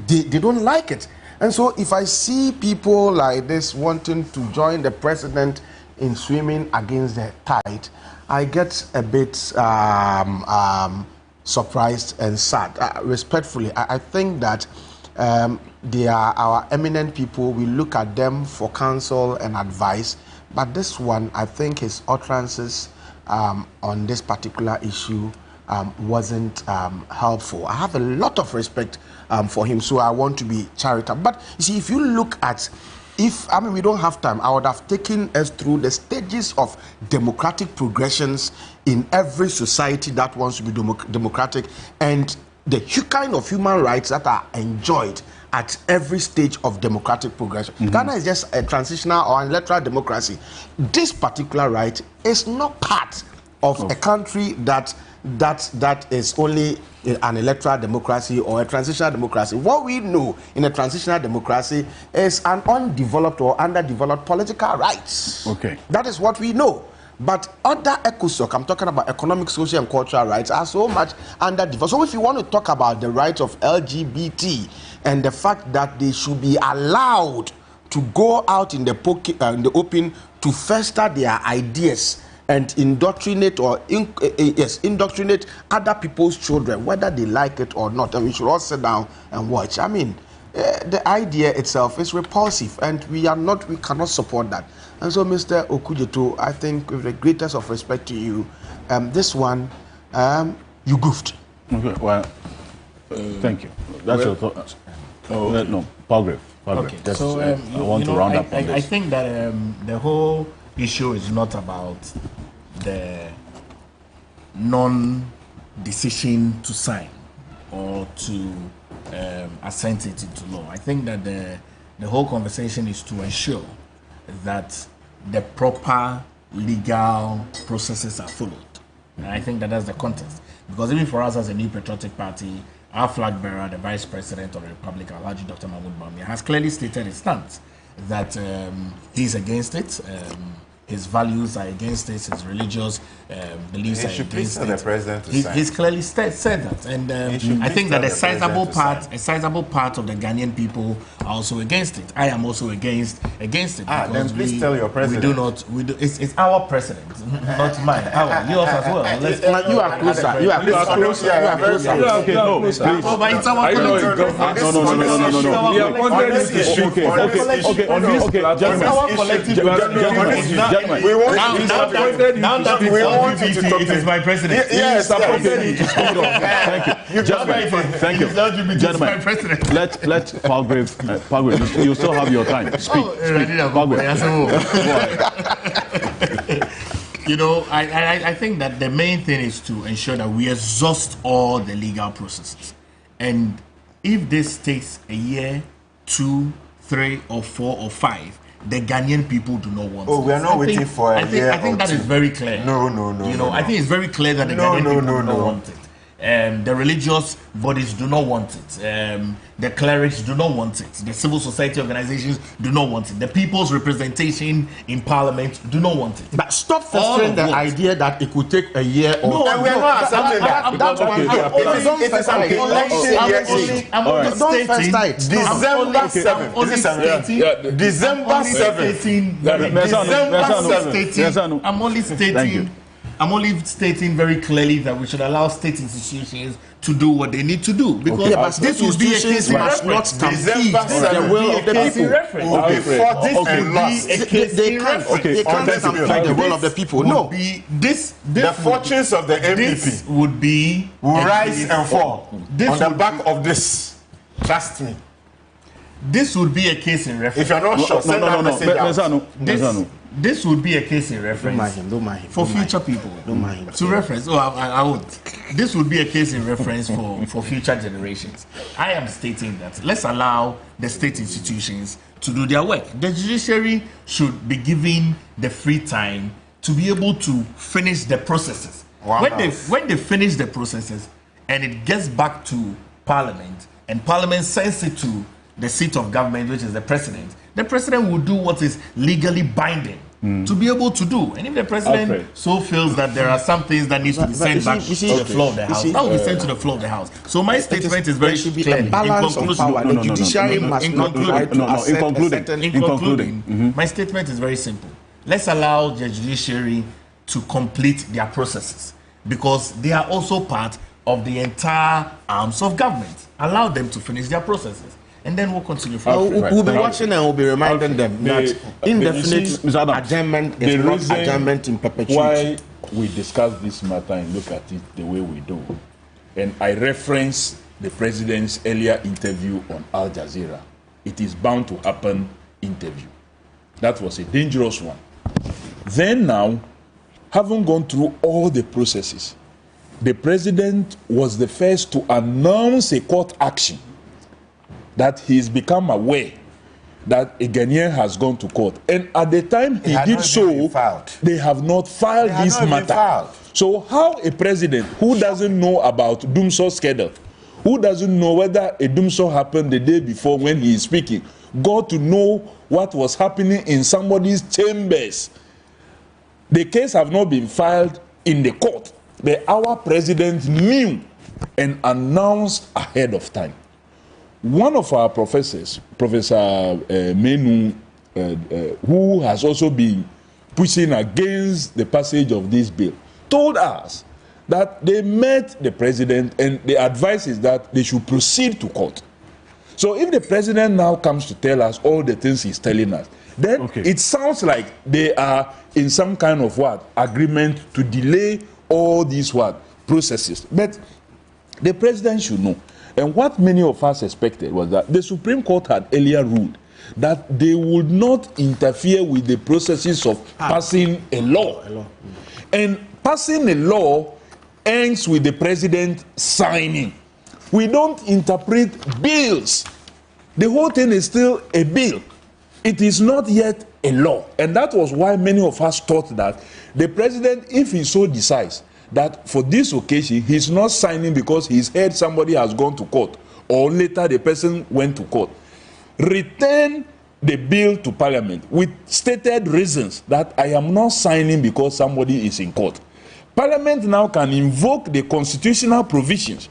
they don't like it. And so if I see people like this wanting to join the president in swimming against the tide, I get a bit surprised and sad. Respectfully, I think that They are our eminent people. We look at them for counsel and advice. But this one, I think his utterances on this particular issue wasn't helpful. I have a lot of respect for him, so I want to be charitable. But you see, if you look at, we don't have time, I would have taken us through the stages of democratic progressions in every society that wants to be democratic, and the kind of human rights that are enjoyed at every stage of democratic progression. Ghana is just a transitional or an electoral democracy. This particular right is not part of a country that is only an electoral democracy or a transitional democracy. What we know in a transitional democracy is an undeveloped or underdeveloped political rights. Okay. That is what we know. But other ECOSOC, I'm talking about economic, social, and cultural rights, are so much underdeveloped. So if you want to talk about the rights of LGBT and the fact that they should be allowed to go out in the open to fester their ideas and indoctrinate indoctrinate other people's children, whether they like it or not, and we should all sit down and watch. The idea itself is repulsive, and we cannot support that. And so, Mr. Okujeto, I think with the greatest of respect to you, this one, you goofed. Okay, well, thank you. That's your thought. No, Palgrave. Okay, so I want to round up on this. I think that the whole issue is not about the non-decision to sign or to assent it into law. I think that the whole conversation is to ensure that the proper legal processes are followed. And I think that that's the context. Because even for us as a New Patriotic Party, our flag bearer, the Vice President of the Republic, Alhaji Dr. Mahmoud Bawumia, has clearly stated his stance that he's against it. His values are against it. His religious beliefs are against it. The president he's clearly said that, and I think that a sizable part of the Ghanaian people are also against it. I am also against it. Then please tell your president. It's our president, not mine. Yours as well. You are closer. You are closer. Okay, no, please. But it's our collective. We want it is my president. Yes, thank you. Gentlemen, let Palgrave, you still have your time. Speak. I think that the main thing is to ensure that we exhaust all the legal processes. And if this takes a year, 2, 3, or 4, or 5, the Ghanaian people do not want it. We are not waiting for a year. I think that is very clear. No. I think it's very clear that the Ghanaian people do not want it. The religious bodies do not want it. The clerics do not want it. The civil society organizations do not want it. The people's representation in parliament do not want it. But stop fostering the idea that it could take a year or and we are not accepting that. It is an election year. I'm only stating December 7th. December 7th. I'm only stating very clearly that we should allow state institutions to do what they need to do, because this would be a case in reference. December 7th. The will of the people. They can't stampede the will of the people. No. The fortunes of the MVP will rise and fall on the back of this. Trust me. This would be a case in reference. If you're not sure, send that message out. This would be a case in reference for future people. To reference, I would. This would be a case in reference for future generations. I am stating that let's allow the state institutions to do their work. The judiciary should be given the free time to be able to finish the processes. When they finish the processes and it gets back to Parliament, and Parliament sends it to the seat of government, which is the president will do what is legally binding to be able to do. And if the president so feels that there are some things that needs to be sent back to the floor of the House, that will be sent to the floor of the House. So my statement is very clear. In concluding, my statement is very simple. Let's allow the judiciary to complete their processes, because they are also part of the entire arms of government. Allow them to finish their processes. And then we'll continue from there. We'll be watching and we'll be reminding them that indefinite adjournment is not adjournment in perpetuity. Why we discuss this matter and look at it the way we do, and I reference the president's earlier interview on Al Jazeera. It is bound to happen interview. That was a dangerous one. Then now, having gone through all the processes, the president was the first to announce a court action that he's become aware that a Ghanaian has gone to court. And at the time he did so, they have not filed this matter. So how a president who doesn't know about Dumso's schedule, who doesn't know whether a Dumso happened the day before when he is speaking, got to know what was happening in somebody's chambers? The case have not been filed in the court, but our president knew and announced ahead of time. One of our professors, Professor Menu, who has also been pushing against the passage of this bill, told us that they met the president and the advice is that they should proceed to court. So if the president now comes to tell us all the things he's telling us, then it sounds like they are in some kind of agreement to delay all these processes. But the president should know. And what many of us expected was that the Supreme Court had earlier ruled that they would not interfere with the processes of passing a law. And passing a law ends with the president signing. We don't interpret bills. The whole thing is still a bill. It is not yet a law. And that was why many of us thought that the president, if he so decides, that for this occasion he's not signing because he's heard somebody has gone to court or later the person went to court, return the bill to parliament with stated reasons that I am not signing because somebody is in court. Parliament now can invoke the constitutional provisions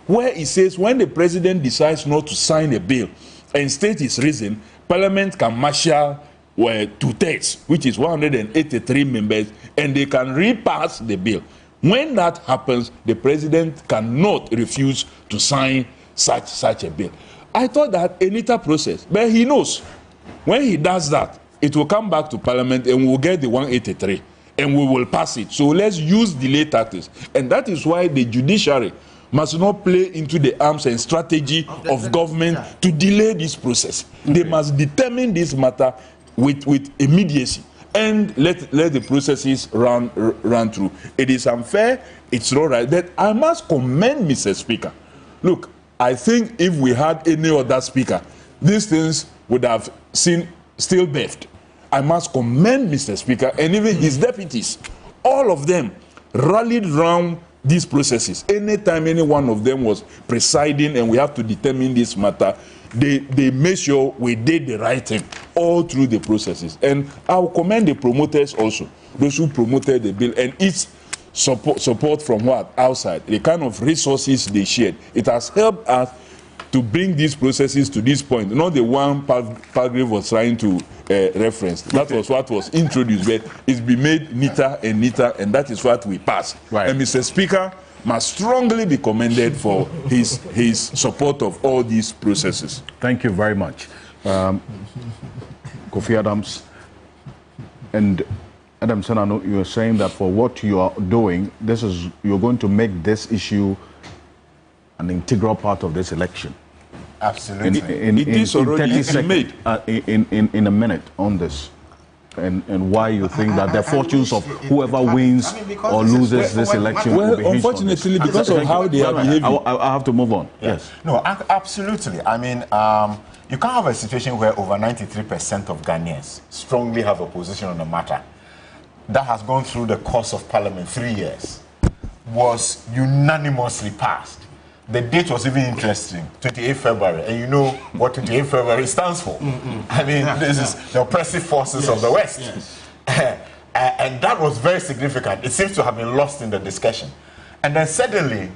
where it says when the president decides not to sign a bill and state his reason, parliament can marshal 2/3, which is 183 members, and they can repass the bill. When that happens, the president cannot refuse to sign such a bill. I thought that a neater process, but he knows when he does that, it will come back to parliament and we'll get the 183 and we will pass it. So let's use delay tactics. And that is why the judiciary must not play into the arms and strategy of government to delay this process. They must determine this matter with immediacy and let the processes run through. It is unfair, it's not right. But I must commend Mr. Speaker. Look, I think if we had any other speaker, these things would have seen still birthed. I must commend Mr. Speaker and even his deputies. All of them rallied around these processes. Anytime any one of them was presiding and we have to determine this matter, they made sure we did the right thing all through the processes. And I'll commend the promoters also, those who promoted the bill and its support from outside, the kind of resources they shared. It has helped us to bring these processes to this point, not the one Palgrave was trying to reference. That was what was introduced, but it's been made neater and neater, and that is what we passed. Right. And Mr. Speaker must strongly be commended for his support of all these processes. Thank you very much. Kofi Adams and Adam Senano, you are saying that for what you are doing, you're going to make this issue an integral part of this election. Absolutely. It is already made. In a minute on this. And why you think that the fortunes of whoever wins or loses this election will be hinged on this. Unfortunately, because of how they are behaving. I have to move on. Yes. No, absolutely. I mean, you can't have a situation where over 93% of Ghanaians strongly have a position on the matter. That has gone through the course of Parliament 3 years, was unanimously passed. The date was even interesting, 28 February, and you know what 28 February stands for. I mean, this is the oppressive forces of the West. And that was very significant. It seems to have been lost in the discussion. And then suddenly,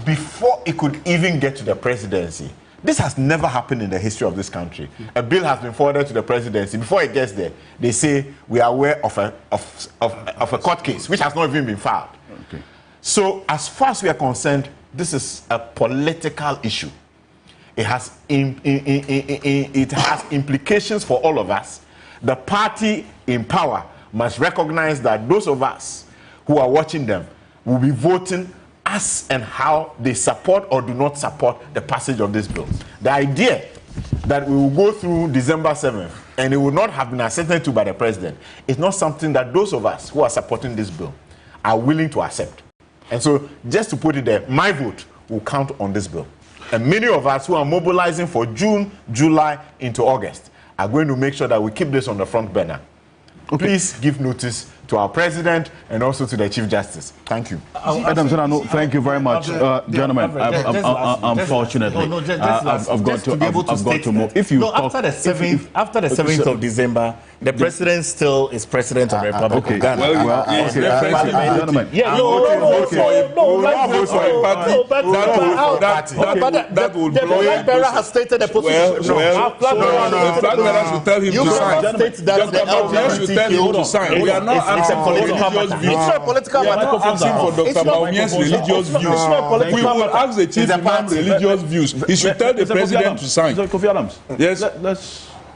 before it could even get to the presidency, this has never happened in the history of this country. A bill has been forwarded to the presidency. Before it gets there, they say, we are aware of a court case, which has not even been filed. So as far as we are concerned, this is a political issue. It has implications for all of us. The party in power must recognize that those of us who are watching them will be voting as and how they support or do not support the passage of this bill. The idea that we will go through December 7th and it will not have been assented to by the president is not something that those of us who are supporting this bill are willing to accept. And so, just to put it there, my vote will count on this bill. And many of us who are mobilizing for June, July into August are going to make sure that we keep this on the front burner. Please give notice to our president and also to the Chief Justice. Thank you. Adam Senano, thank you very much. Gentlemen, unfortunately, I've got to move. If you talk, after the 7th of December, the president still is president of the Republic of Ghana. Gentlemen. That will blow. The flag bearer has stated the position. The flag bearers will tell him to sign. You tell him to sign. We are not asking for religious views. It's not a political matter. We are not asking for Dr. Baumia's religious views. We will ask the chief imam religious views. He should tell the president to sign. Kofi Adams. Yes.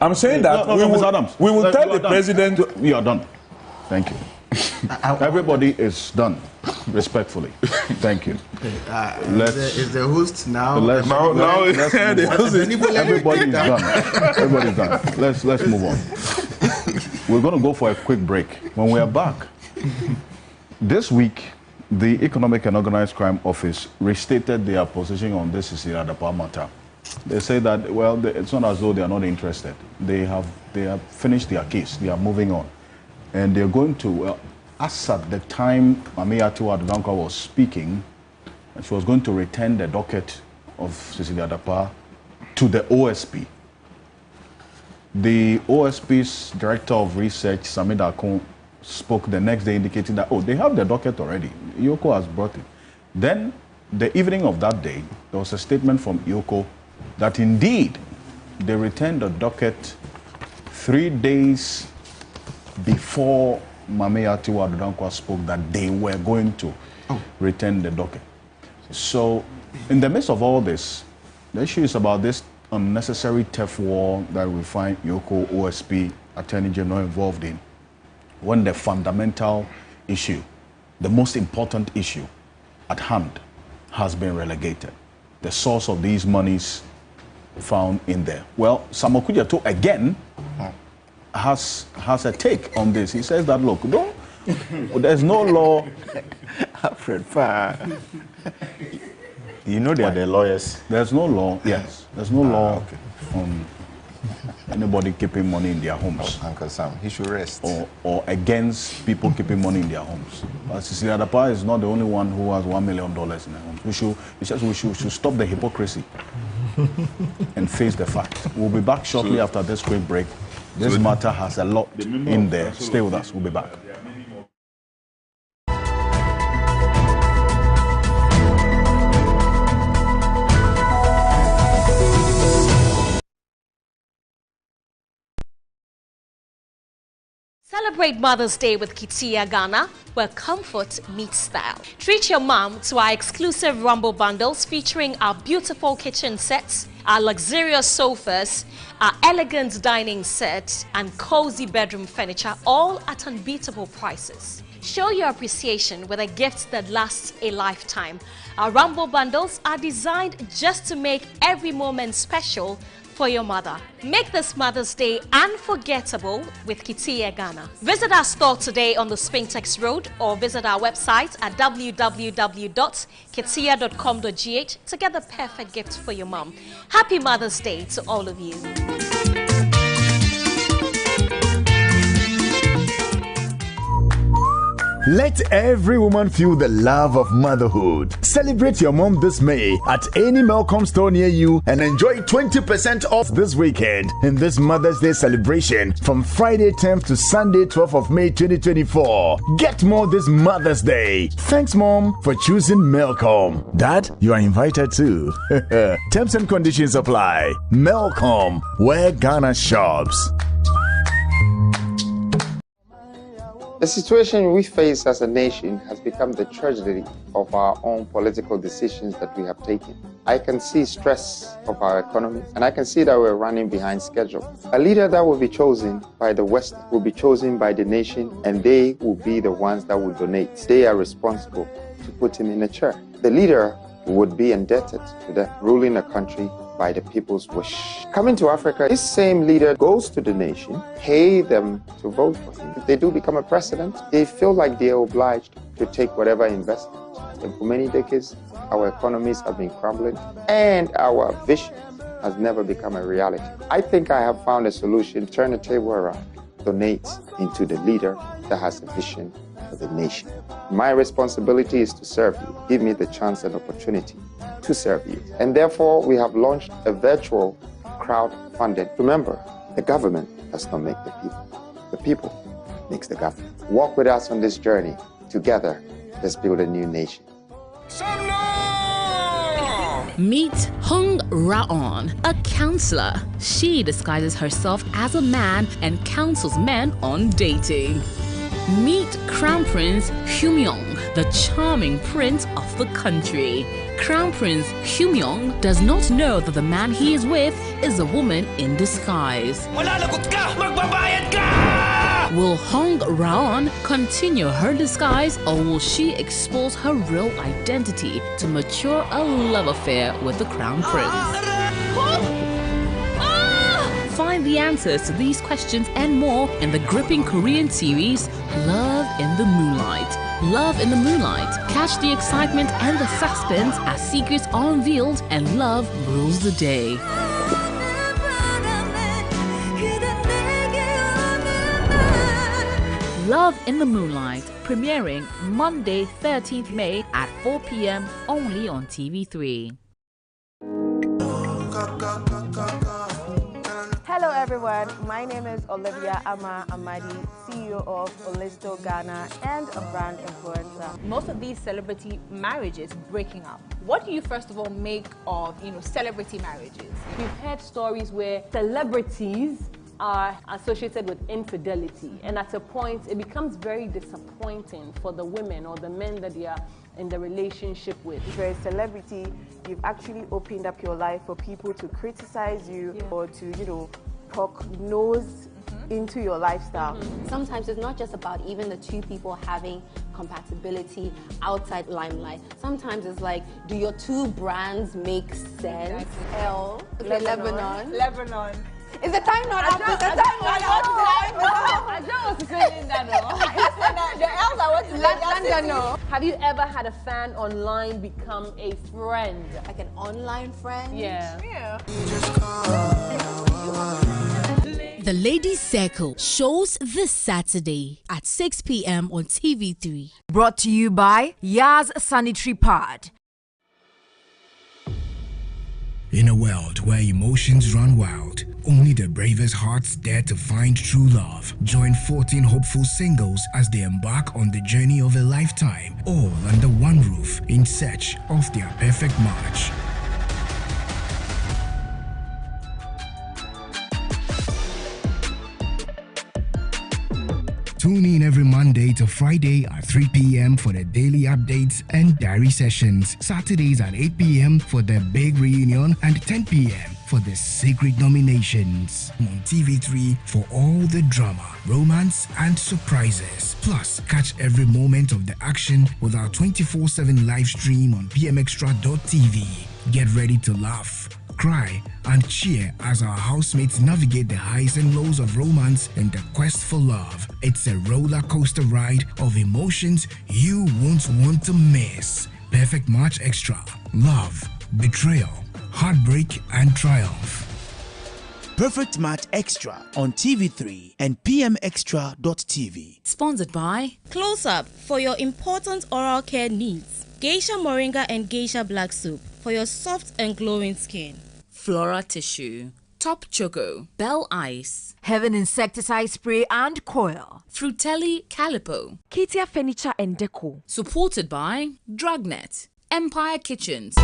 I'm saying that we will tell the president. We are done. Thank you. Everybody is done. Respectfully. Thank you. Is the host now? Everybody's done. Everybody's done. Let's move on. We're going to go for a quick break. When we are back, this week, the Economic and Organized Crime Office restated their position on this Sisira Dapa matter. They say that, well, it's not as though they are not interested. They have finished their case. They are moving on. And they're going to, as at the time Mamiatu Adudankwa was speaking, she was going to return the docket of Sisira Dapa to the OSP. The OSP's Director of Research, Samida Akon, spoke the next day indicating that, they have the docket already. Yoko has brought it. Then, the evening of that day, there was a statement from Yoko that indeed they returned the docket 3 days before Mamiatu Adudankwa spoke that they were going to return the docket. So, in the midst of all this, the issue is about this unnecessary turf war that we find Yoko, OSP, Attorney General involved in, when the fundamental issue, the most important issue at hand, has been relegated. The source of these monies found in there. Well, Samuel Kudjato again has a take on this. He says that, look, there's no law. Alfred, you know they are the lawyers. There's no law. Yes, there's no law on anybody keeping money in their homes. Uncle Sam, he should rest. Or against people keeping money in their homes. But Sisira Dapa is not the only one who has $1 million in their homes. We should stop the hypocrisy and face the fact. We'll be back shortly after this quick break. This matter has a lot in there. Stay with us. We'll be back. Celebrate Mother's Day with Kitia Ghana, where comfort meets style. Treat your mom to our exclusive Rumble bundles featuring our beautiful kitchen sets, our luxurious sofas, our elegant dining set, and cozy bedroom furniture, all at unbeatable prices. Show your appreciation with a gift that lasts a lifetime. Our Rumble bundles are designed just to make every moment special for your mother. Make this Mother's Day unforgettable with Kitia Ghana. Visit our store today on the Spintex Road or visit our website at www.kitia.com.gh to get the perfect gift for your mom. Happy Mother's Day to all of you. Let every woman feel the love of motherhood. Celebrate your mom this May at any Melcom store near you and enjoy 20% off this weekend in this Mother's Day celebration from Friday 10th to Sunday 12th of May 2024. Get more this Mother's Day. Thanks, Mom, for choosing Melcom. Dad, you are invited too. Terms and conditions apply. Melcom, where Ghana shops. The situation we face as a nation has become the tragedy of our own political decisions that we have taken. I can see stress of our economy, and I can see that we're running behind schedule. A leader that will be chosen by the West will be chosen by the nation, and they will be the ones that will donate. They are responsible to put him in a chair. The leader would be indebted to them, ruling a country by the people's wish. Coming to Africa, this same leader goes to the nation, pay them to vote for him. If they do become a president, they feel like they are obliged to take whatever investment. And for many decades, our economies have been crumbling, and our vision has never become a reality. I think I have found a solution. Turn the table around, donate into the leader that has a vision for the nation. My responsibility is to serve you. Give me the chance and opportunity to serve you. And therefore, we have launched a virtual crowdfunding. Remember, the government does not make the people. The people makes the government. Walk with us on this journey. Together, let's build a new nation. Meet Hung Raon, a counselor. She disguises herself as a man and counsels men on dating. Meet Crown Prince Humyong, the charming prince of the country. Crown Prince Humyong does not know that the man he is with is a woman in disguise. Will Hong Raon continue her disguise, or will she expose her real identity to mature a love affair with the Crown Prince? Find the answers to these questions and more in the gripping Korean series Love in the Moonlight. Love in the Moonlight. Catch the excitement and the suspense as secrets are unveiled and love rules the day. Love in the Moonlight, premiering Monday 13th May at 4 p.m. only on TV3. Hello everyone, my name is Olivia Ama Amadi, CEO of Olisto Ghana and a brand influencer. Most of these celebrity marriages breaking up. What do you first of all make of, celebrity marriages? We've heard stories where celebrities are associated with infidelity, and at a point it becomes very disappointing for the women or the men that they are in the relationship with. If you're a celebrity, you've actually opened up your life for people to criticize you or to, talk nose into your lifestyle. Sometimes it's not just about even the two people having compatibility outside limelight. Sometimes it's like, do your two brands make sense? Lebanon. Is the time not up? Is the time not up? I don't say that. The else I want to say. Have you ever had a fan online become a friend? Like an online friend? Yeah. The Ladies Circle shows this Saturday at 6 p.m. on TV3. Brought to you by Yaz Sanitary Pad. In a world where emotions run wild, only the bravest hearts dare to find true love. Join 14 hopeful singles as they embark on the journey of a lifetime, all under one roof in search of their perfect match. Tune in every Monday to Friday at 3 p.m. for the daily updates and diary sessions. Saturdays at 8 p.m. for the big reunion and 10 p.m. for the secret nominations. On TV3 for all the drama, romance and surprises. Plus, catch every moment of the action with our 24/7 live stream on pmextra.tv. Get ready to laugh, cry and cheer as our housemates navigate the highs and lows of romance and the quest for love. It's a roller coaster ride of emotions you won't want to miss. Perfect Match Extra. Love, betrayal, heartbreak and triumph. Perfect Match Extra on TV3 and pmextra.tv. Sponsored by Close Up for your important oral care needs. Geisha Moringa and Geisha Black Soup for your soft and glowing skin. Flora Tissue, Top Choco, Bell Ice, Heaven Insecticide Spray and Coil, Frutelli Calipo, Katia Furniture and Deco. Supported by Dragnet, Empire Kitchens.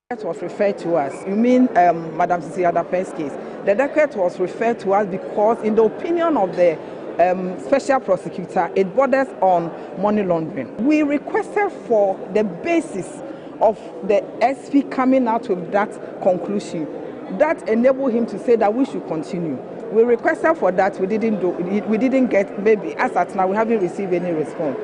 It was referred to us. You mean Madam Sisi Adape's case? The docket was referred to us because, in the opinion of the special prosecutor, it borders on money laundering. We requested for the basis of the SP coming out with that conclusion that enabled him to say that we should continue. We requested for that. We didn't get. Maybe as at now, we haven't received any response.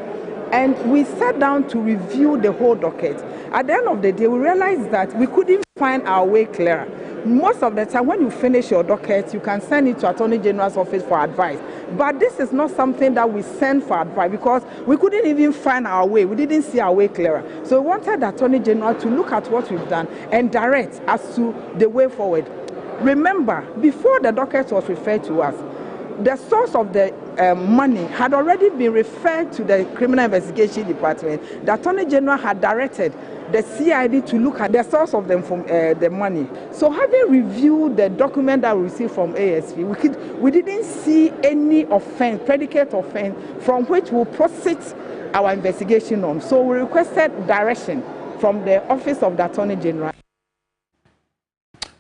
And we sat down to review the whole docket. At the end of the day, we realized that we couldn't find our way clearer. Most of the time, when you finish your docket, you can send it to Attorney General's office for advice. But this is not something that we send for advice because we couldn't even find our way. We didn't see our way clearer. So we wanted the Attorney General to look at what we've done and direct as to the way forward. Remember, before the docket was referred to us, the source of the money had already been referred to the Criminal Investigation Department. The Attorney General had directed the CID to look at the source of the money. So having reviewed the document that we received from ASP, we didn't see any offense, predicate offense, from which we'll proceed our investigation on. So we requested direction from the Office of the Attorney General.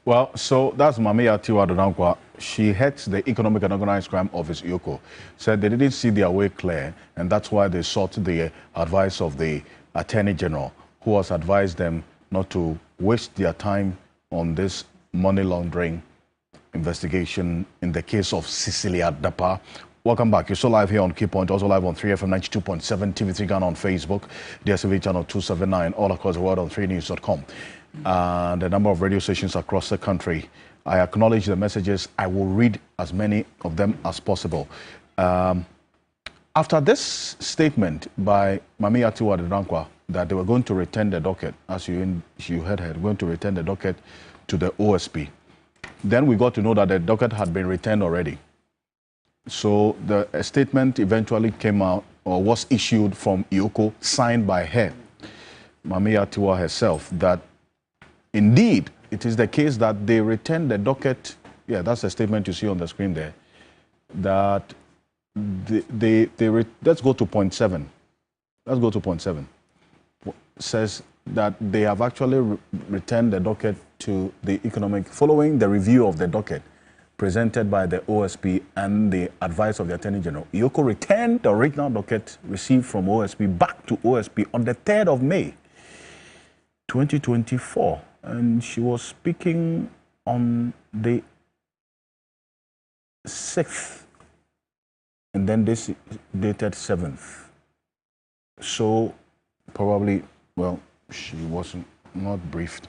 Well, so that's Mamia Tiwa Dodankwa. She heads the Economic and Organized Crime Office, IOCO. Said they didn't see their way clear, and that's why they sought the advice of the Attorney General, who has advised them not to waste their time on this money laundering investigation in the case of Cecilia Dapa. Welcome back. You're still live here on Key Point, also live on 3FM 92.7, TV3 Ghana on Facebook, DSTV channel 279, all across the world on 3news.com. And a number of radio stations across the country. I acknowledge the messages. I will read as many of them as possible. After this statement by Mamia Tiwa Dodankwa that they were going to return the docket, as you heard her, going to return the docket to the OSP, then we got to know that the docket had been returned already. So the statement eventually came out, or was issued from IOCO, signed by her, Mamia Tiwa herself, that indeed, it is the case that they returned the docket. Yeah, that's the statement you see on the screen there. That let's go to point 7. Let's go to point 7. Says that they have actually returned the docket to the economic, following the review of the docket presented by the OSP and the advice of the Attorney General. IOCO returned the original docket received from OSP back to OSP on the 3rd of May, 2024. And she was speaking on the 6th, and then this dated 7th. So probably, well, she wasn't not briefed.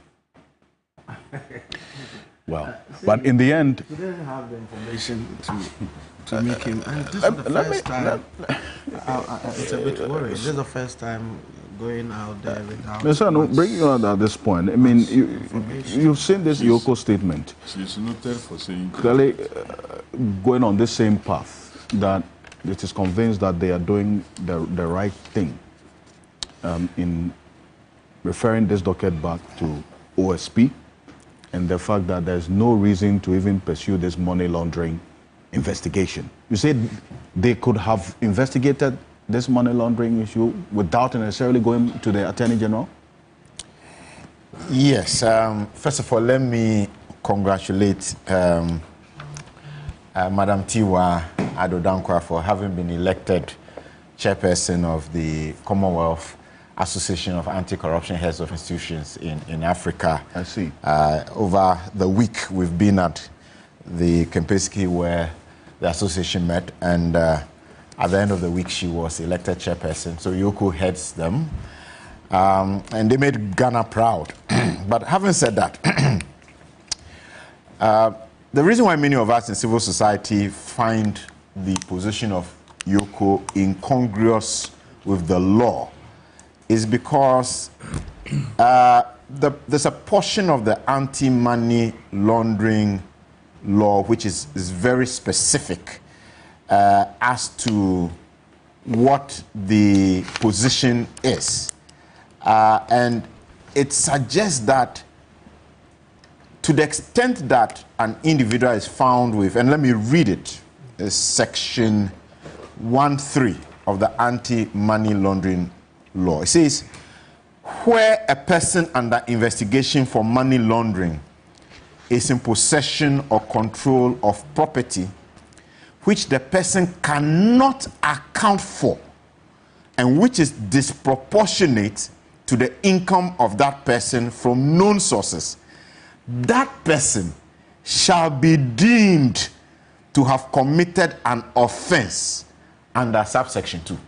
Well, but in the end, we didn't have the information to make him. This is the first time. It's a bit worrying. This is the first time going out there without. Listen, no, bringing you out at this point, I mean, you've seen this IOCO statement. She's noted for saying clearly going on this same path, that it is convinced that they are doing the right thing in referring this docket back to OSP, and the fact that there's no reason to even pursue this money laundering investigation. You said they could have investigated this money laundering issue without necessarily going to the Attorney General? Yes. First of all, let me congratulate Madam Tiwa Dodankwa for having been elected chairperson of the Commonwealth Association of Anti-Corruption Heads of Institutions in Africa. I see. Over the week, we've been at the Kempinski where the association met, and at the end of the week, she was elected chairperson. So IOCO heads them, and they made Ghana proud. But having said that, the reason why many of us in civil society find the position of IOCO incongruous with the law is because there's a portion of the anti-money laundering law which is very specific as to what the position is. And it suggests that to the extent that an individual is found with, and let me read it, is section 1.3 of the anti-money laundering law. It says, where a person under investigation for money laundering is in possession or control of property which the person cannot account for and which is disproportionate to the income of that person from known sources, that person shall be deemed to have committed an offense under subsection 2.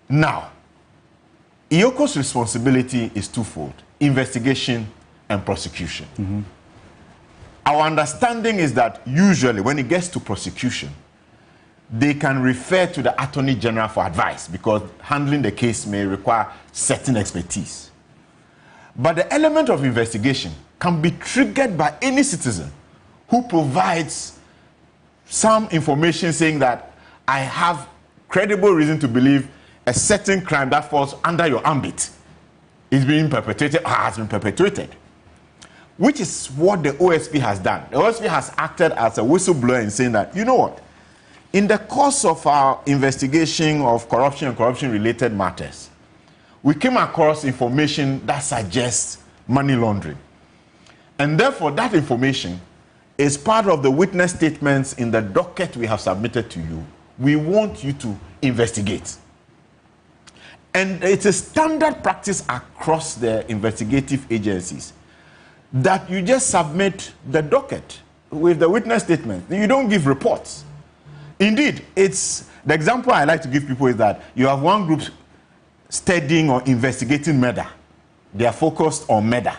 Now, IOCO's responsibility is twofold: investigation and prosecution. Our understanding is that usually when it gets to prosecution, they can refer to the Attorney General for advice because handling the case may require certain expertise. But the element of investigation can be triggered by any citizen who provides some information saying that I have credible reason to believe a certain crime that falls under your ambit is being perpetrated or has been perpetrated, which is what the OSP has done. The OSP has acted as a whistleblower in saying that, you know what, in the course of our investigation of corruption and corruption-related matters, we came across information that suggests money laundering. And therefore, that information is part of the witness statements in the docket we have submitted to you. We want you to investigate. And it's a standard practice across the investigative agencies that you just submit the docket with the witness statement. You don't give reports. Indeed, it's the example I like to give people is that you have one group studying or investigating murder. They are focused on murder.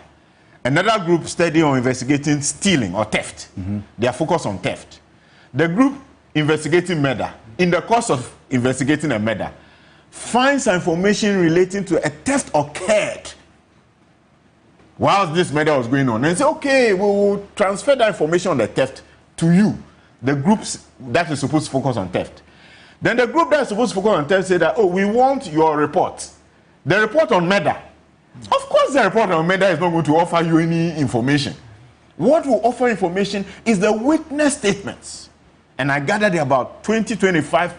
Another group studying or investigating stealing or theft. They are focused on theft. The group investigating murder, in the course of investigating a murder, finds information relating to a theft occurred whilst this murder was going on, and say, okay, we will transfer that information on the theft to you, the groups that is supposed to focus on theft. Then the group that is supposed to focus on theft say that, oh, we want your report. The report on murder. Of course, the report on murder is not going to offer you any information. What will offer information is the witness statements. And I gathered about 20-25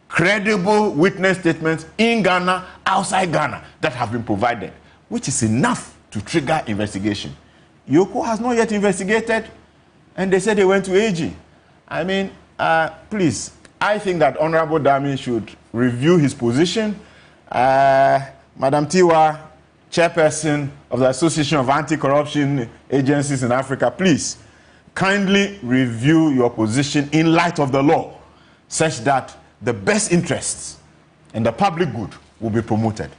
credible witness statements in Ghana, outside Ghana, that have been provided, which is enough to trigger investigation. IOCO has not yet investigated, and they said they went to AG. I mean, please, I think that Honorable Dami should review his position. Madam Tiwa, chairperson of the Association of Anti-Corruption Agencies in Africa, please kindly review your position in light of the law, such that the best interests and the public good will be promoted.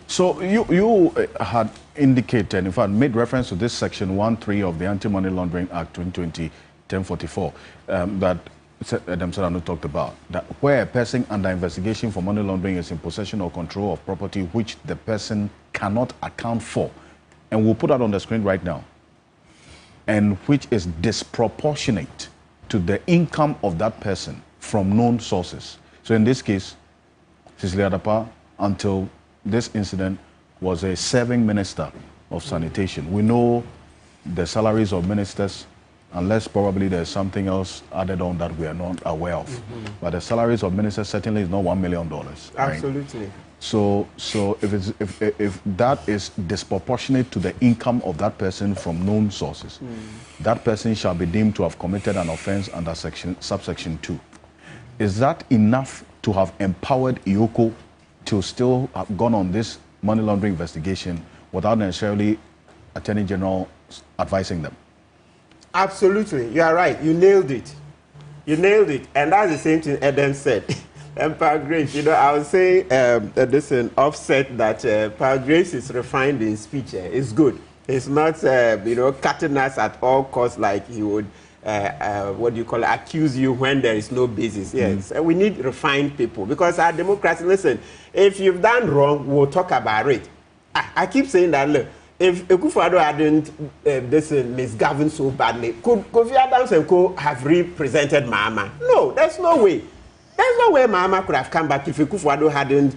So you had indicated, in fact, made reference to this section 1.3 of the Anti-Money Laundering Act 2020, 1044, that Adam Sarano talked about, that where a person under investigation for money laundering is in possession or control of property which the person cannot account for, and we'll put that on the screen right now, and which is disproportionate to the income of that person from known sources. So in this case, Cecilia Adapa, until this incident, was a serving minister of sanitation. We know the salaries of ministers, unless probably there's something else added on that we are not aware of. But the salaries of ministers certainly is not $1 million. Right? Absolutely. So if that is disproportionate to the income of that person from known sources, that person shall be deemed to have committed an offense under subsection 2. Is that enough to have empowered IOCO to still have gone on this money laundering investigation without necessarily Attorney General advising them? Absolutely, you are right. You nailed it. You nailed it, and that's the same thing Eden said. And Power Grace, you know, I was saying this an offset that Power Grace is refined in speech. It's good. It's not, cutting us at all costs like he would, accuse you when there is no basis. Yes, we need refined people because our democracy, listen, if you've done wrong, we'll talk about it. I keep saying that, look, if Akufo-Addo hadn't misgoverned so badly, could Kofi Adams and Co. have represented Mahama? No, there's no way. There's no way Mahama could have come back if Akufo-Addo hadn't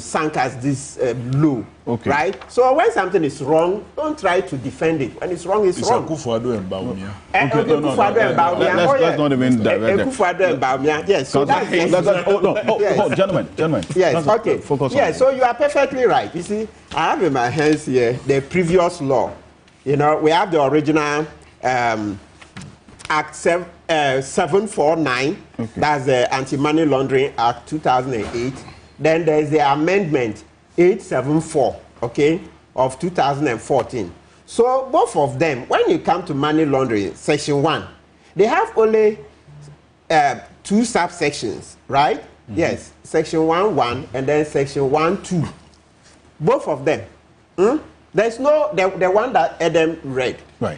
sunk us this low. Okay. Right? So when something is wrong, don't try to defend it. When it's wrong, it's wrong. Akufo-Addo and Bawumia. Let's not even divert. Akufo-Addo and Bawumia. Yes. So that's gentlemen. Yes. Okay. Focus on. Yes. So you are perfectly right. You see, I have in my hands here the previous law. You know, we have the original Act 749. Okay. That's the Anti-Money Laundering Act 2008. Then there's the amendment 874, okay, of 2014. So both of them, when you come to money laundering, section 1, they have only 2 subsections, right? Mm-hmm. Yes, section 1.1 and then section 1.2. Both of them. There's no, the one that Adam read. Right.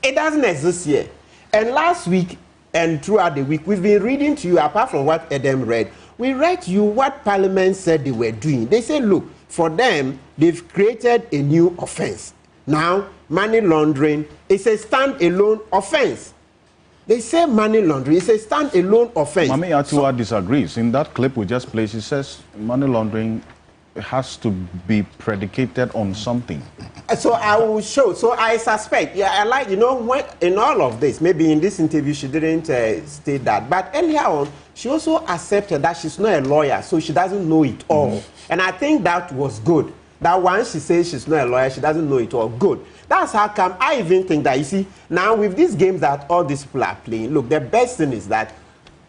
It doesn't exist here. And last week and throughout the week, we've been reading to you, apart from what Adam read, we read to you what Parliament said they were doing. They said, look, for them, they've created a new offense. Now, money laundering is a standalone offense. They say money laundering is a standalone offense. Mami Atua disagrees. In that clip we just played, she says money laundering has to be predicated on something. So I will show. So I suspect, I like, you know, when, in all of this, maybe in this interview she didn't state that, but earlier on, she also accepted that she's not a lawyer, so she doesn't know it all. And I think that was good. That once she says she's not a lawyer, she doesn't know it all. Good. That's how come I even think that, you see, now with these games that all these people are playing, look, the best thing is that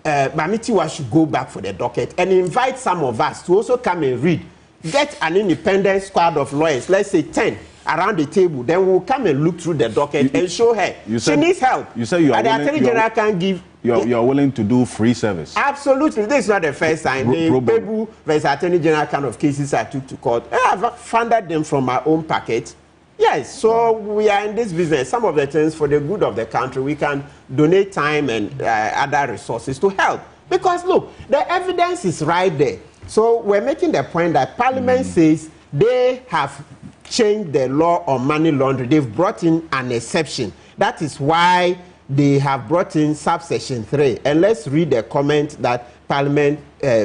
Mamitiwa should go back for the docket and invite some of us to also come and read. Get an independent squad of lawyers, let's say 10, around the table, then we'll come and look through the docket and show her. She needs help. You say you are willing, the Attorney General can give. You are willing to do free service. Absolutely. This is not the first time. The Pebu versus Attorney General kind of cases I took to court, I have funded them from my own packet. Yes, so we are in this business. Some of the things for the good of the country, we can donate time and other resources to help. Because look, the evidence is right there. So we're making the point that Parliament says they have changed the law on money laundering. They've brought in an exception. That is why they have brought in subsection 3. And let's read the comment that Parliament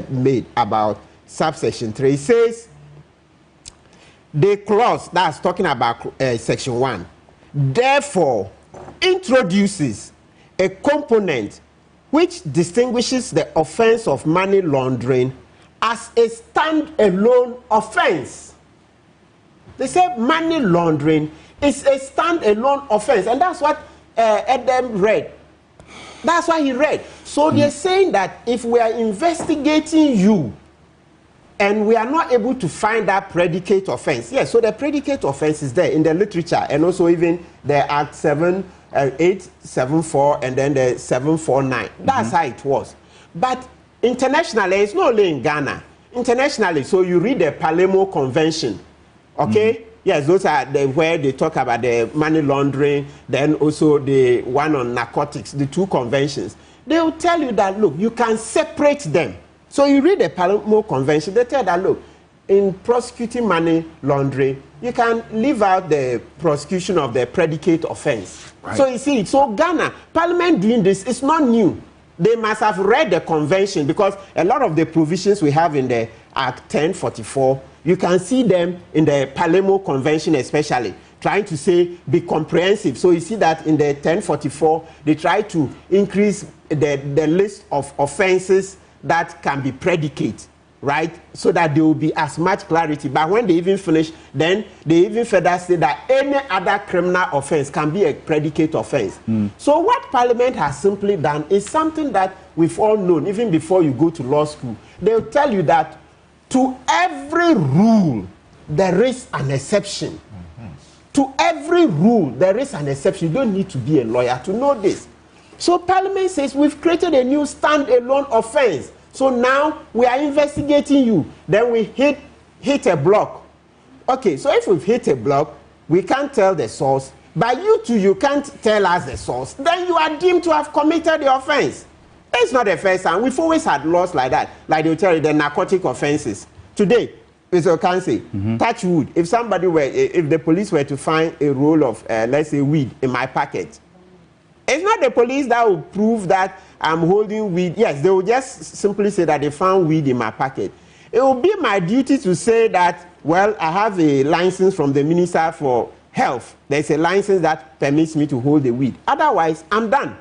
made about subsection 3. It says, the clause that's talking about section 1, therefore introduces a component which distinguishes the offense of money laundering as a stand-alone offense. They say money laundering is a stand-alone offense, and that's what Adam read. That's why he read. So they're saying that if we are investigating you and we are not able to find that predicate offense, yes, so the predicate offense is there in the literature, and also even the Act 874 and then the 749. That's how it was. But internationally, it's not only in Ghana. Internationally, so you read the Palermo Convention, okay? Yes, those are where they talk about the money laundering, then also the one on narcotics, the 2 conventions. They will tell you that, look, you can separate them. So you read the Palermo Convention, they tell that, look, in prosecuting money laundering, you can leave out the prosecution of the predicate offense. Right. So you see, so Ghana, Parliament doing this, it's not new. They must have read the convention, because a lot of the provisions we have in the Act 1044, you can see them in the Palermo Convention especially, trying to say be comprehensive. So you see that in the 1044, they try to increase the list of offenses that can be predicate, right? So that there will be as much clarity. But when they even finish, then they even further say that any other criminal offense can be a predicate offense. So what Parliament has simply done is something that we've all known, even before you go to law school. They'll tell you that to every rule, there is an exception. To every rule, there is an exception. You don't need to be a lawyer to know this. So Parliament says we've created a new stand-alone offense. So now we are investigating you. Then we hit a block. Okay, so if we've hit a block, we can't tell the source. But you too, you can't tell us the source. Then you are deemed to have committed the offense. It's not the first time. We've always had laws like that. Like they'll tell you the narcotic offenses. Today, Mr. Ocansey, touch wood. If somebody were, if the police were to find a roll of, let's say, weed in my packet, it's not the police that will prove that I'm holding weed. Yes, they will just simply say that they found weed in my pocket. It will be my duty to say that, well, I have a license from the Minister for Health. There's a license that permits me to hold the weed. Otherwise, I'm done.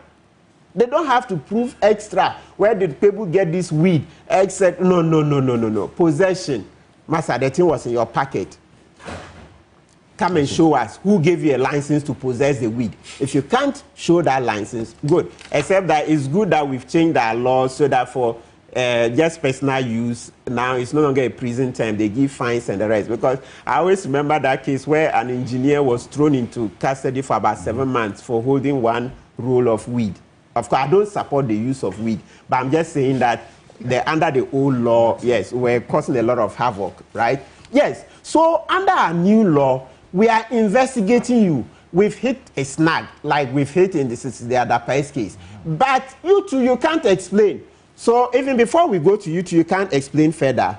They don't have to prove extra. Where did people get this weed? Except, no. Possession. Master, the thing was in your pocket. Come and show us who gave you a license to possess the weed. If you can't show that license, good. Except that it's good that we've changed our laws so that for just personal use, now it's no longer a prison term. They give fines and the rest. Because I always remember that case where an engineer was thrown into custody for about 7 months for holding 1 roll of weed. Of course, I don't support the use of weed, but I'm just saying that under the old law, yes, we're causing a lot of havoc, right? Yes. So under our new law, we are investigating you. We've hit a snag, like we've hit in the other case. But you two, you can't explain. So even before we go to you two, you can't explain further.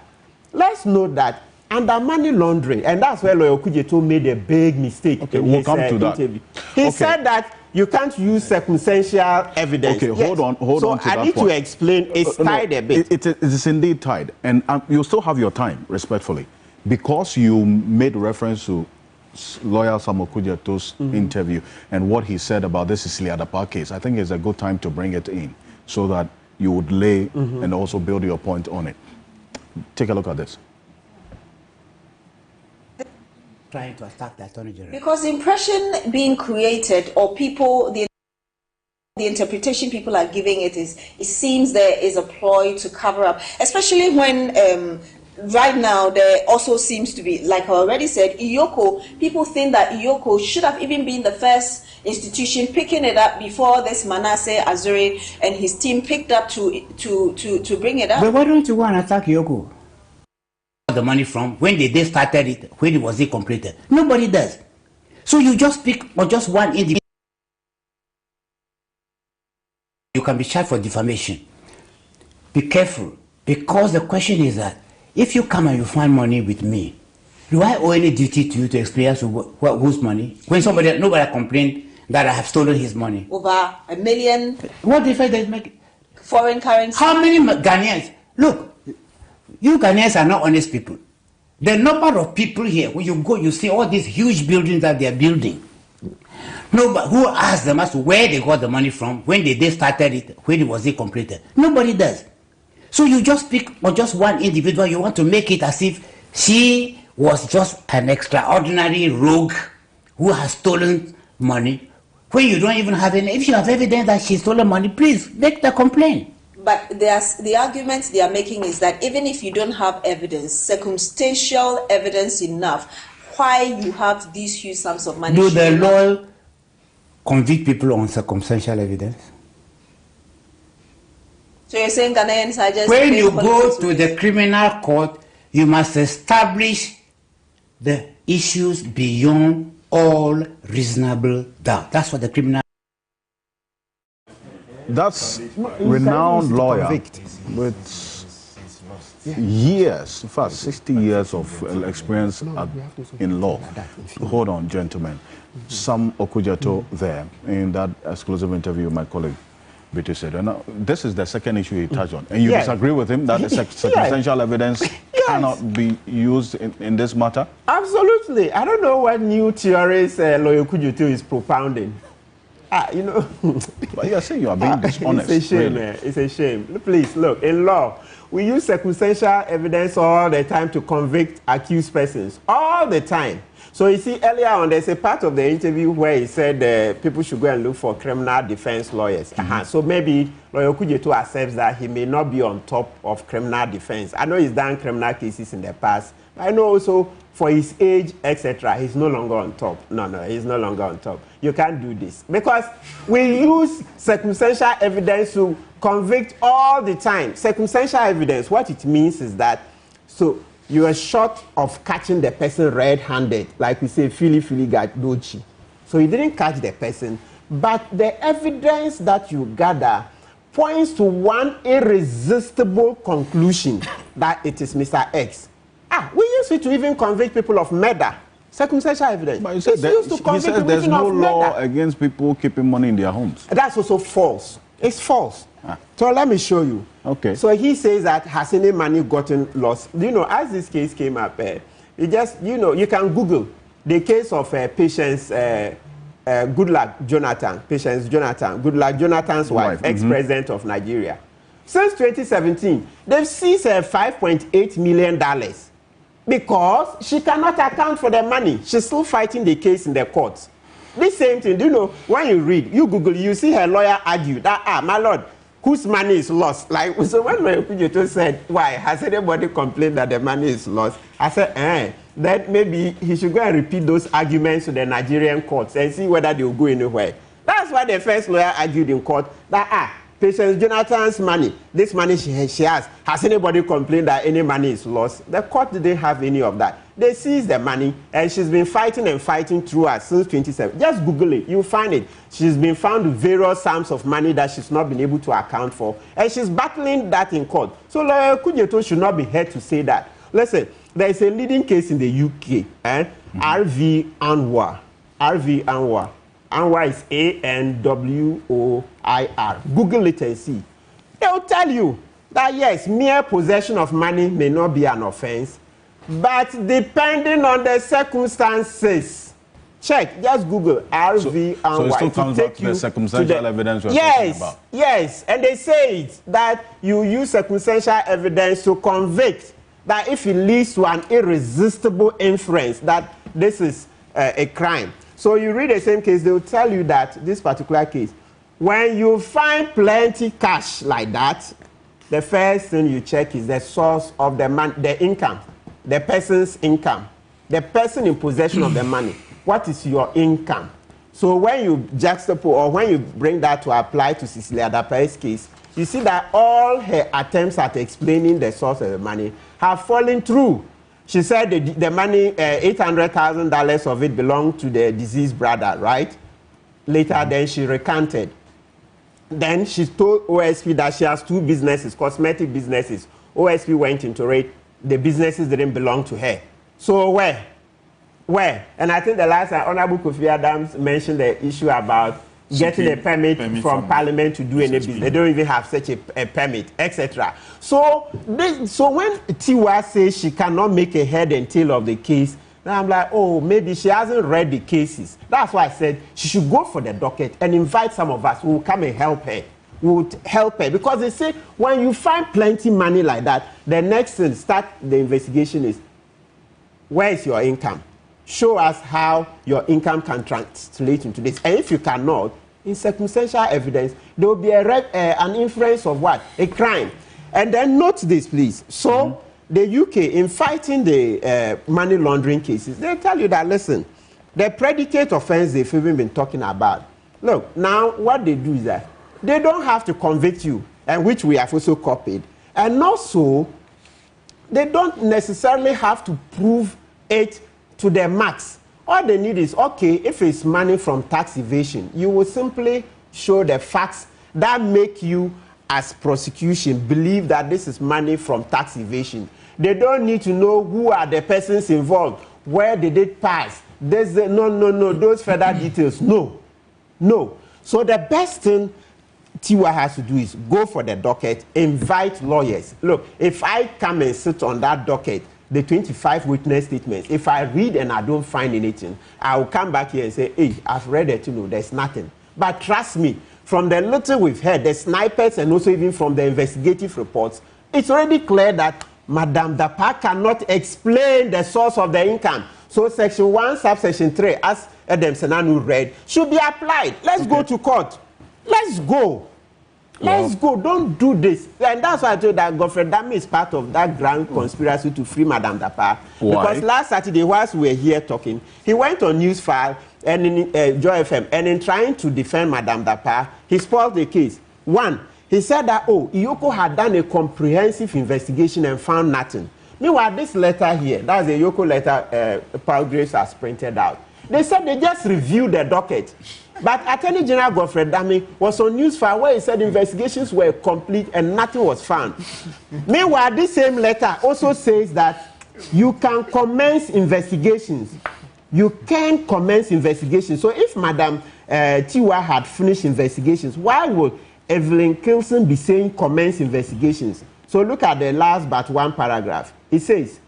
Let's note that under money laundering, and that's where Lawyer Kujeto made a big mistake. Okay, we'll come to that. Interview. He said that you can't use circumstantial evidence. Okay, hold on to that point. So I need to explain, it's tied a bit. It is indeed tied, and you still have your time, respectfully. Because you made reference to lawyer Samuel Kujeto's interview and what he said about this Cecilia Adapa case, I think it's a good time to bring it in so that you would lay and also build your point on it. Take a look at this. Trying to attack the Attorney General. Because the impression being created, or people, the interpretation people are giving it is, it seems there is a ploy to cover up, especially when right now there also seems to be, like I already said, Iyoko, people think that Iyoko should have even been the first institution picking it up before this Manasseh Azure and his team picked up to bring it up. But why don't you go and attack Iyoko? The money from when they started it, when was it completed? Nobody does. So you just pick on just one individual. You can be charged for defamation. Be careful, because the question is that if you come and you find money with me, do I owe any duty to you to explain to whose money? When nobody complained that I have stolen his money. Over $1 million. What difference does it make? Foreign currency. How many Ghanaians? Look. You Ghanaians are not honest people. The number of people here, when you go, you see all these huge buildings that they are building. Nobody who asked them as to where they got the money from, when they started it, when was it completed. Nobody does. So you just pick on just one individual. You want to make it as if she was just an extraordinary rogue who has stolen money. When you don't even have any, if you have evidence that she stole money, please make the complaint. But the argument they are making is that even if you don't have evidence, circumstantial evidence enough, why you have these huge sums of money? Do the law convict people on circumstantial evidence? So you're saying Ghanaians are just... When you go to the criminal court, you must establish the issues beyond all reasonable doubt. That's what the criminal... That's renowned lawyer with years, in fact, 60 years of experience in law. Hold on, gentlemen. Sam Okujato there in that exclusive interview with my colleague Betty said. And this is the second issue he touched on. And you disagree with him that the circumstantial evidence cannot be used in this matter? Absolutely. I don't know what new theories Lawyer Okujato is propounding. You know, but you're saying you are being dishonest. It's a shame, really. It's a shame. Please, look, in law, we use circumstantial evidence all the time to convict accused persons. All the time. So you see, earlier on, there's a part of the interview where he said people should go and look for criminal defense lawyers. So maybe Lawyer Okujato accepts that he may not be on top of criminal defense. I know he's done criminal cases in the past. I know also for his age, etc., he's no longer on top. No, he's no longer on top. You can't do this. Because we use circumstantial evidence to convict all the time. Circumstantial evidence, what it means is that, so you are short of catching the person red-handed, like we say, fili got dochi. So you didn't catch the person, but the evidence that you gather points to one irresistible conclusion that it is Mr. X. We use it to even convict people of murder. Circumstantial evidence. But he said there's no law against people keeping money in their homes. That's also false. It's false. So let me show you. Okay. So he says that has any money gotten lost? You know, as this case came up, you just, you know, you can Google the case of Patience Goodluck Jonathan. Patience Jonathan. Goodluck Jonathan's wife, ex-president of Nigeria. Since 2017, they've seized $5.8 million because she cannot account for the money. She's still fighting the case in the courts. This same thing, do you know, when you read, you Google, you see her lawyer argue that, my lord, whose money is lost? Like, so when my opinion said, why, has anybody complained that the money is lost? I said, that maybe he should go and repeat those arguments to the Nigerian courts and see whether they will go anywhere. That's why the first lawyer argued in court that, Patience Jonathan's money, this money she has anybody complained that any money is lost? The court didn't have any of that. They seized the money, and she's been fighting and fighting throughout since 2017. Just Google it, you'll find it. She's been found with various sums of money that she's not been able to account for, and she's battling that in court. So Lawyer Kunyeto should not be heard to say that. Listen, there is a leading case in the UK, RV Anwar. RV Anwar. Anwar is A-N-W-O-I-R. Google it and see. They will tell you that yes, mere possession of money may not be an offense, but depending on the circumstances. Check, just Google RV Anwar. So it still comes back to the circumstantial evidence we're talking about. Yes, and they say it, that you use circumstantial evidence to convict, that if it leads to an irresistible inference that this is a crime. So you read the same case, they will tell you that this particular case, when you find plenty cash like that, the first thing you check is the source of the money, the income, the person's income, the person in possession of the money. What is your income? So when you juxtapose, or when you bring that to apply to Cecilia Dapa's case, you see that all her attempts at explaining the source of the money have fallen through. She said the money, $800,000 of it belonged to the deceased brother, right? Later, then she recanted. Then she told OSP that she has two businesses, cosmetic businesses. OSP went into it. The businesses didn't belong to her. So where? And I think the last time, Honorable Kofi Adams mentioned the issue about getting a permit from Parliament to do any business. They don't even have such a permit, etc. So when Tiwa says she cannot make a head and tail of the case, then I'm like, oh, maybe she hasn't read the cases. That's why I said she should go for the docket and invite some of us who will come and help her. We would help her. Because they say when you find plenty money like that, the next thing, start the investigation is, where is your income? Show us how your income can translate into this. And if you cannot, in circumstantial evidence, there will be an inference of what? A crime. And then note this, please. So the UK, in fighting the money laundering cases, they tell you that, listen, the predicate offense they've even been talking about, look, now what they do is that they don't have to convict you, and which we have also copied. And also, they don't necessarily have to prove it to the max. All they need is, okay, if it's money from tax evasion, you will simply show the facts that make you, as prosecution, believe that this is money from tax evasion. They don't need to know who are the persons involved, where did it pass. No, those further details, no. So the best thing Tiwa has to do is go for the docket, invite lawyers. Look, if I come and sit on that docket, the 25 witness statements, if I read and I don't find anything, I will come back here and say, hey, I've read it, there's nothing. But trust me, from the little we've heard, the snipers and also even from the investigative reports, it's already clear that Madame Dapa cannot explain the source of the income. So section 1, subsection 3, as Adam Senanu read, should be applied. Let's go to court. Let's go. Let's go. Don't do this. And that's why I told that Godfrey Dami is part of that grand conspiracy to free Madame Dapa. Why? Because last Saturday, whilst we were here talking, he went on Newsfile and in Joy FM, and in trying to defend Madame Dapa, he spoiled the case. One, he said that, Iyoko had done a comprehensive investigation and found nothing. Meanwhile, this letter here, that's the Iyoko letter Paul Grace has printed out. They said they just reviewed the docket. But Attorney General Godfrey Dami was on Newsfile where he said investigations were complete and nothing was found. Meanwhile, this same letter also says that you can commence investigations. You can commence investigations. So if Madam Tiwa had finished investigations, why would Evelyn Kilson be saying commence investigations. So look at the last but one paragraph. It says,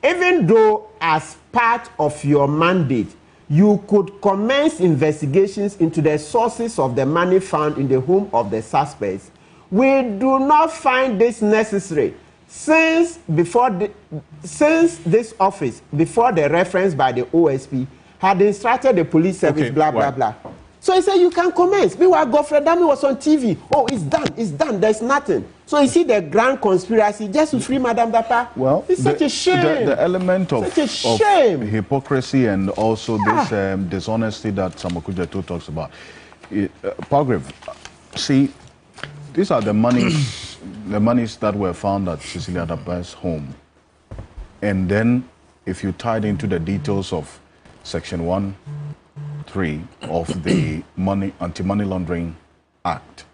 even though as part of your mandate, you could commence investigations into the sources of the money found in the home of the suspects, we do not find this necessary since this office, before the reference by the OSP, had instructed the police service, blah, blah, blah. So he said, you can commence. Meanwhile, Godfrey Dami was on TV. Oh, it's done, there's nothing. So you see the grand conspiracy just to free Madame Dapa. Well, it's such a shame. The element of hypocrisy and also this dishonesty that Samakujeto talks about. Palgrave, see, these are the monies that were found at Cecilia Dapa's home. And then if you tied into the details of Section 1(3) of the Anti-Money Laundering Act,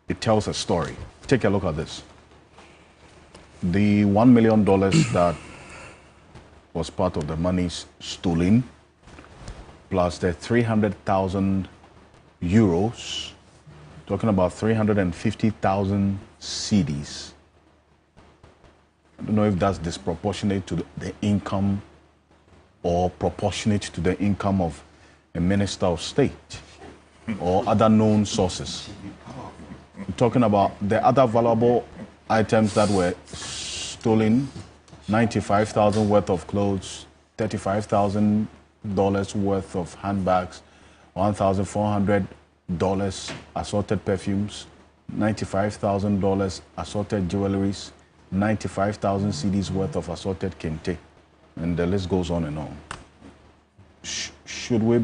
it tells a story. Take a look at this. The $1 million that was part of the monies stolen, plus the 300,000 euros, talking about 350,000 CDs. I don't know if that's disproportionate to the income or proportionate to the income of a minister of state or other known sources. We're talking about the other valuable items that were stolen, 95,000 worth of clothes, $35,000 worth of handbags, $1,400 assorted perfumes, $95,000 assorted jewelries, 95,000 CDs worth of assorted kente, and the list goes on and on. Shouldn't we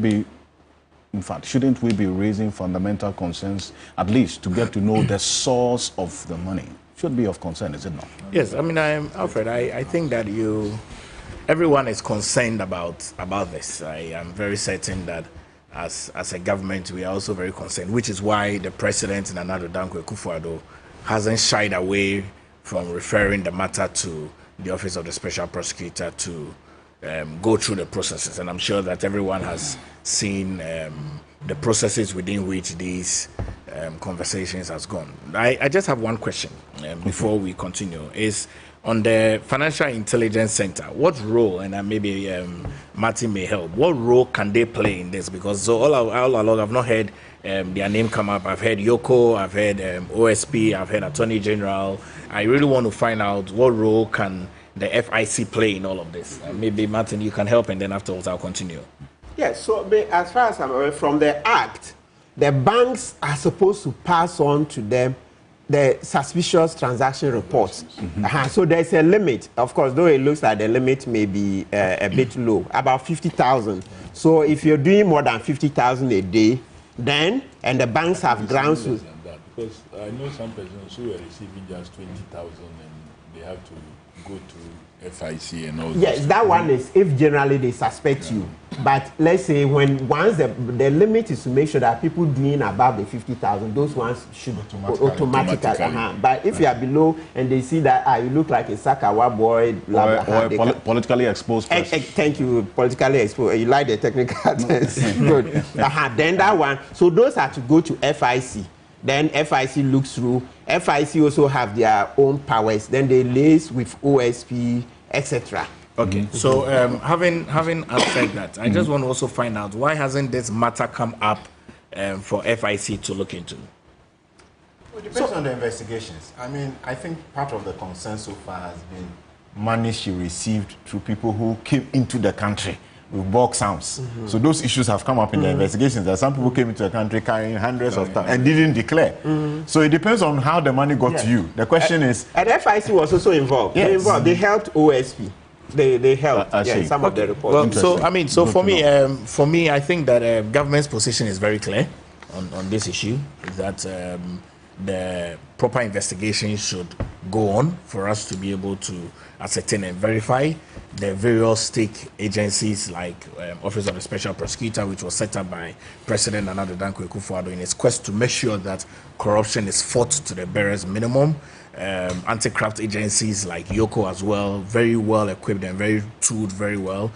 be raising fundamental concerns, at least to get to know the source of the money? Should be of concern, is it not? Yes, I mean, Alfred, I think that everyone is concerned about this. I am very certain that as a government, we are also very concerned, which is why the president, Nana Addo Dankwa Akufo-Addo, hasn't shied away from referring the matter to the Office of the Special Prosecutor to go through the processes. And I'm sure that everyone has seen the processes within which these conversations has gone. I just have one question before we continue, is on the Financial Intelligence Center, what role, and maybe Martin may help, what role can they play in this? Because all along I've not heard their name come up. I've heard Yoko, I've heard OSP, I've heard Attorney General. I really want to find out what role can the FIC play in all of this. Maybe Martin, you can help, and then afterwards I'll continue. Yes, so as far as I'm aware, from the Act, the banks are supposed to pass on to them the suspicious transaction reports. So there's a limit, of course, though it looks like the limit may be a bit low, about 50,000. So if you're doing more than 50,000 a day, then, and the banks have grounds to... Because I know some persons who are receiving just 20,000 and they have to go to FIC and all. Yes, that one is if generally they suspect you. But let's say once the limit is to make sure that people doing above the 50,000, those ones should automatically. But if you are below and they see that you look like a Sakawa boy, or politically exposed person. Thank you, politically exposed. You like the technical terms. Good. Then that one. So those are to go to FIC. Then FIC looks through. FIC also have their own powers. Then they liaise with OSP, etc. Okay. So having answered that, I just want to also find out why hasn't this matter come up for FIC to look into? Well, it depends on the investigations. I mean, I think part of the concern so far has been money she received through people who came into the country with bulk sounds. So those issues have come up in the investigations. That some people came into the country carrying hundreds of thousands and didn't declare. So it depends on how the money got to you. The question is... And FIC was also involved. Yes. They helped OSP. They helped some of the reports. Well, so for me, I think that government's position is very clear on this issue, that the proper investigation should go on for us to be able to ascertain and verify the various stake agencies like Office of the Special Prosecutor, which was set up by President Nana Addo Dankwa Akufo-Addo in its quest to make sure that corruption is fought to the barest minimum, anti-craft agencies like Yoko as well, very well equipped and very tooled very well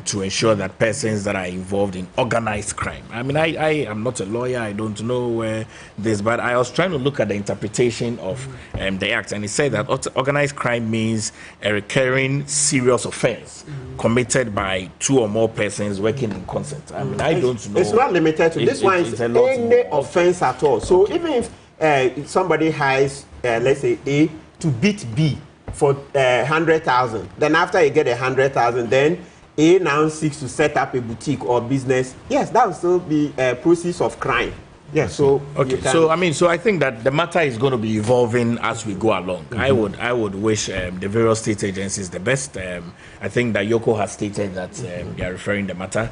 to ensure that persons that are involved in organized crime. I mean, I am not a lawyer, I don't know where this, but I was trying to look at the interpretation of the act, and it said that organized crime means a recurring serious offense committed by 2 or more persons working in concert. I mean, I don't know. It's not limited to this one. Is any offense at all. So even if somebody hires, let's say A to beat B for 100,000, then after you get 100,000, then A now seeks to set up a boutique or business. Yes, that will still be a process of crime. Yes. So okay. So I think that the matter is going to be evolving as we go along. I would wish the various state agencies the best. I think that Yoko has stated that they are referring the matter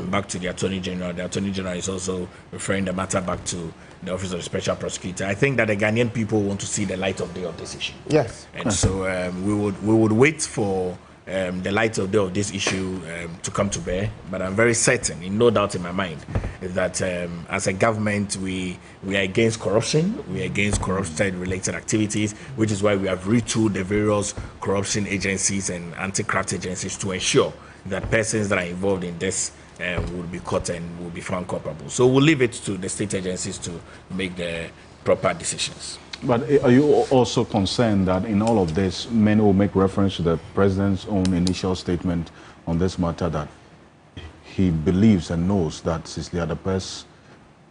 back to the Attorney General. The Attorney General is also referring the matter back to the Office of the Special Prosecutor. I think that the Ghanaian people want to see the light of day of this issue. Yes. And so we would wait for the light of day of this issue to come to bear, but I'm very certain, in no doubt in my mind, that as a government we are against corruption, we are against corruption-related activities, which is why we have retooled the various corruption agencies and anti-craft agencies to ensure that persons that are involved in this will be caught and will be found culpable. So we'll leave it to the state agencies to make the proper decisions. But are you also concerned that in all of this, many will make reference to the president's own initial statement on this matter that he believes and knows that Cecilia Dapa's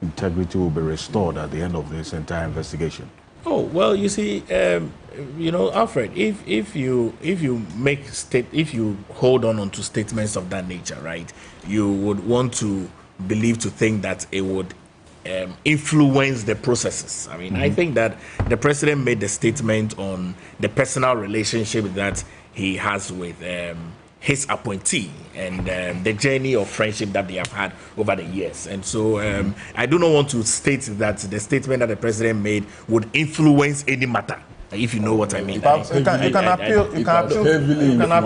integrity will be restored at the end of this entire investigation? Oh well, you see, Alfred, if you hold on to statements of that nature, right, you would want to think that it would influence the processes. I mean, I think that the president made the statement on the personal relationship that he has with his appointee and the journey of friendship that they have had over the years. And so I do not want to state that the statement that the president made would influence any matter. If you know what I mean. You can appeal.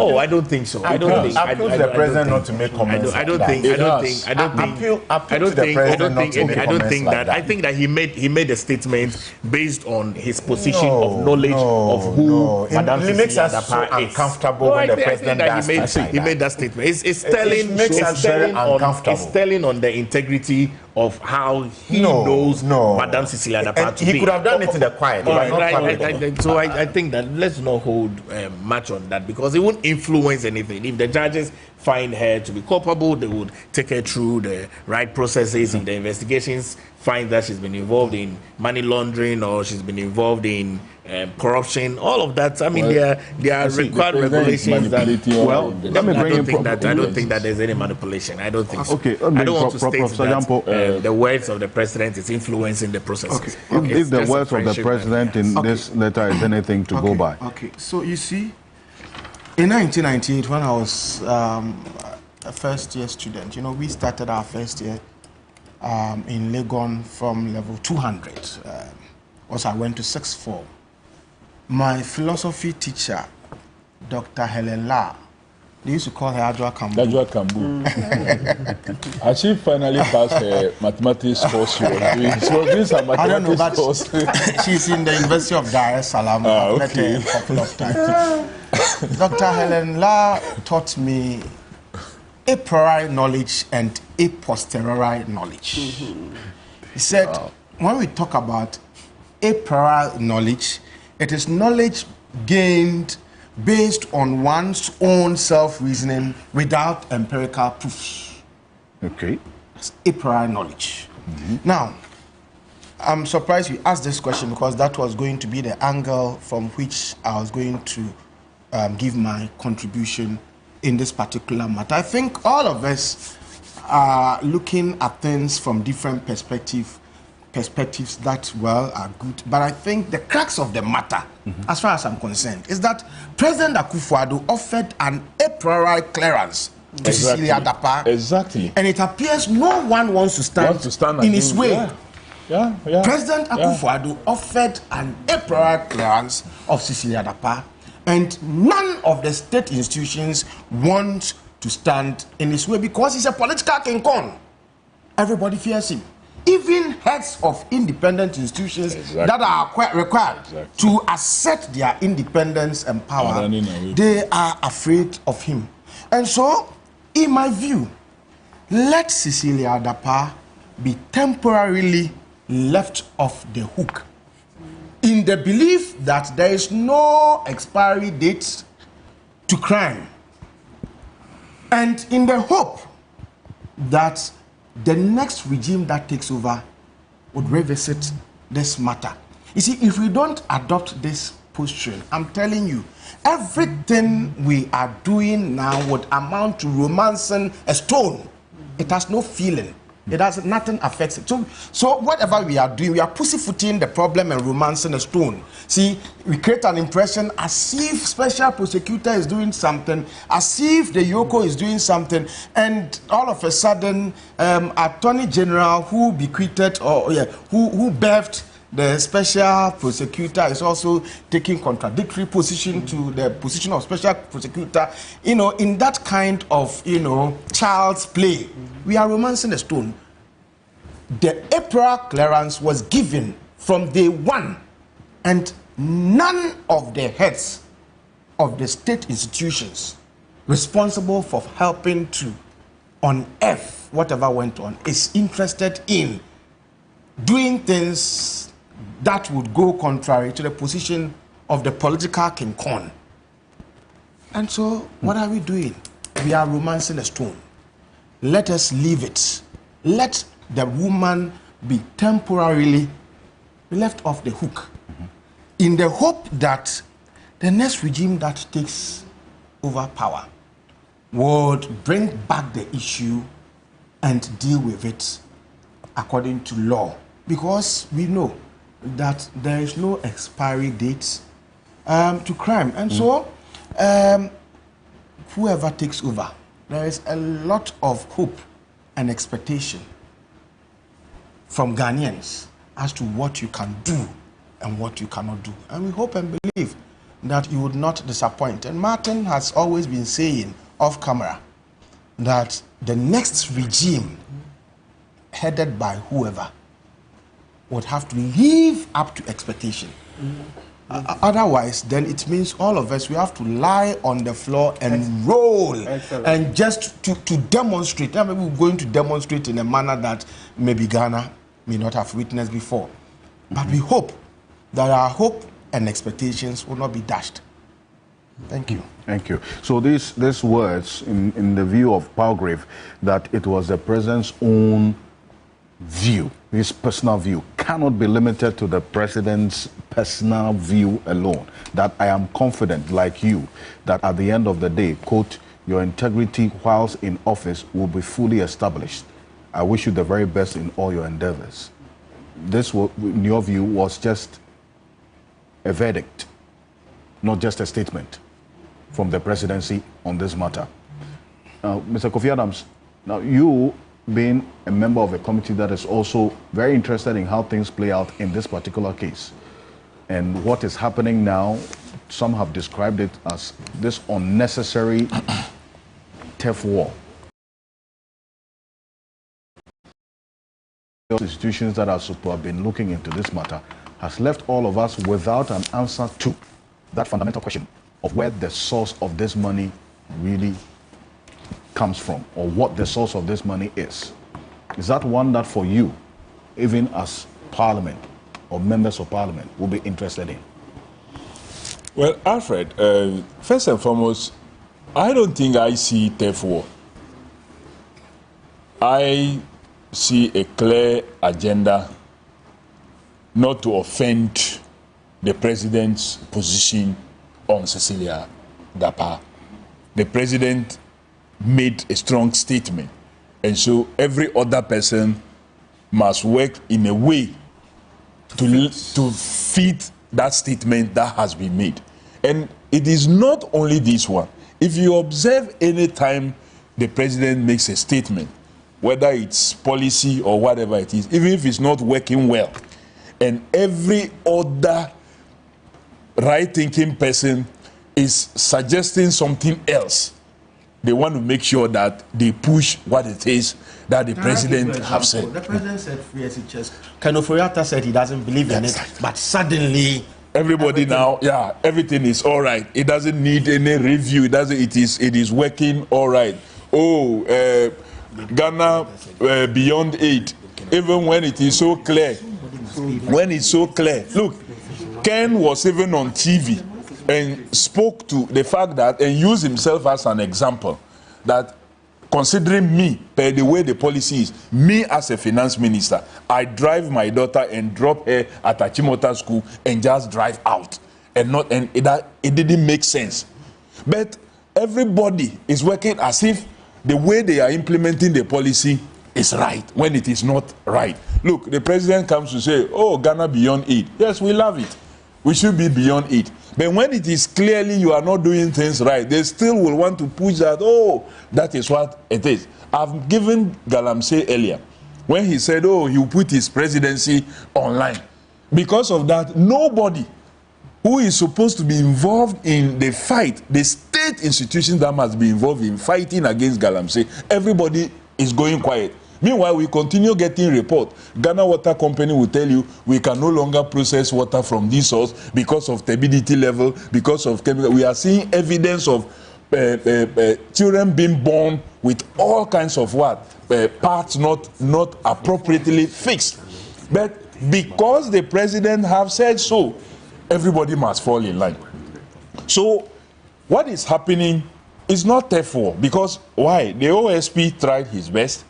Oh, I don't think so. I don't think. Appeal to the president not to make comments. I don't think that. I think that he made a statement based on his position of knowledge of who Madam It makes us so uncomfortable when the president does. He made that statement. It's telling on the integrity of how he knows Madam Cecilia Dapa to be. He could have done it in the quiet. So I think that let's not hold much on that, because it won't influence anything. If the judges find her to be culpable, they would take her through the right processes in the investigations, find that she's been involved in money laundering or she's been involved in corruption, all of that. I mean, there are required regulations that. Well, I don't think that there's any manipulation. I don't think so. Okay, I don't want to state that the words of the president is influencing the processes. Okay. If the words of the president in this letter is anything to go by. Okay, so you see, in 1998, when I was a first-year student, we started our first year in Legon from level 200. Also, I went to 6th form. My philosophy teacher, Dr. Helen La, they used to call her Ajwa Kambu. Ajwa Kambu. As she finally passed her mathematics course, she was doing some mathematics course. She's in the University of Dar es Salaam. I've met her a couple of times. Dr. Helen La taught me a priori knowledge and a posteriori knowledge. He said, when we talk about a priori knowledge, it is knowledge gained based on one's own self-reasoning without empirical proofs. Okay. It's a priori knowledge. Now, I'm surprised you asked this question, because that was going to be the angle from which I was going to give my contribution in this particular matter. I think all of us are looking at things from different perspectives that, well, are good. But I think the crux of the matter, as far as I'm concerned, is that President Akufo-Addo offered an a priori clearance to Cecilia Dapa. Exactly. And it appears no one wants to stand in his way. Yeah. President Akufo-Addo offered an a priori clearance of Cecilia Dapa, and none of the state institutions want to stand in his way, because he's a political king Kong. Everybody fears him. even heads of independent institutions that are quite required to assert their independence and power, they are afraid of him. And so, in my view, let Cecilia Adapa be temporarily left off the hook in the belief that there is no expiry date to crime, and in the hope that the next regime that takes over would revisit this matter. You see, if we don't adopt this posture, I'm telling you, everything we are doing now would amount to romancing a stone. It has no feeling. It has nothing affects it. So whatever we are doing, we are pussyfooting the problem and romancing a stone. See, we create an impression as if special prosecutor is doing something, as if the Yoko is doing something, and all of a sudden, Attorney General who bequeathed who birthed the special prosecutor is also taking contradictory position to the position of special prosecutor. You know, in that kind of, child's play, we are romancing a stone. The April clearance was given from day one, and none of the heads of the state institutions responsible for helping to unearth whatever went on is interested in doing things that would go contrary to the position of the political King Kong. And so, what are we doing? We are romancing a stone. Let us leave it. Let the woman be temporarily left off the hook, in the hope that the next regime that takes over power would bring back the issue and deal with it according to law. Because we know that there is no expiry date to crime. And so, whoever takes over, there is a lot of hope and expectation from Ghanaians as to what you can do and what you cannot do. And we hope and believe that you would not disappoint. And Martin has always been saying off camera that the next regime, headed by whoever, would have to live up to expectation. Otherwise, then it means all of us, we have to lie on the floor and roll. Excellent. And just to demonstrate. Maybe we're going to demonstrate in a manner that maybe Ghana may not have witnessed before. But we hope that our hope and expectations will not be dashed. Thank you. Thank you. So these words, in the view of Palgrave, that it was the president's own view, his personal view, cannot be limited to the president's personal view alone. That I am confident, like you, that at the end of the day, quote, your integrity whilst in office will be fully established. I wish you the very best in all your endeavors. This, in your view, was just a verdict, not just a statement from the presidency on this matter. Mr. Kofi Adams, now you, being a member of a committee that is also very interested in how things play out in this particular case and what is happening now, some have described it as this unnecessary turf war. Institutions that are supposed to have been looking into this matter has left all of us without an answer to that fundamental question of where the source of this money really comes from, or what the source of this money is. Is that one that for you, even as Parliament or members of Parliament, will be interested in? Well, Alfred, first and foremost, I don't think I see turf war. I see a clear agenda not to offend the president's position on Cecilia Dapa. The president made a strong statement, and so every other person must work in a way to fit that statement that has been made. And it is not only this one. If you observe any time the president makes a statement, whether it's policy or whatever it is, even if it's not working well, and every other right-thinking person is suggesting something else, they want to make sure that they push what it is that the president have said. The president said free SHS. Kenoforiata said he doesn't believe in it, but suddenly everybody now, everything is all right. It doesn't need any review. It is working all right. Oh, Ghana beyond 8, even when it is so clear. When it's so clear, look, Ken was even on TV and spoke to the fact that, and used himself as an example, that considering me, per the way the policy is, me as a finance minister, I drive my daughter and drop her at Achimota school and just drive out. It didn't make sense. But everybody is working as if the way they are implementing the policy is right, when it is not right. Look, the president comes to say, oh, Ghana beyond 8. Yes, we love it. We should be beyond 8. But when it is clearly you are not doing things right, they still will want to push that, oh, that is what it is. I've given Galamsey earlier, when he said, oh, he will put his presidency online. Because of that, nobody who is supposed to be involved in the fight, the state institutions that must be involved in fighting against Galamsey, everybody is going quiet. Meanwhile, we continue getting reports. Ghana Water Company will tell you we can no longer process water from this source because of turbidity level, because of chemical. We are seeing evidence of children being born with all kinds of parts not appropriately fixed. But because the president have said so, everybody must fall in line. So what is happening is not therefore, because why? The OSP tried his best.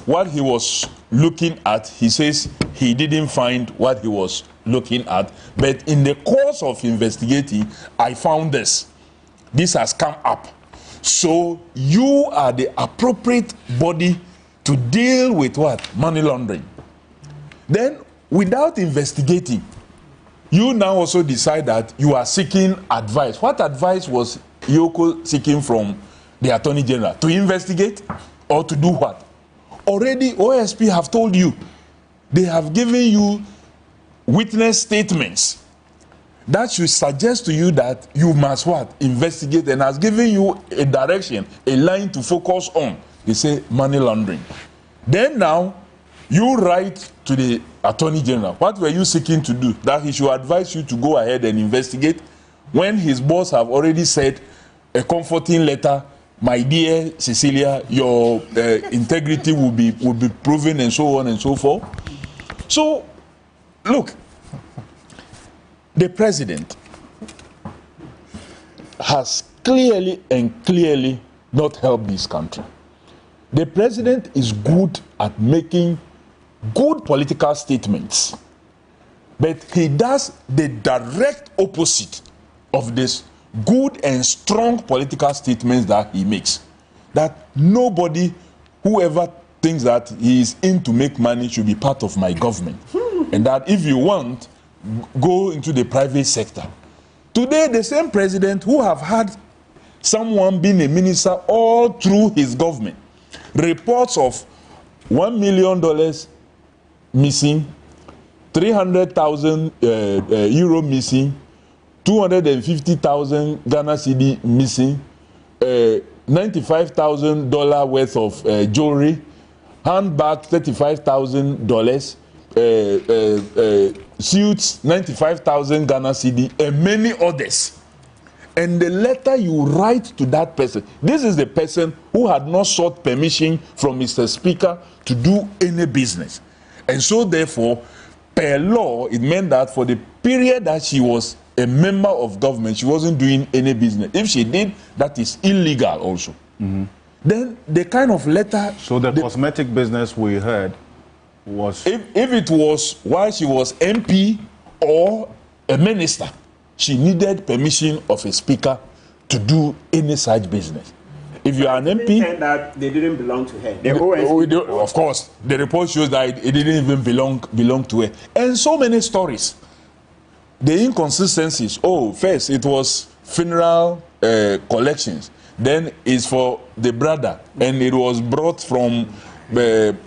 What he was looking at, he says he didn't find what he was looking at. But in the course of investigating, I found this. This has come up. So you are the appropriate body to deal with what? Money laundering. Then, without investigating, you now also decide that you are seeking advice. What advice was Yoko seeking from the Attorney General? To investigate or to do what? Already OSP have told you, they have given you witness statements that should suggest to you that you must what? Investigate, and has given you a direction, a line to focus on. They say money laundering. Then now, you write to the Attorney General. What were you seeking to do? That he should advise you to go ahead and investigate, when his boss have already said a comforting letter, my dear Cecilia, your integrity will be proven, and so on and so forth. So, look, the president has clearly not helped this country. The president is good at making good political statements, but he does the direct opposite of this good and strong political statements that he makes. That nobody, whoever thinks that he is in to make money, should be part of my government. And that if you want, go into the private sector. Today, the same president who have had someone being a minister all through his government, reports of $1 million missing, 300,000 euro missing, 250,000 Ghana cedi missing, $95,000 worth of jewelry, handbag $35,000, suits $95,000 Ghana cedi, and many others. And the letter you write to that person, this is the person who had not sought permission from Mr. Speaker to do any business. And so therefore, per law, it meant that for the period that she was a member of government, she wasn't doing any business. If she did, that is illegal also. Mm-hmm. Then the kind of letter... So the cosmetic business we heard was... If it was while she was MP or a minister, she needed permission of a speaker to do any such business. If you are an MP... And that they didn't belong to her. Of course, the report shows that it didn't even belong to her. And so many stories. The inconsistencies. Oh, first it was funeral collections. Then it's for the brother, and it was brought from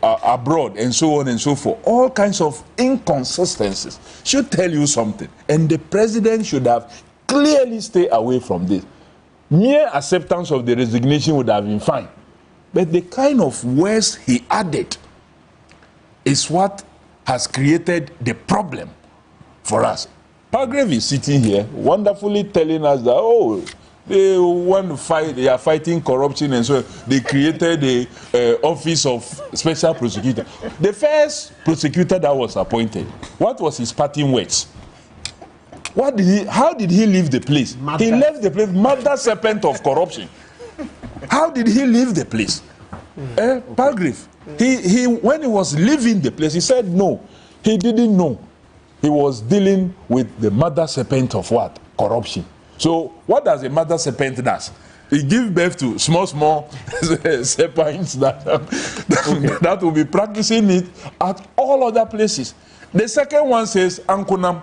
abroad, and so on and so forth. All kinds of inconsistencies should tell you something. And the president should have clearly stayed away from this. Mere acceptance of the resignation would have been fine. But the kind of words he added is what has created the problem for us. Palgrave is sitting here wonderfully telling us that, oh, they want to fight, they are fighting corruption, and so they created the office of special prosecutor. The first prosecutor that was appointed, what was his parting words? How did he leave the place? He left the place, mother serpent of corruption. How did he leave the place? Palgrave, when he was leaving the place, he said no. He didn't know. He was dealing with the mother serpent of what? Corruption. So what does a mother serpent does? It gives birth to small serpents that will be practicing it at all other places. The second one says, Ankunam,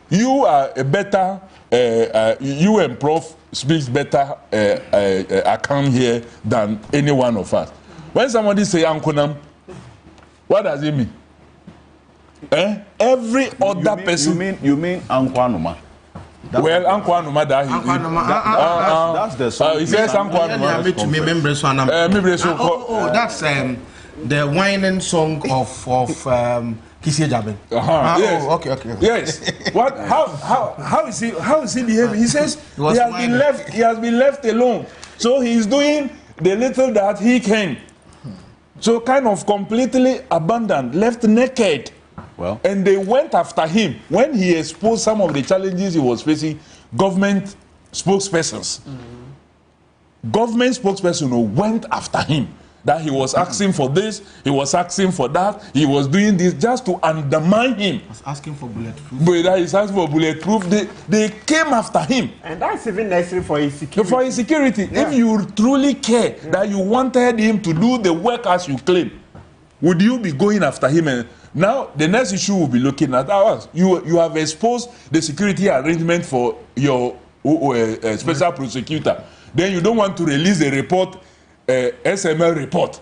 you are a better, you and Prof speaks better account here than any one of us. When somebody say Ankunam, what does it mean? Every other person. You mean Ankwanuma? Well, Ankwanuma, that's the song. He says Ankwanuma. That's the whining song of Kisi Jabe. Yes. Okay. Yes. What? How is he behaving? He says he has been left alone. So he is doing the little that he can. So kind of completely abandoned, left naked. Well, and they went after him when he exposed some of the challenges he was facing. Government spokespersons, government spokesperson went after him. That he was asking for this, he was asking for that, he was doing this just to undermine him. He's asking for bulletproof. But he's asking for bulletproof. They came after him. And that's even necessary for his security. For his security. Yeah. If you truly care that you wanted him to do the work as you claim, would you be going after him? And now the next issue we'll be looking at ours. You have exposed the security arrangement for your special prosecutor. Then you don't want to release a report. SML report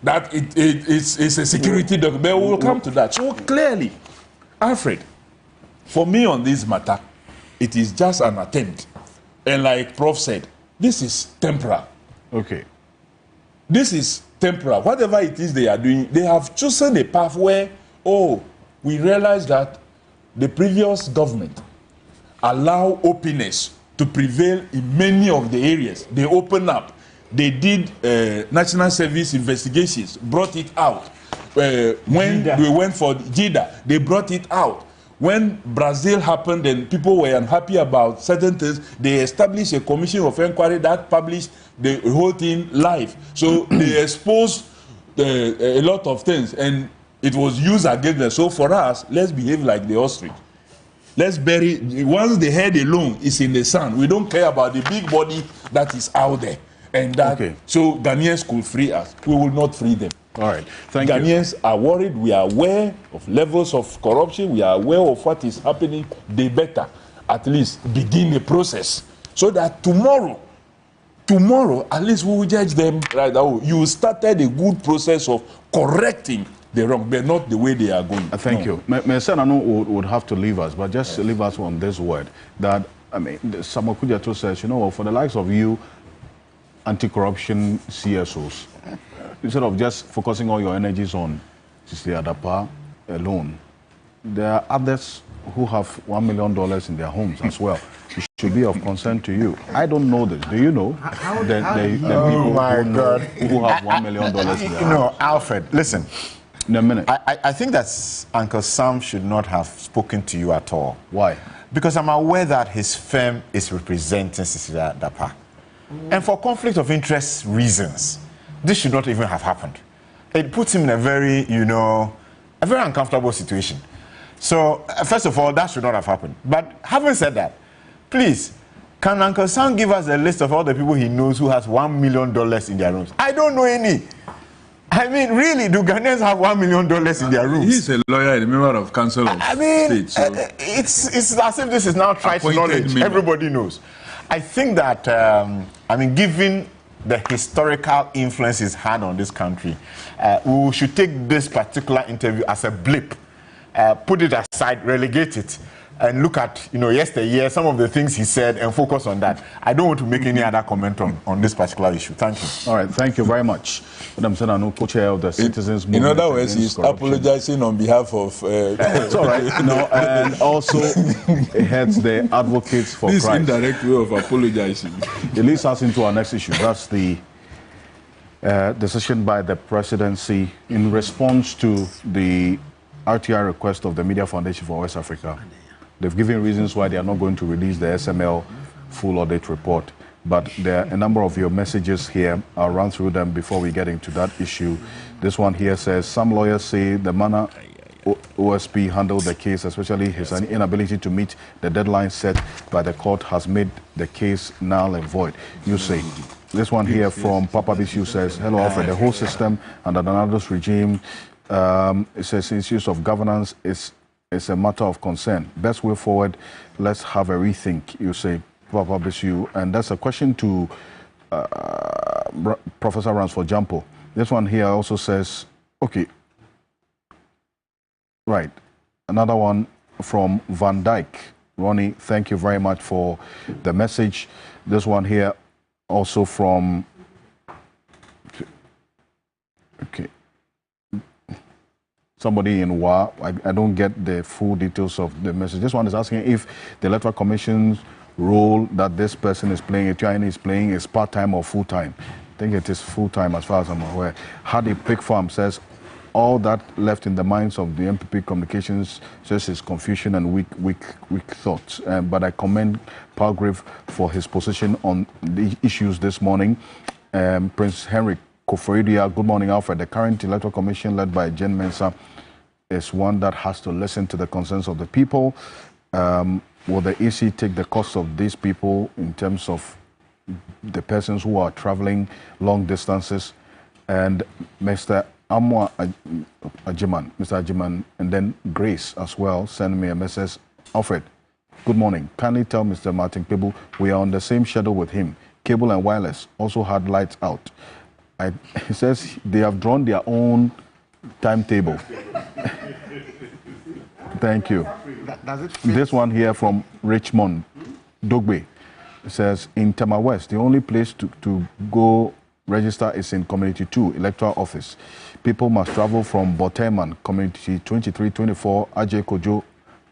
that it's a security document. We will come to that. So clearly, Alfred, for me on this matter, it is just an attempt. And like Prof said, this is temporal. Okay. This is temporal. Whatever it is they are doing, they have chosen a path where, we realize that the previous government allow openness to prevail in many of the areas. They open up. They did national service investigations, brought it out. When we went for JIDA, they brought it out. When Brazil happened and people were unhappy about certain things, they established a commission of inquiry that published the whole thing live. So they exposed a lot of things and it was used against them. So for us, let's behave like the ostrich. Let's bury, once the head alone is in the sand, we don't care about the big body that is out there. And that, so Ghanaians could free us. We will not free them. All right. Thank you. Ghanaians are worried. We are aware of levels of corruption. We are aware of what is happening. They better at least begin the process so that tomorrow, at least we will judge them right now. You started a good process of correcting the wrong, but not the way they are going. Thank you. Senano would have to leave us, but just leave us on this word that, Samuel Kudjato says, for the likes of you, anti-corruption CSOs, instead of just focusing all your energies on Sisi Adapa alone, there are others who have $1 million in their homes as well. It should be of concern to you. I don't know this. Do you know? The people who have $1 million in their homes? No, Alfred, listen. In a minute. I think that Uncle Sam should not have spoken to you at all. Why? Because I'm aware that his firm is representing Sisi Adapa. And for conflict of interest reasons, this should not even have happened. It puts him in a very, a very uncomfortable situation. So, first of all, that should not have happened. But having said that, please, can Uncle Sam give us a list of all the people he knows who has $1 million in their rooms? I don't know any. I mean, really, do Ghanaians have $1 million in their rooms? He's a lawyer and a member of Council of State. So it's as if this is now tried to knowledge. Everybody knows. I think that, given the historical influence he's had on this country, we should take this particular interview as a blip, put it aside, relegate it, and look at, yesteryear, some of the things he said and focus on that. I don't want to make any other comment on this particular issue. Thank you. All right, thank you very much. Madam Senano, co-chair of the Citizens Movement. In other words, he's apologizing on behalf of... It's all right. And also heads the Advocates for this Christ. This indirect way of apologizing. It leads us into our next issue. That's the decision by the presidency in response to the RTI request of the Media Foundation for West Africa. They've given reasons why they are not going to release the SML full audit report, but there are a number of your messages here. I'll run through them before we get into that issue. This one here says, some lawyers say the manner OSP handled the case, especially his inability to meet the deadline set by the court, has made the case null and void. You say. This one here from Papa Bisu says, hello, Alfred, the whole system under the Nados regime, it says issues of governance is a matter of concern. Best way forward, let's have a rethink, you say, Papa Bisu. And that's a question to Professor Ransford Jampo. This one here also says, okay, right. Another one from Van Dyke. Ronnie, thank you very much for the message. This one here also from, okay, somebody in WA. I don't get the full details of the message. This one is asking if the Electoral Commission's role that this person is playing, Etienne is playing, is part-time or full-time. I think it is full-time as far as I'm aware. Hadi Pig Farm says, all that left in the minds of the MPP communications just is confusion and weak thoughts. But I commend Palgrave for his position on the issues this morning. Prince Henry Koforidia, good morning, Alfred. The current Electoral Commission led by Jen Mensah is one that has to listen to the concerns of the people. Will the EC take the cost of these people in terms of the persons who are traveling long distances? And Mr. Amwa Ajiman, Mr. Ajiman, and then Grace as well, send me a message. Alfred, good morning. Kindly tell Mr. Martin Pebu we are on the same schedule with him. Cable and wireless also had lights out. He says they have drawn their own timetable. Thank you. This one here from Richmond, Dogbe, says in Tama West, the only place to go register is in Community 2, Electoral Office. People must travel from Boteman, Community 23, 24, Ajay Kojo,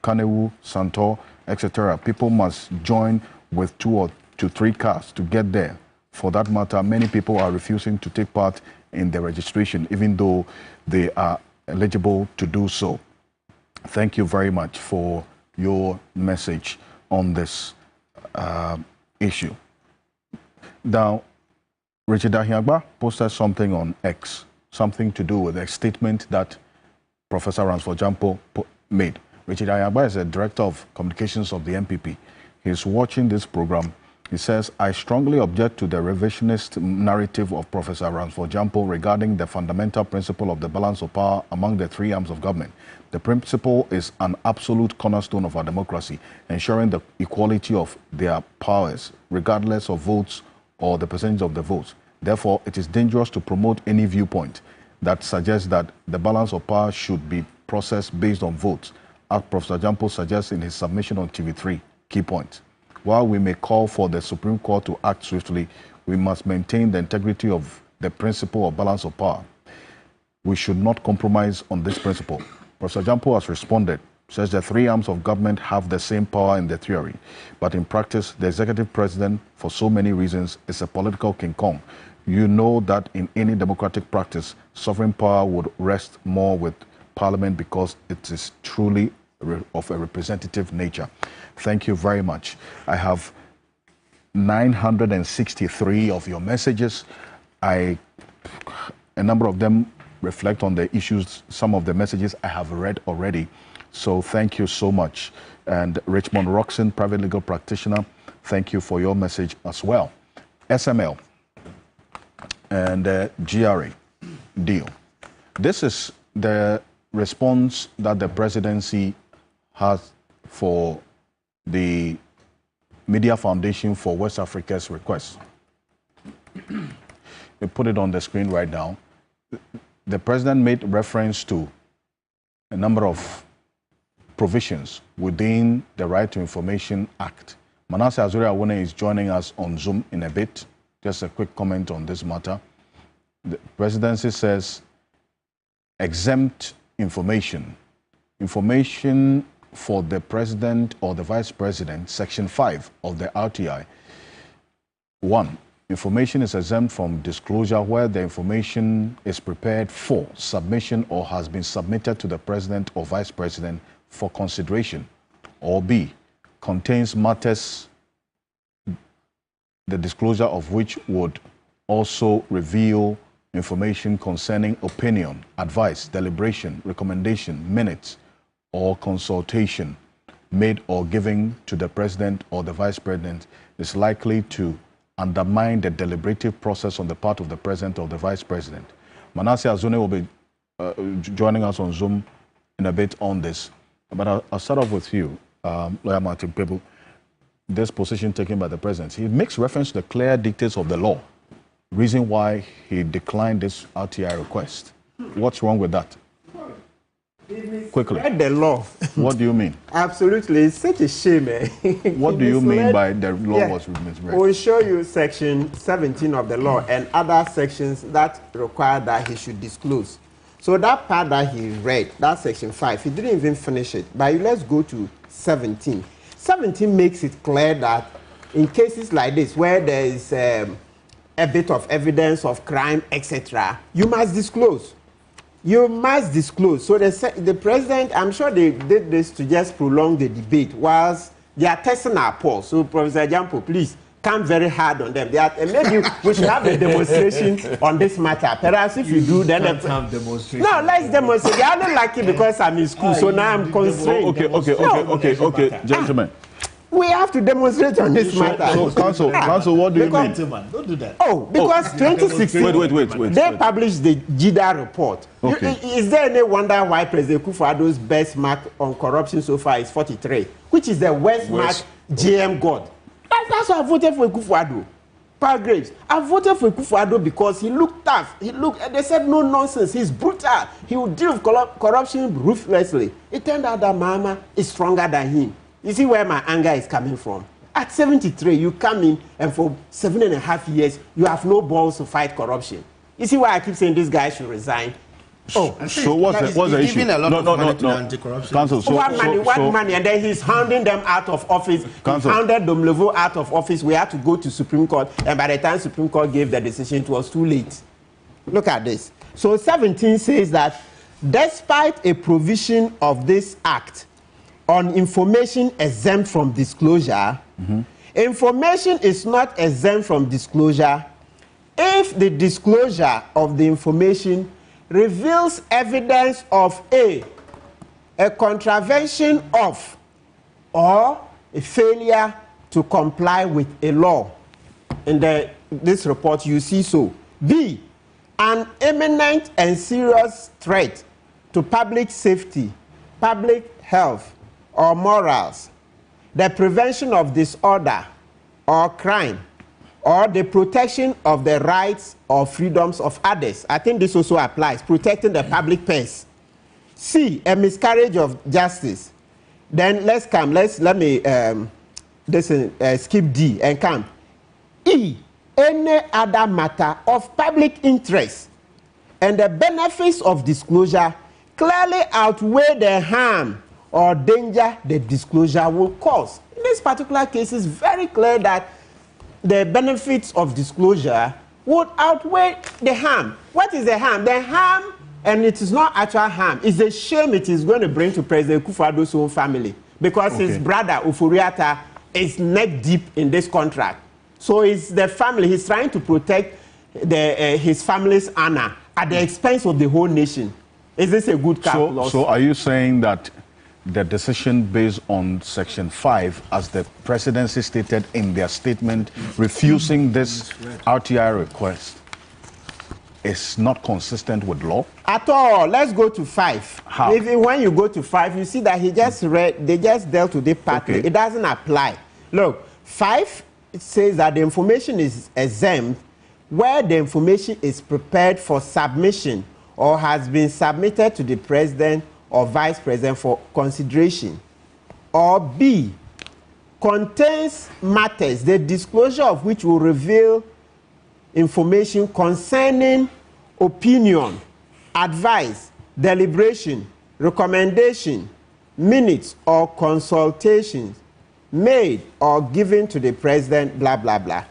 Kanewu, Santor, etc. People must join with 2 to 3 cars to get there. For that matter, many people are refusing to take part in the registration, even though they are eligible to do so. Thank you very much for your message on this issue. Now, Richard Ahiagba posted something on X, something to do with a statement that Professor Ransford Jampo made. Richard Ahiagba is the Director of Communications of the MPP. He's watching this program. He says, I strongly object to the revisionist narrative of Professor Ransford Jampo regarding the fundamental principle of the balance of power among the 3 arms of government. The principle is an absolute cornerstone of our democracy, ensuring the equality of their powers, regardless of votes or the percentage of the votes. Therefore, it is dangerous to promote any viewpoint that suggests that the balance of power should be processed based on votes, as Professor Jampo suggests in his submission on TV3. Key point. While we may call for the Supreme Court to act swiftly, we must maintain the integrity of the principle of balance of power. We should not compromise on this principle. Professor Jampo has responded, says the 3 arms of government have the same power in the theory, but in practice, the executive president, for so many reasons, is a political King Kong. You know that in any democratic practice, sovereign power would rest more with Parliament because it is truly of a representative nature. Thank you very much. I have 963 of your messages. A number of them reflect on the issues. Some of the messages I have read already. So thank you so much. And Richmond Roxon, private legal practitioner, thank you for your message as well. SML and GRA deal. This is the response that the presidency has for the Media Foundation for West Africa's request. We put it on the screen right now. The president made reference to a number of provisions within the Right to Information Act. Manasseh Azuri-Awone is joining us on Zoom in a bit. Just a quick comment on this matter. The presidency says exempt information for the president or the vice president, section 5 of the RTI. 1. Information is exempt from disclosure where the information is prepared for submission or has been submitted to the president or vice president for consideration. Or B, contains matters the disclosure of which would also reveal information concerning opinion, advice, deliberation, recommendation, minutes, or consultation made or given to the president or the vice president is likely to undermine the deliberative process on the part of the president or the vice president. Manasseh Azuri will be joining us on Zoom in a bit on this. But I'll start off with you, Lawyer Martin Pebu. This position taken by the president, he makes reference to the clear dictates of the law, reason why he declined this RTI request. What's wrong with that? Quickly. Read the law. What do you mean? Absolutely. It's such a shame. What do you mean by the law was misread? We'll show you section 17 of the law and other sections that require that he should disclose. So that part that he read, that section 5, he didn't even finish it. But let's go to 17. 17 makes it clear that in cases like this, where there is a bit of evidence of crime, etc., you must disclose. You must disclose. So the president, I'm sure they did this to just prolong the debate whilst they are testing our pulse. So Professor Jampo, please come very hard on them. Maybe we should have a demonstration on this matter. Perhaps if you do, then have demonstration. No, let's demonstrate. I don't like it because I'm in school, so now I'm constrained. Okay, gentlemen. We have to demonstrate on this matter. So, counsel, what do you mean? Don't do that. Oh, because 2016, they published the GIDA report. Okay. Is there any wonder why President Kufuor's best mark on corruption so far is 43, which is the worst mark GM got? That's why I voted for Kufuor. Paul Graves, I voted for Kufuor because he looked tough. They said no nonsense. He's brutal. He will deal with corruption ruthlessly. It turned out that Mahama is stronger than him. You see where my anger is coming from? At 73, you come in and for 7.5 years, you have no balls to fight corruption. You see why I keep saying this guy should resign? Oh, so what's the issue? Giving a lot of money to anti-corruption. Counsel, what money? And then he's hounding them out of office. Counsel. He hounded Domlevo out of office. We had to go to Supreme Court. And by the time Supreme Court gave the decision, it was too late. Look at this. So 17 says that despite a provision of this act, on information exempt from disclosure, information is not exempt from disclosure if the disclosure of the information reveals evidence of a contravention of or a failure to comply with a law. In this report, you see so. B, an imminent and serious threat to public safety, public health, or morals, the prevention of disorder or crime, or the protection of the rights or freedoms of others. I think this also applies, protecting the public purse. C, a miscarriage of justice. Then let me skip D and come. E, any other matter of public interest, and the benefits of disclosure clearly outweigh the harm or danger the disclosure will cause. In this particular case, it's very clear that the benefits of disclosure would outweigh the harm. What is the harm? The harm, and it is not actual harm, is the shame it is going to bring to President Kufuor's own family, because his brother, Ufuriata, is neck deep in this contract. So it's the family. He's trying to protect his family's honor at the expense of the whole nation. Is this a good calculus? So are you saying that the decision based on Section 5, as the presidency stated in their statement, refusing this RTI request, is not consistent with law? At all. Let's go to 5. How? When you go to 5, you see that they just dealt with it partly. Okay. It doesn't apply. Look, 5, it says that the information is exempt where the information is prepared for submission or has been submitted to the president or vice president for consideration, or B, contains matters, the disclosure of which will reveal information concerning opinion, advice, deliberation, recommendation, minutes, or consultations made or given to the president, blah, blah, blah,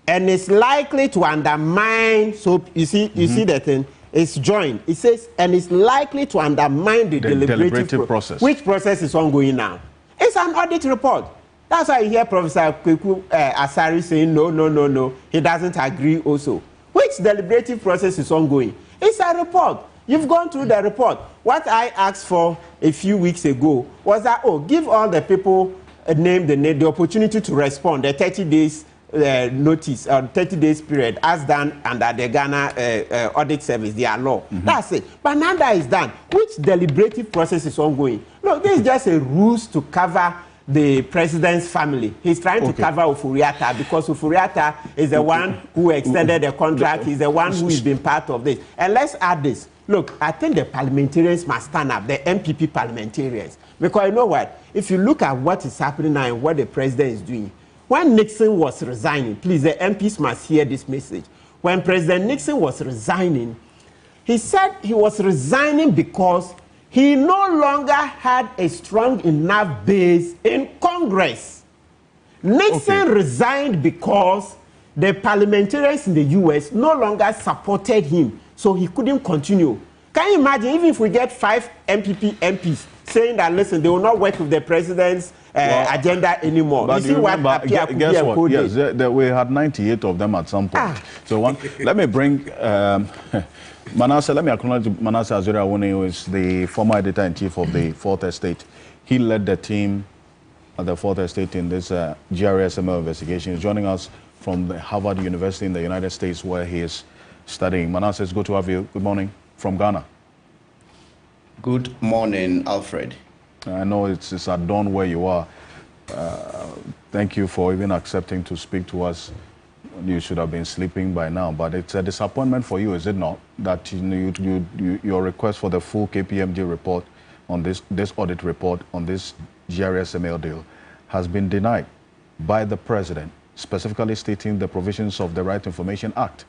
and is likely to undermine, so you see the thing, it's joined. It says, and is likely to undermine the deliberative process. Which process is ongoing now? It's an audit report. That's why you hear Professor Kweku Asari saying, no, he doesn't agree also. Which deliberative process is ongoing? It's a report. You've gone through the report. What I asked for a few weeks ago was that, give all the people the opportunity to respond, the 30 days notice, 30 days period, as done under the Ghana Audit Service, their law. That's it. But now that is done, which deliberative process is ongoing? Look, this is just a ruse to cover the president's family. He's trying to cover Ofuriata because Ofuriata is the one who extended the contract. He's the one who has been part of this. And let's add this. Look, I think the parliamentarians must stand up, the MPP parliamentarians. Because you know what? If you look at what is happening now and what the president is doing, when Nixon was resigning, please, the MPs must hear this message. When President Nixon was resigning, he said he was resigning because he no longer had a strong enough base in Congress. Nixon resigned because the parliamentarians in the US no longer supported him, so he couldn't continue. Can you imagine, even if we get 5 MPs saying that, listen, they will not work with the president's agenda anymore. But you see what guess what? Yes, we had 98 of them at some point. So let me bring Manasseh. Let me acknowledge Manasseh Azuri-Awuni, who is the former editor-in-chief of the Fourth Estate. He led the team at the Fourth Estate in this GRSML investigation. He's joining us from the Harvard University in the United States, where he is studying. Manasseh, it's good to have you. Good morning from Ghana. Good morning, Alfred. I know it's at dawn where you are. Thank you for even accepting to speak to us. You should have been sleeping by now, but it's a disappointment for you, is it not, that your request for the full KPMG report on this audit report on this GRSML deal has been denied by the president, specifically stating the provisions of the Right to Information Act?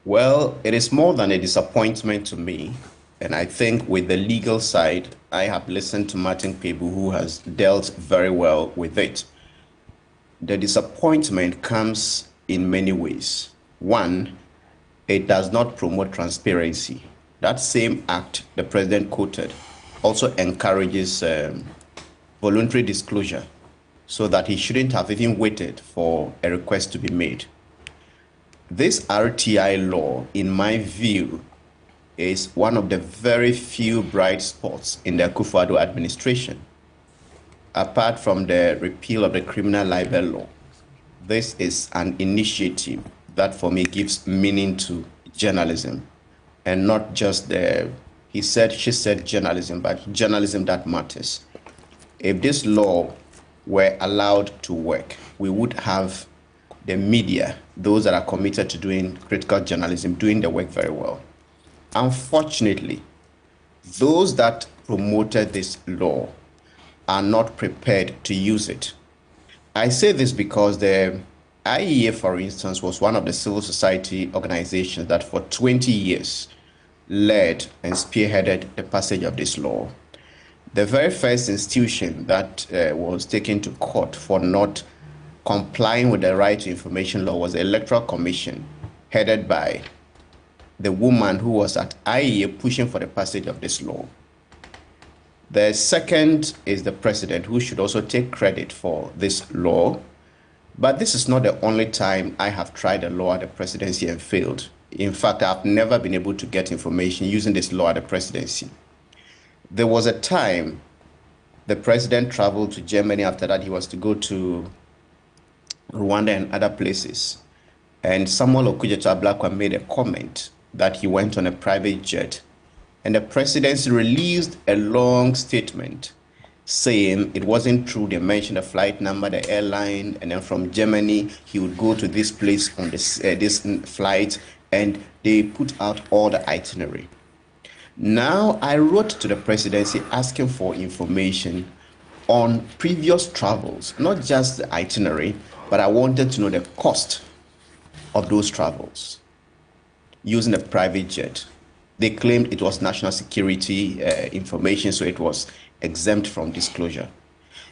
Well, it is more than a disappointment to me. And I think with the legal side, I have listened to Martin Pebu, who has dealt very well with it. The disappointment comes in many ways. One, it does not promote transparency. That same act the president quoted also encourages voluntary disclosure, so that he shouldn't have even waited for a request to be made. This RTI law, in my view, is one of the very few bright spots in the Akufo-Addo administration. Apart from the repeal of the criminal libel law, this is an initiative that for me gives meaning to journalism, and not just the he said, she said journalism, but journalism that matters. If this law were allowed to work, we would have the media, those that are committed to doing critical journalism, doing the work very well. Unfortunately, those that promoted this law are not prepared to use it. I say this because the IEA, for instance, was one of the civil society organizations that for 20 years led and spearheaded the passage of this law. The very first institution that was taken to court for not complying with the Right to Information law was the Electoral Commission, headed by the woman who was at IEA pushing for the passage of this law. The second is the president, who should also take credit for this law. But this is not the only time I have tried a law at the presidency and failed. In fact, I've never been able to get information using this law at the presidency. There was a time the president traveled to Germany. After that, he was to go to Rwanda and other places. And Samuel Okudzeto Ablakwa made a comment that he went on a private jet, and the presidency released a long statement saying it wasn't true. They mentioned the flight number, the airline, and then from Germany he would go to this place on this flight, and they put out all the itinerary. Now, I wrote to the presidency asking for information on previous travels, not just the itinerary, but I wanted to know the cost of those travels using a private jet. They claimed it was national security information, so it was exempt from disclosure.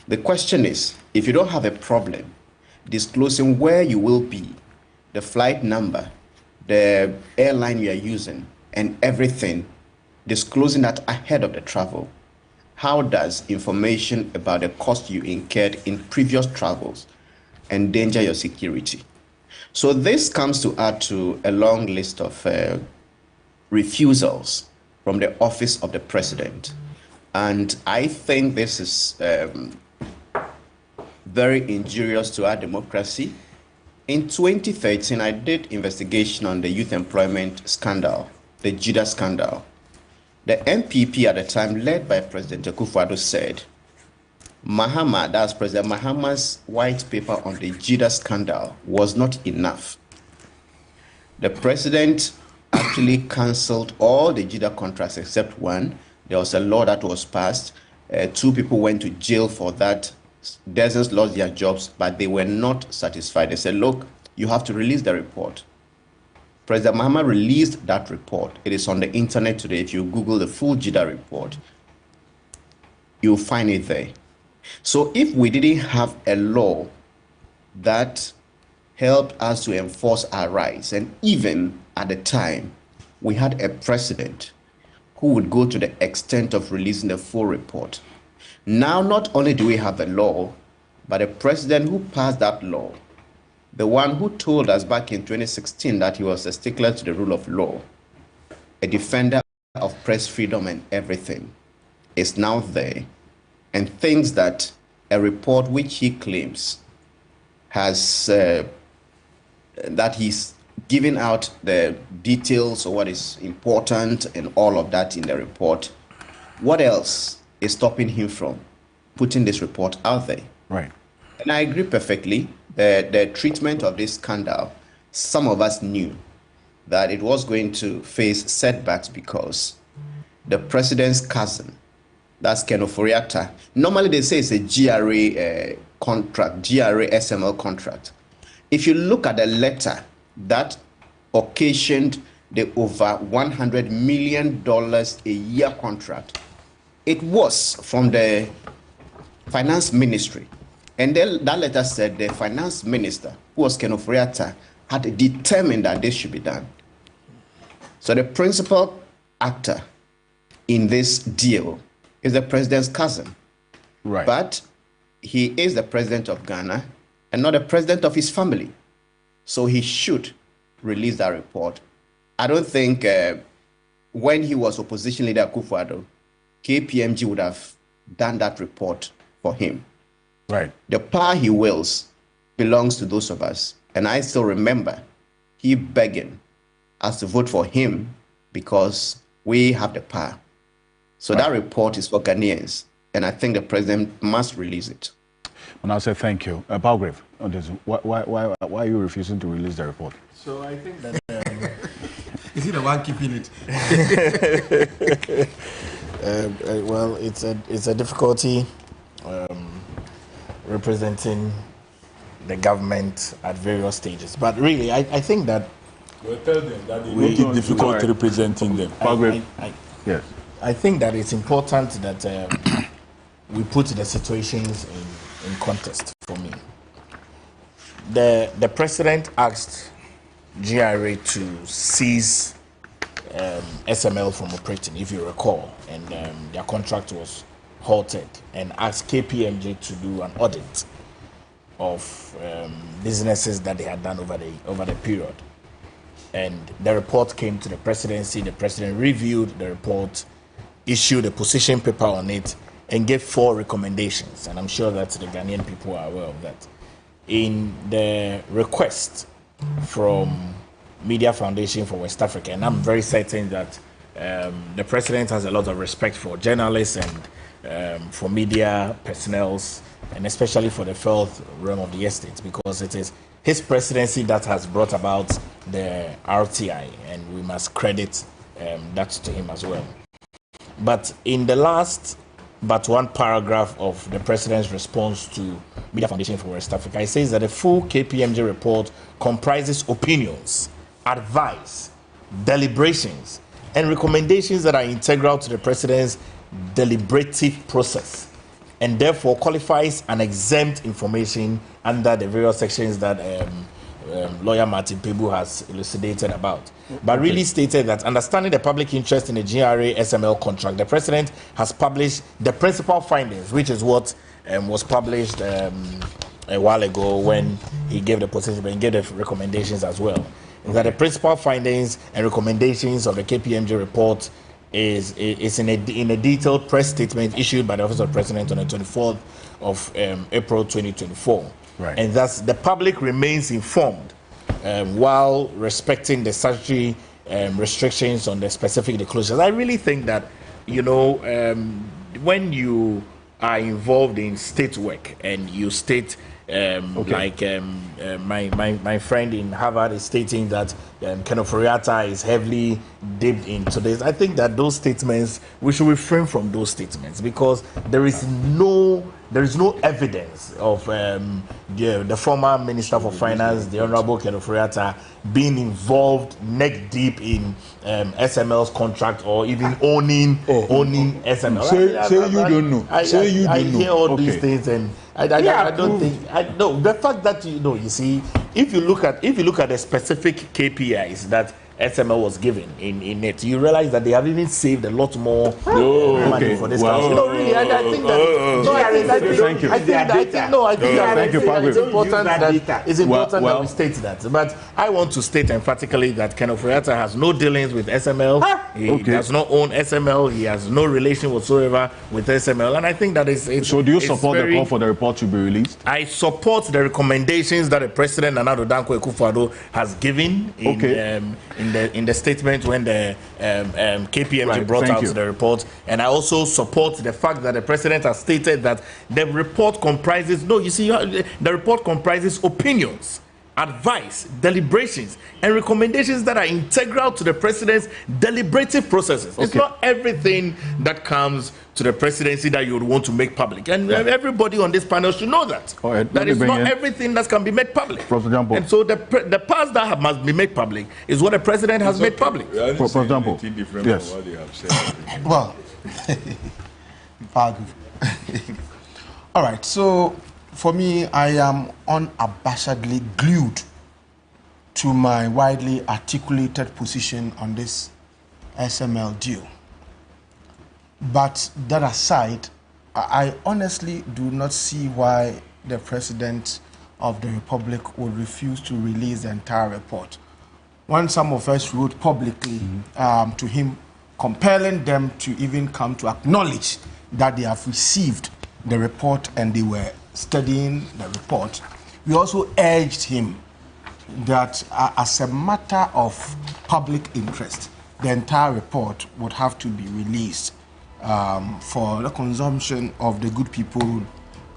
The question is, if you don't have a problem disclosing where you will be, the flight number, the airline you are using, and everything, disclosing that ahead of the travel, how does information about the cost you incurred in previous travels endanger your security? So this comes to add to a long list of refusals from the office of the president. And I think this is very injurious to our democracy. In 2013, I did investigation on the youth employment scandal, the JIDA scandal. The MPP at the time, led by President Akufo-Addo, said Mahama, that's President Mahama's white paper on the JIDA scandal, was not enough. The president actually cancelled all the JIDA contracts except one. There was a law that was passed. 2 people went to jail for that. Dozens lost their jobs, but they were not satisfied. They said, look, you have to release the report. President Mahama released that report. It is on the internet today. If you Google the full JIDA report, you'll find it there. So if we didn't have a law that helped us to enforce our rights, and even at the time, we had a president who would go to the extent of releasing the full report. Now, not only do we have a law, but a president who passed that law, the one who told us back in 2016 that he was a stickler to the rule of law, a defender of press freedom and everything, is now there and thinks that a report which he claims has, that he's giving out the details of what is important and all of that in the report, what else is stopping him from putting this report out there? Right. And I agree perfectly. The treatment of this scandal, some of us knew that it was going to face setbacks because the president's cousin, that's Ken Ofori-Atta, normally they say it's a GRA contract, GRA SML contract. If you look at the letter that occasioned the over $100 million a year contract, it was from the finance ministry. And then that letter said the finance minister, who was Ken Ofori-Atta, had determined that this should be done. So the principal actor in this deal is the president's cousin. Right. But he is the president of Ghana and not the president of his family. So he should release that report. I don't think when he was opposition leader Akufo-Addo, KPMG would have done that report for him. Right. The power he wills belongs to those of us. And I still remember he begging us to vote for him because we have the power. So that report is for Ghanaians. And I think the president must release it. And I'll say thank you. Palgrave, on this, why are you refusing to release the report? So I think that... is he the one keeping it? Well, it's a difficulty representing the government at various stages. But really, I think that... We'll tell them that they make it difficult representing them. Yes. I think that it's important that we put the situations in context for me. The president asked GRA to cease SML from operating, if you recall, and their contract was halted, and asked KPMG to do an audit of businesses that they had done over the period. And the report came to the presidency. The president reviewed the report, issued a position paper on it, and gave 4 recommendations. And I'm sure that the Ghanaian people are aware of that. In the request from Media Foundation for West Africa, and I'm very certain that the president has a lot of respect for journalists and for media personnel, and especially for the filth realm of the estate, because it is his presidency that has brought about the RTI, and we must credit that to him as well. But in the last but one paragraph of the president's response to Media Foundation for West Africa, it says that the full KPMG report comprises opinions, advice, deliberations, and recommendations that are integral to the president's deliberative process, and therefore qualifies an exempt information under the various sections that lawyer Martin Pebu has elucidated about. But really stated that understanding the public interest in the GRA SML contract, the president has published the principal findings, which is what was published a while ago when he gave the position, but he gave the recommendations as well. Is that the principal findings and recommendations of the KPMG report is in a detailed press statement issued by the Office of the President on the 24th of April 2024. Right. And thus the public remains informed while respecting the statutory restrictions on the specific disclosures. I really think that, you know, when you are involved in state work and you state like my friend in Harvard is stating that Kenneth Oriata is heavily dipped into this. I think that those statements, we should refrain from those statements because there is no evidence of the former Minister for Finance, the Honorable Kenneth Oriata, being involved neck deep in SML's contract or even owning SML. Say you don't know. I hear all these things and I don't think the fact that you see, if you look at the specific KPIs that SML was given in it, you realize that they have even saved a lot more money for this country. No, really, I think that. Thank you. It's important that we state that. But I want to state emphatically that Kenneth Oriata has no dealings with SML. He does not own SML. He has no relation whatsoever with SML. And I think that is. So, do you support the call for the report to be released? I support the recommendations that the President Nana Dankwa Akufo-Addo has given in the statement when the KPMG brought out the report, and I also support the fact that the president has stated that the report comprises the report comprises opinions, advice, deliberations, and recommendations that are integral to the president's deliberative processes. It's not everything that comes to the presidency that you would want to make public, and everybody on this panel should know that. That is not everything that can be made public. And so the parts that must be made public is what the president has made public. For example, yes. Well, all right. So for me, I am unabashedly glued to my widely articulated position on this SML deal. But that aside, I honestly do not see why the President of the Republic would refuse to release the entire report. When some of us wrote publicly to him, compelling them to even come to acknowledge that they have received the report and they were studying the report, we also urged him that as a matter of public interest, the entire report would have to be released for the consumption of the good people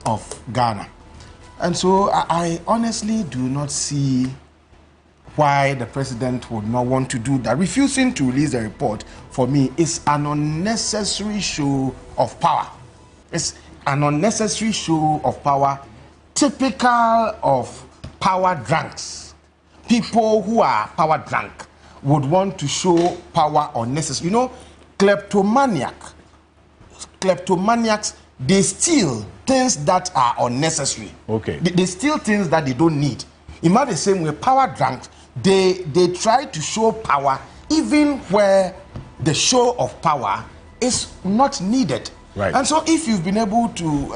of Ghana. And so I honestly do not see why the president would not want to do that. Refusing to release the report, for me, is an unnecessary show of power. It's an unnecessary show of power, typical of power drunks. People who are power drunk would want to show power unnecessary. You know, kleptomaniacs, they steal things that are unnecessary. They steal things that they don't need. In much the same way, power drunks, they try to show power even where the show of power is not needed. And so if you've been able to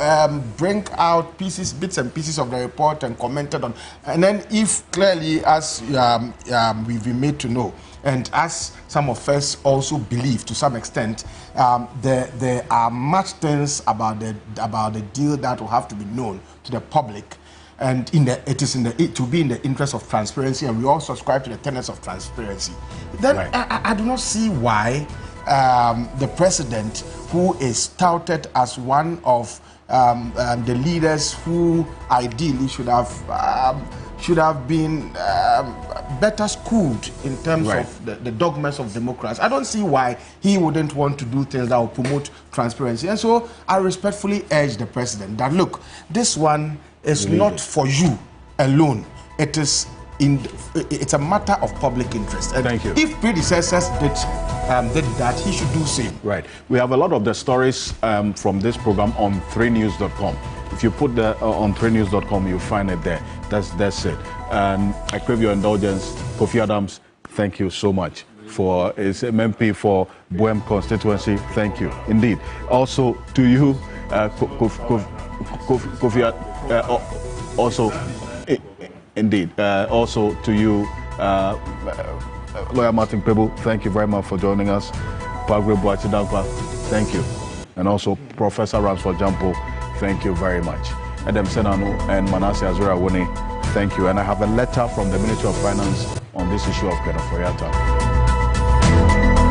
bring out bits and pieces of the report and commented on, and then if clearly, as we've been made to know, and as some of us also believe to some extent, there are much things about the deal that will have to be known to the public, and it to be in the interest of transparency, and we all subscribe to the tenets of transparency. Then I do not see why the president, who is touted as one of the leaders who ideally should have been better schooled in terms of the dogmas of democracy. I don't see why he wouldn't want to do things that will promote transparency. And so I respectfully urge the president that, look, this one is not for you alone. It's a matter of public interest. And thank you. If predecessors did that, he should do same. Right. We have a lot of the stories from this program on 3news.com. If you put the on 3news.com, you'll find it there. That's it. And I crave your indulgence. Kofi Adams, thank you so much for his MMP for Boem constituency. Thank you indeed. Also to you, Kofi, also indeed. Also to you, Lawyer Martin Pebu. Thank you very much for joining us. Pagre Boachidankwa, thank you. And also Professor Ransford Jampo, thank you very much. Adam Senano and Manasseh Azura Wone, thank you. And I have a letter from the Ministry of Finance on this issue of Kenafoyata.